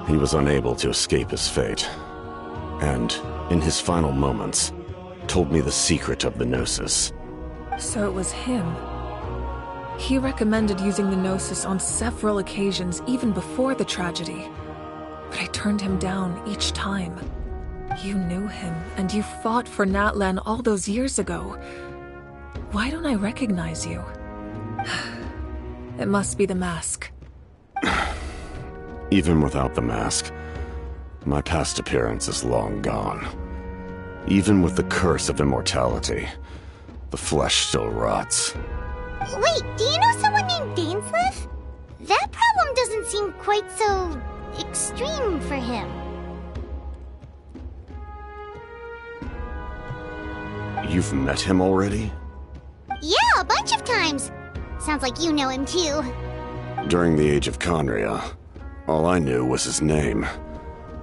he was unable to escape his fate, and, in his final moments, told me the secret of the Gnosis. So it was him. He recommended using the Gnosis on several occasions, even before the tragedy. But I turned him down each time. You knew him, and you fought for Natlan all those years ago. Why don't I recognize you? It must be the mask. Even without the mask, my past appearance is long gone. Even with the curse of immortality, the flesh still rots. Wait, do you know someone named Dainsleif? That problem doesn't seem quite so extreme for him. You've met him already? Yeah, a bunch of times. Sounds like you know him too. During the age of Conria, all I knew was his name.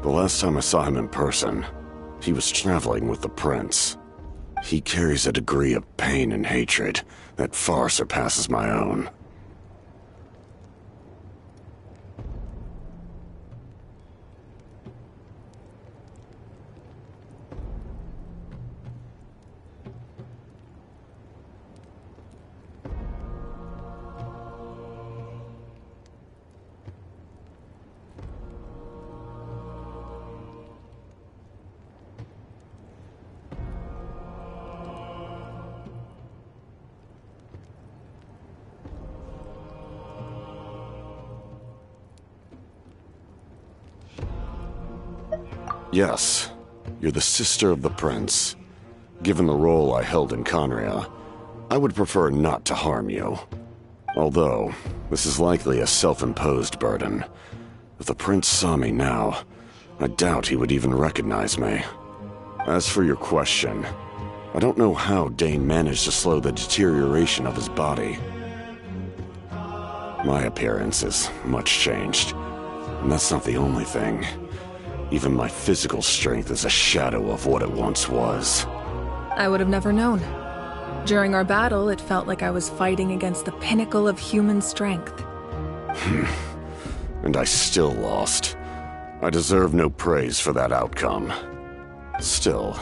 The last time I saw him in person, he was traveling with the prince. He carries a degree of pain and hatred that far surpasses my own. Yes, you're the sister of the prince. Given the role I held in Conria, I would prefer not to harm you. Although, this is likely a self-imposed burden. If the prince saw me now, I doubt he would even recognize me. As for your question, I don't know how Dane managed to slow the deterioration of his body. My appearance is much changed, and that's not the only thing. Even my physical strength is a shadow of what it once was. I would have never known. During our battle, it felt like I was fighting against the pinnacle of human strength. And I still lost. I deserve no praise for that outcome. Still,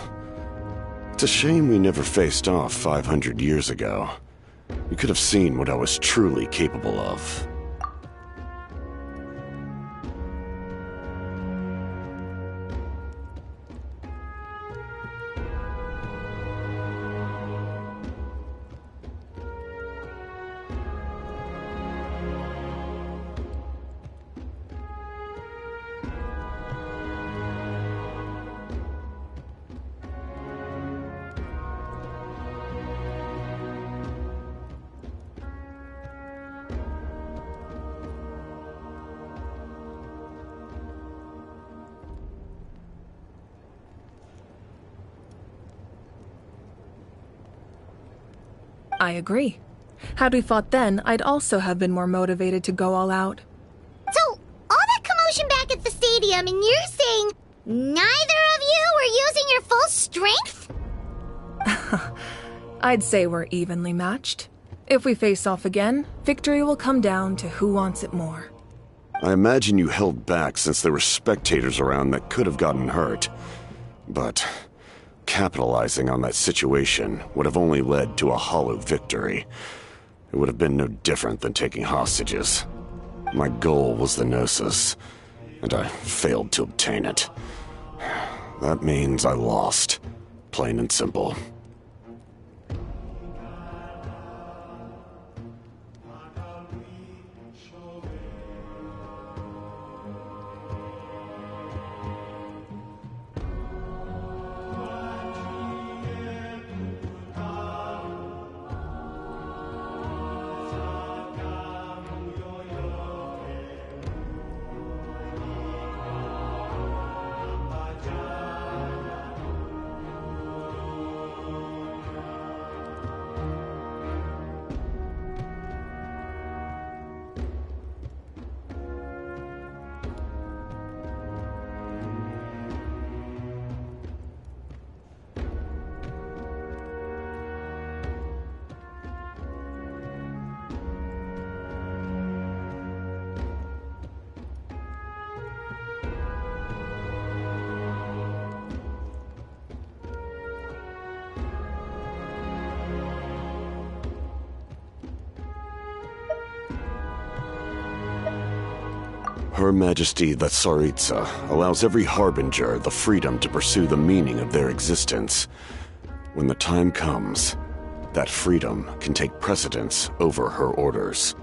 it's a shame we never faced off 500 years ago. You could have seen what I was truly capable of. I agree. Had we fought then, I'd also have been more motivated to go all out. So, all that commotion back at the stadium, and you're saying neither of you were using your full strength? I'd say we're evenly matched. If we face off again, victory will come down to who wants it more. I imagine you held back since there were spectators around that could have gotten hurt. But capitalizing on that situation would have only led to a hollow victory. It would have been no different than taking hostages. My goal was the Gnosis, and I failed to obtain it. That means I lost, plain and simple. Her Majesty the Tsaritsa allows every harbinger the freedom to pursue the meaning of their existence. When the time comes, that freedom can take precedence over her orders.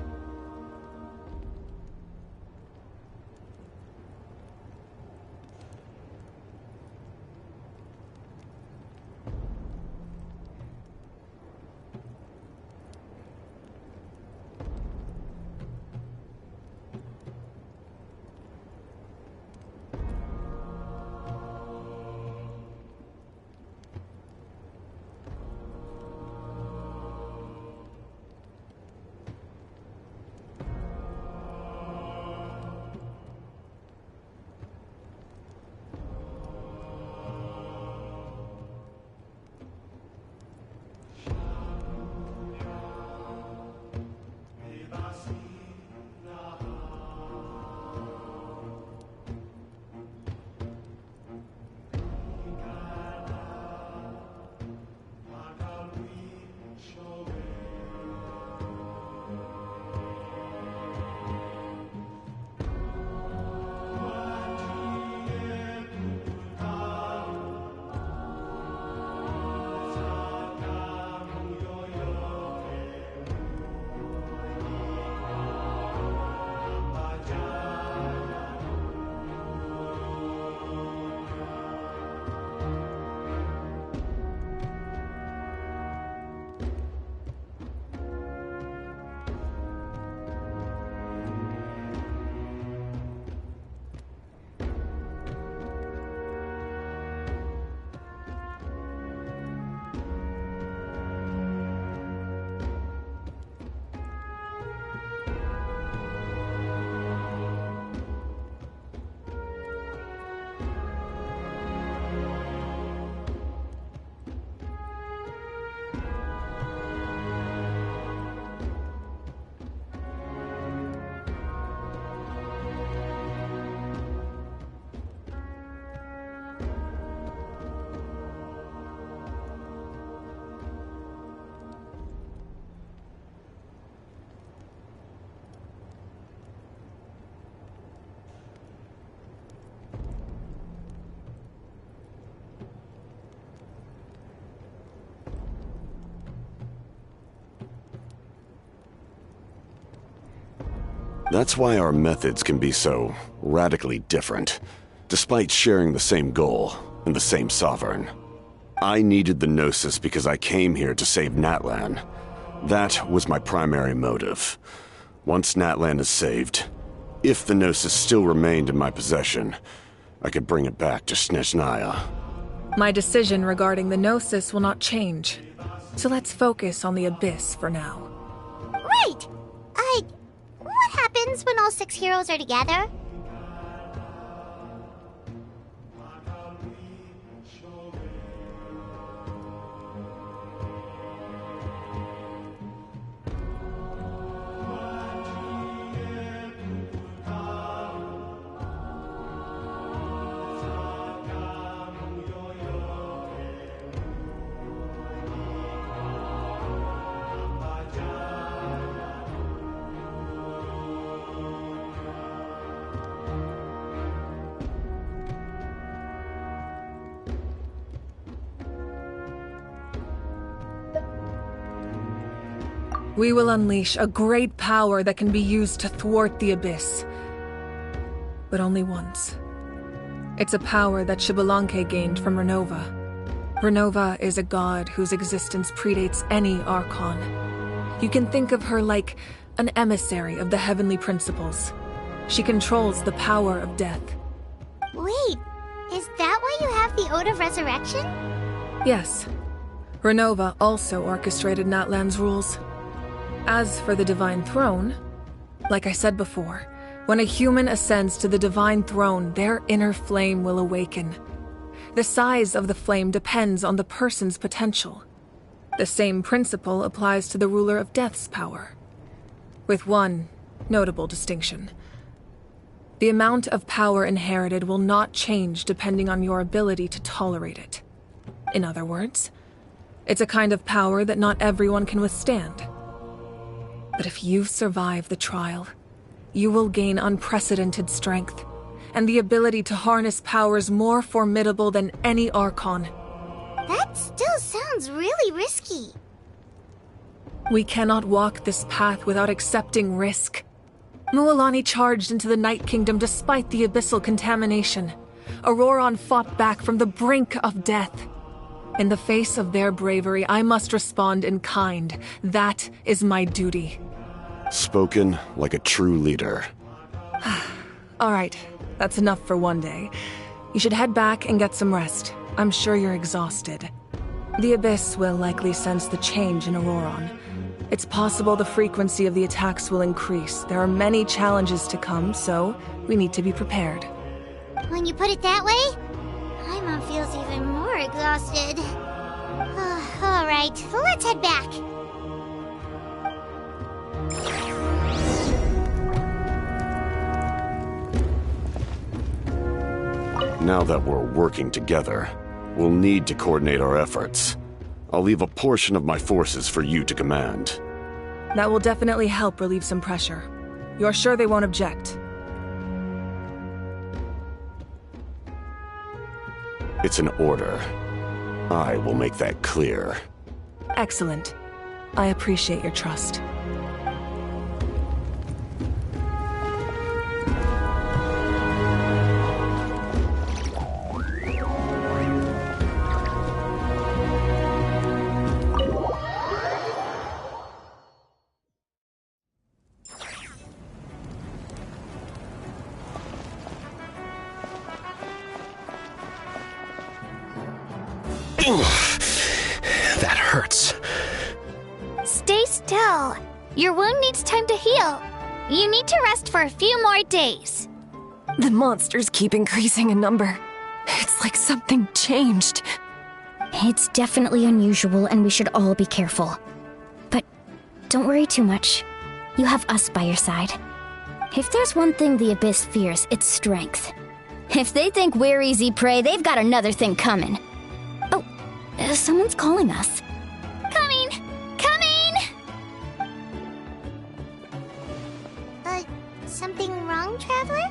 That's why our methods can be so radically different, despite sharing the same goal and the same sovereign. I needed the Gnosis because I came here to save Natlan. That was my primary motive. Once Natlan is saved, if the Gnosis still remained in my possession, I could bring it back to Snezhnaya. My decision regarding the Gnosis will not change. So let's focus on the Abyss for now. Right! What happens when all 6 heroes are together? We will unleash a great power that can be used to thwart the Abyss. But only once. It's a power that Xbalanque gained from Renova. Renova is a god whose existence predates any Archon. You can think of her like an emissary of the heavenly principles. She controls the power of death. Wait, is that why you have the Ode of Resurrection? Yes. Renova also orchestrated Natlan's rules. As for the Divine Throne, like I said before, when a human ascends to the Divine Throne, their inner flame will awaken. The size of the flame depends on the person's potential. The same principle applies to the ruler of Death's power, with one notable distinction. The amount of power inherited will not change depending on your ability to tolerate it. In other words, it's a kind of power that not everyone can withstand. But if you survive the trial, you will gain unprecedented strength, and the ability to harness powers more formidable than any Archon. That still sounds really risky. We cannot walk this path without accepting risk. Mualani charged into the Night Kingdom despite the abyssal contamination. Auroron fought back from the brink of death. In the face of their bravery, I must respond in kind. That is my duty. Spoken like a true leader. All right, that's enough for one day. You should head back and get some rest. I'm sure you're exhausted. The Abyss will likely sense the change in Auroron. It's possible the frequency of the attacks will increase. There are many challenges to come, so we need to be prepared. When you put it that way, Paimon feels even more exhausted. All right, let's head back. Now that we're working together, we'll need to coordinate our efforts. I'll leave a portion of my forces for you to command. That will definitely help relieve some pressure. You're sure they won't object? It's an order. I will make that clear. Excellent. I appreciate your trust. That hurts. Stay still. Your wound needs time to heal. You need to rest for a few more days. The monsters keep increasing in number. It's like something changed. It's definitely unusual, and we should all be careful. But don't worry too much. You have us by your side. If there's one thing the Abyss fears, it's strength. If they think we're easy prey, they've got another thing coming. Oh, someone's calling us. Coming! Coming! Something wrong, Traveler?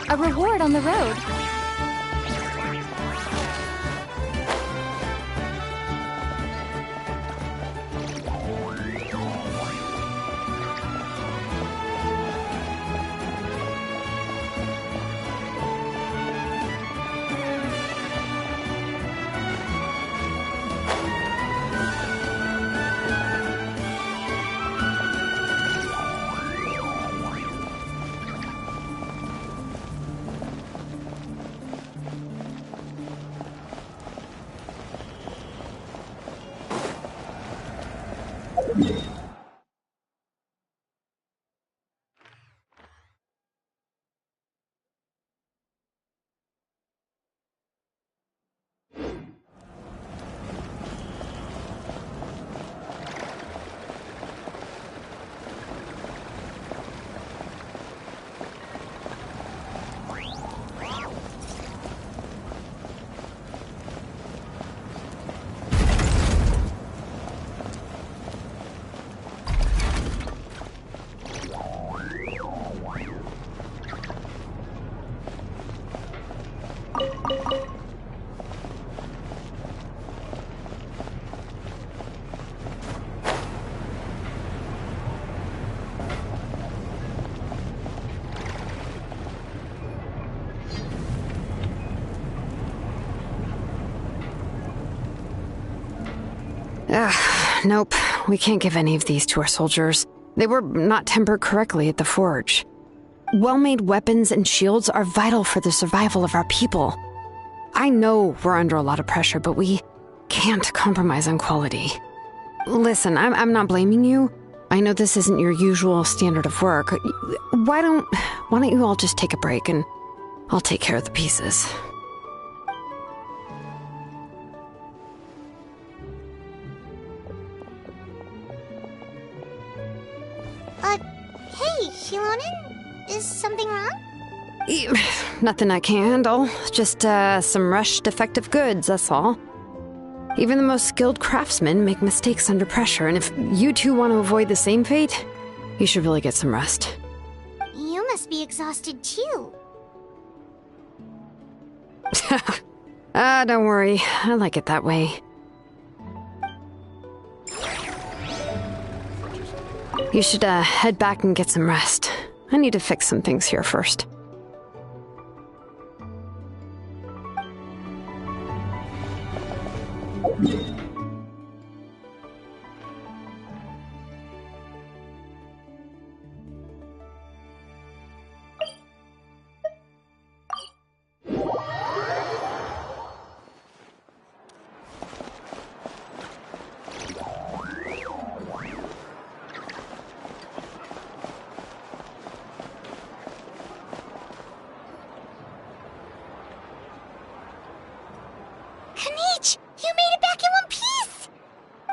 A reward on the road. Nope. We can't give any of these to our soldiers. They were not tempered correctly at the forge. Well-made weapons and shields are vital for the survival of our people. I know we're under a lot of pressure, but we can't compromise on quality. Listen, I'm not blaming you. I know this isn't your usual standard of work. Why don't you all just take a break and I'll take care of the pieces. Hey, Shilonen? Is something wrong? Nothing I can handle. Just, some rushed defective goods, that's all. Even the most skilled craftsmen make mistakes under pressure, and if you two want to avoid the same fate, you should really get some rest. You must be exhausted too. Don't worry. I like it that way. You should, head back and get some rest. I need to fix some things here first.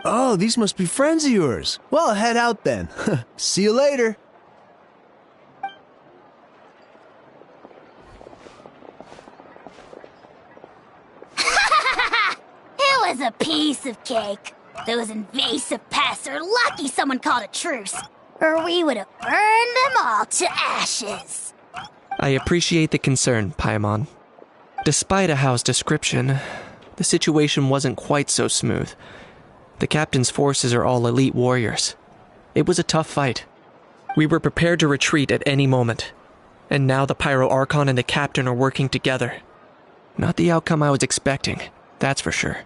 Oh, these must be friends of yours. Well, head out then. See you later. It was a piece of cake. Those invasive pests are lucky someone called a truce, or we would have burned them all to ashes. I appreciate the concern, Paimon. Despite Ahao's description, the situation wasn't quite so smooth. The captain's forces are all elite warriors. It was a tough fight. We were prepared to retreat at any moment. And now the Pyro Archon and the captain are working together. Not the outcome I was expecting, that's for sure.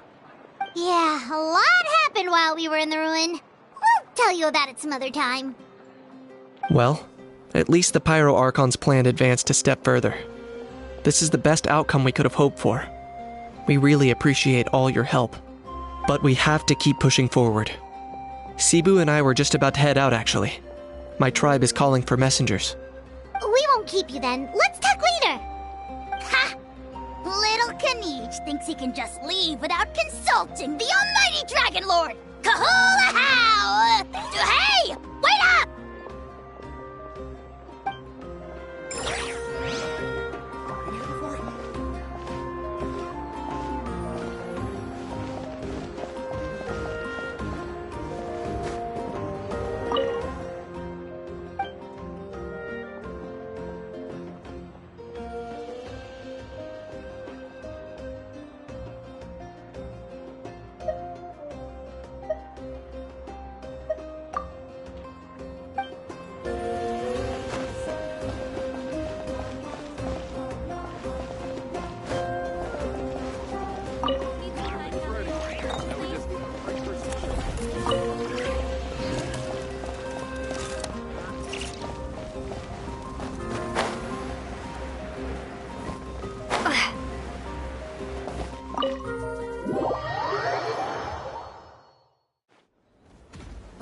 Yeah, a lot happened while we were in the ruin. We'll tell you about it some other time. Well, at least the Pyro Archon's plan advanced a step further. This is the best outcome we could have hoped for. We really appreciate all your help. But we have to keep pushing forward. Cebu and I were just about to head out, actually. My tribe is calling for messengers. We won't keep you then. Let's talk later. Ha! Little Kanich thinks he can just leave without consulting the almighty Dragon Lord, Kahula How! Hey! Wait up!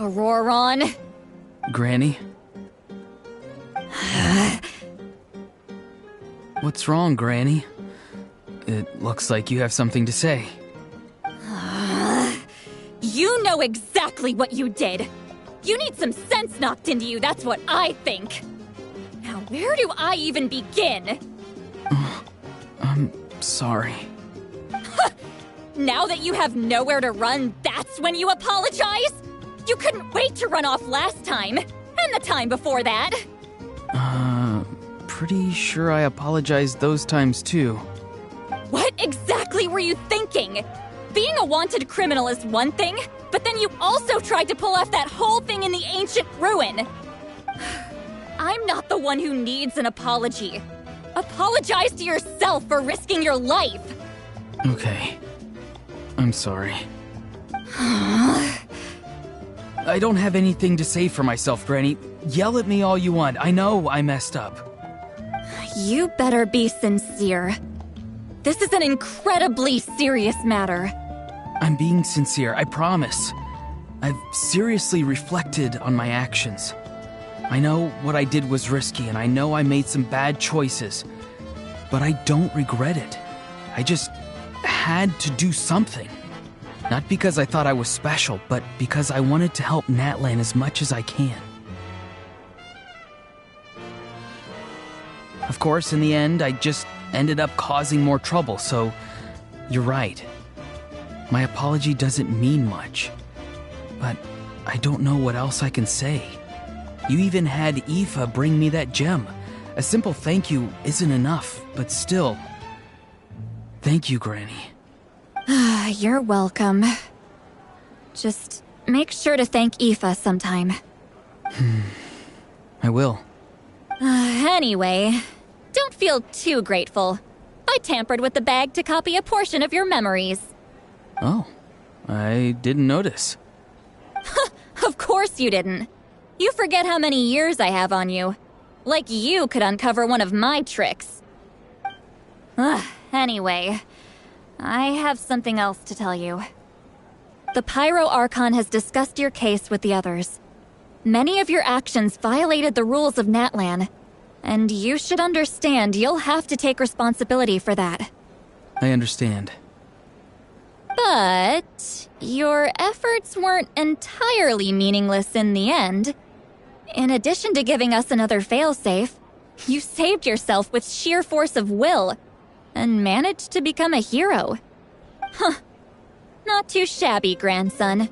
Auroron. Granny? What's wrong, Granny? It looks like you have something to say. You know exactly what you did. You need some sense knocked into you, that's what I think. Now, where do I even begin? I'm sorry. Now that you have nowhere to run, that's when you apologize? You couldn't wait to run off last time, and the time before that. Pretty sure I apologized those times too. What exactly were you thinking? Being a wanted criminal is one thing, but then you also tried to pull off that whole thing in the ancient ruin. I'm not the one who needs an apology. Apologize to yourself for risking your life. Okay. I'm sorry. I don't have anything to say for myself, Granny. Yell at me all you want. I know I messed up. You better be sincere. This is an incredibly serious matter. I'm being sincere, I promise. I've seriously reflected on my actions. I know what I did was risky, and I know I made some bad choices. But I don't regret it. I just had to do something. Not because I thought I was special, but because I wanted to help Natlan as much as I can. Of course, in the end, I just ended up causing more trouble, so you're right. My apology doesn't mean much, but I don't know what else I can say. You even had Aoife bring me that gem. A simple thank you isn't enough, but still. Thank you, Granny. You're welcome. Just make sure to thank Aoife sometime. I will. Anyway, don't feel too grateful. I tampered with the bag to copy a portion of your memories. Oh, I didn't notice. Of course you didn't. You forget how many years I have on you. Like you could uncover one of my tricks. Anyway, I have something else to tell you. The Pyro Archon has discussed your case with the others. Many of your actions violated the rules of Natlan, and you should understand you'll have to take responsibility for that. I understand. But your efforts weren't entirely meaningless in the end. In addition to giving us another failsafe, you saved yourself with sheer force of will and managed to become a hero. Not too shabby, grandson.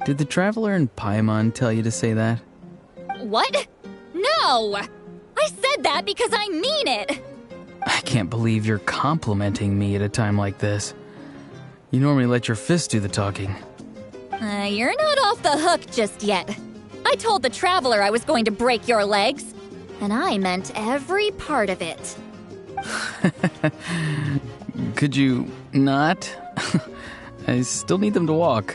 Did the Traveler and Paimon tell you to say that? What? No! I said that because I mean it! I can't believe you're complimenting me at a time like this. You normally let your fist do the talking. You're not off the hook just yet. I told the Traveler I was going to break your legs, and I meant every part of it. Could you not? I still need them to walk.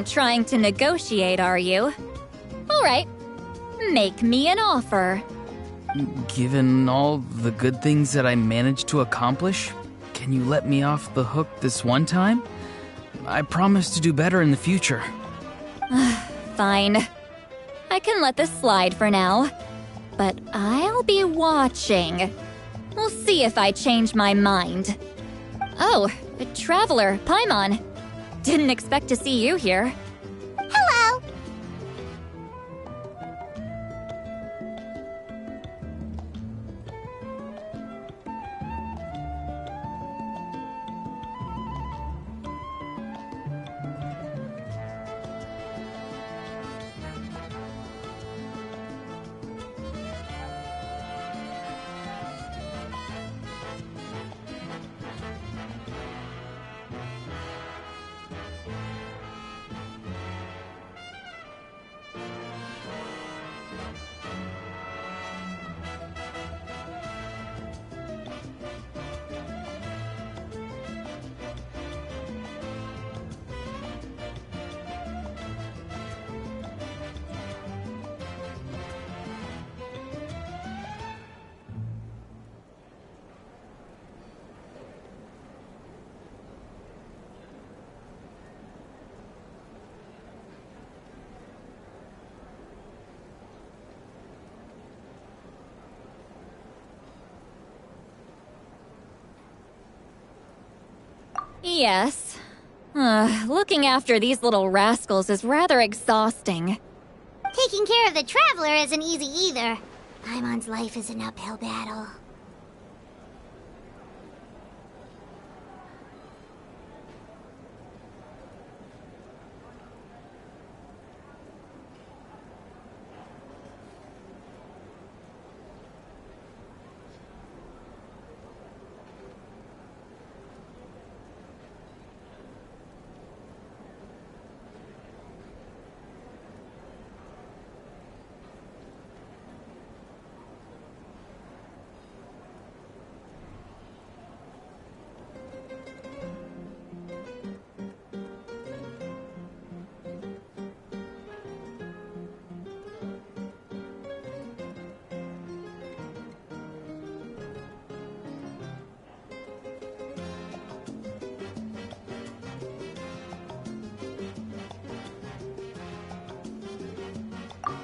Trying to negotiate, are you? All right. Make me an offer. Given all the good things that I managed to accomplish, can you let me off the hook this one time? I promise to do better in the future. Fine. I can let this slide for now. But I'll be watching. We'll see if I change my mind. Oh, Traveler, Paimon. Didn't expect to see you here. Hello! Yes. Looking after these little rascals is rather exhausting. Taking care of the traveler isn't easy either. Paimon's life is an uphill battle.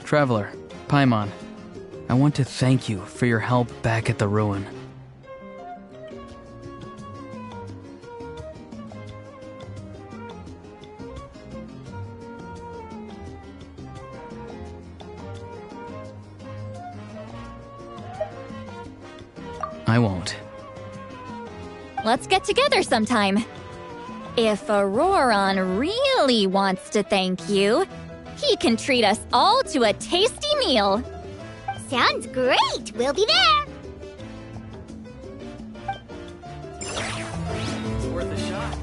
Traveler, Paimon, I want to thank you for your help back at the ruin. I won't. Let's get together sometime. If Auroron really wants to thank you, he can treat us all to a tasty meal. Sounds great! We'll be there! It's worth a shot.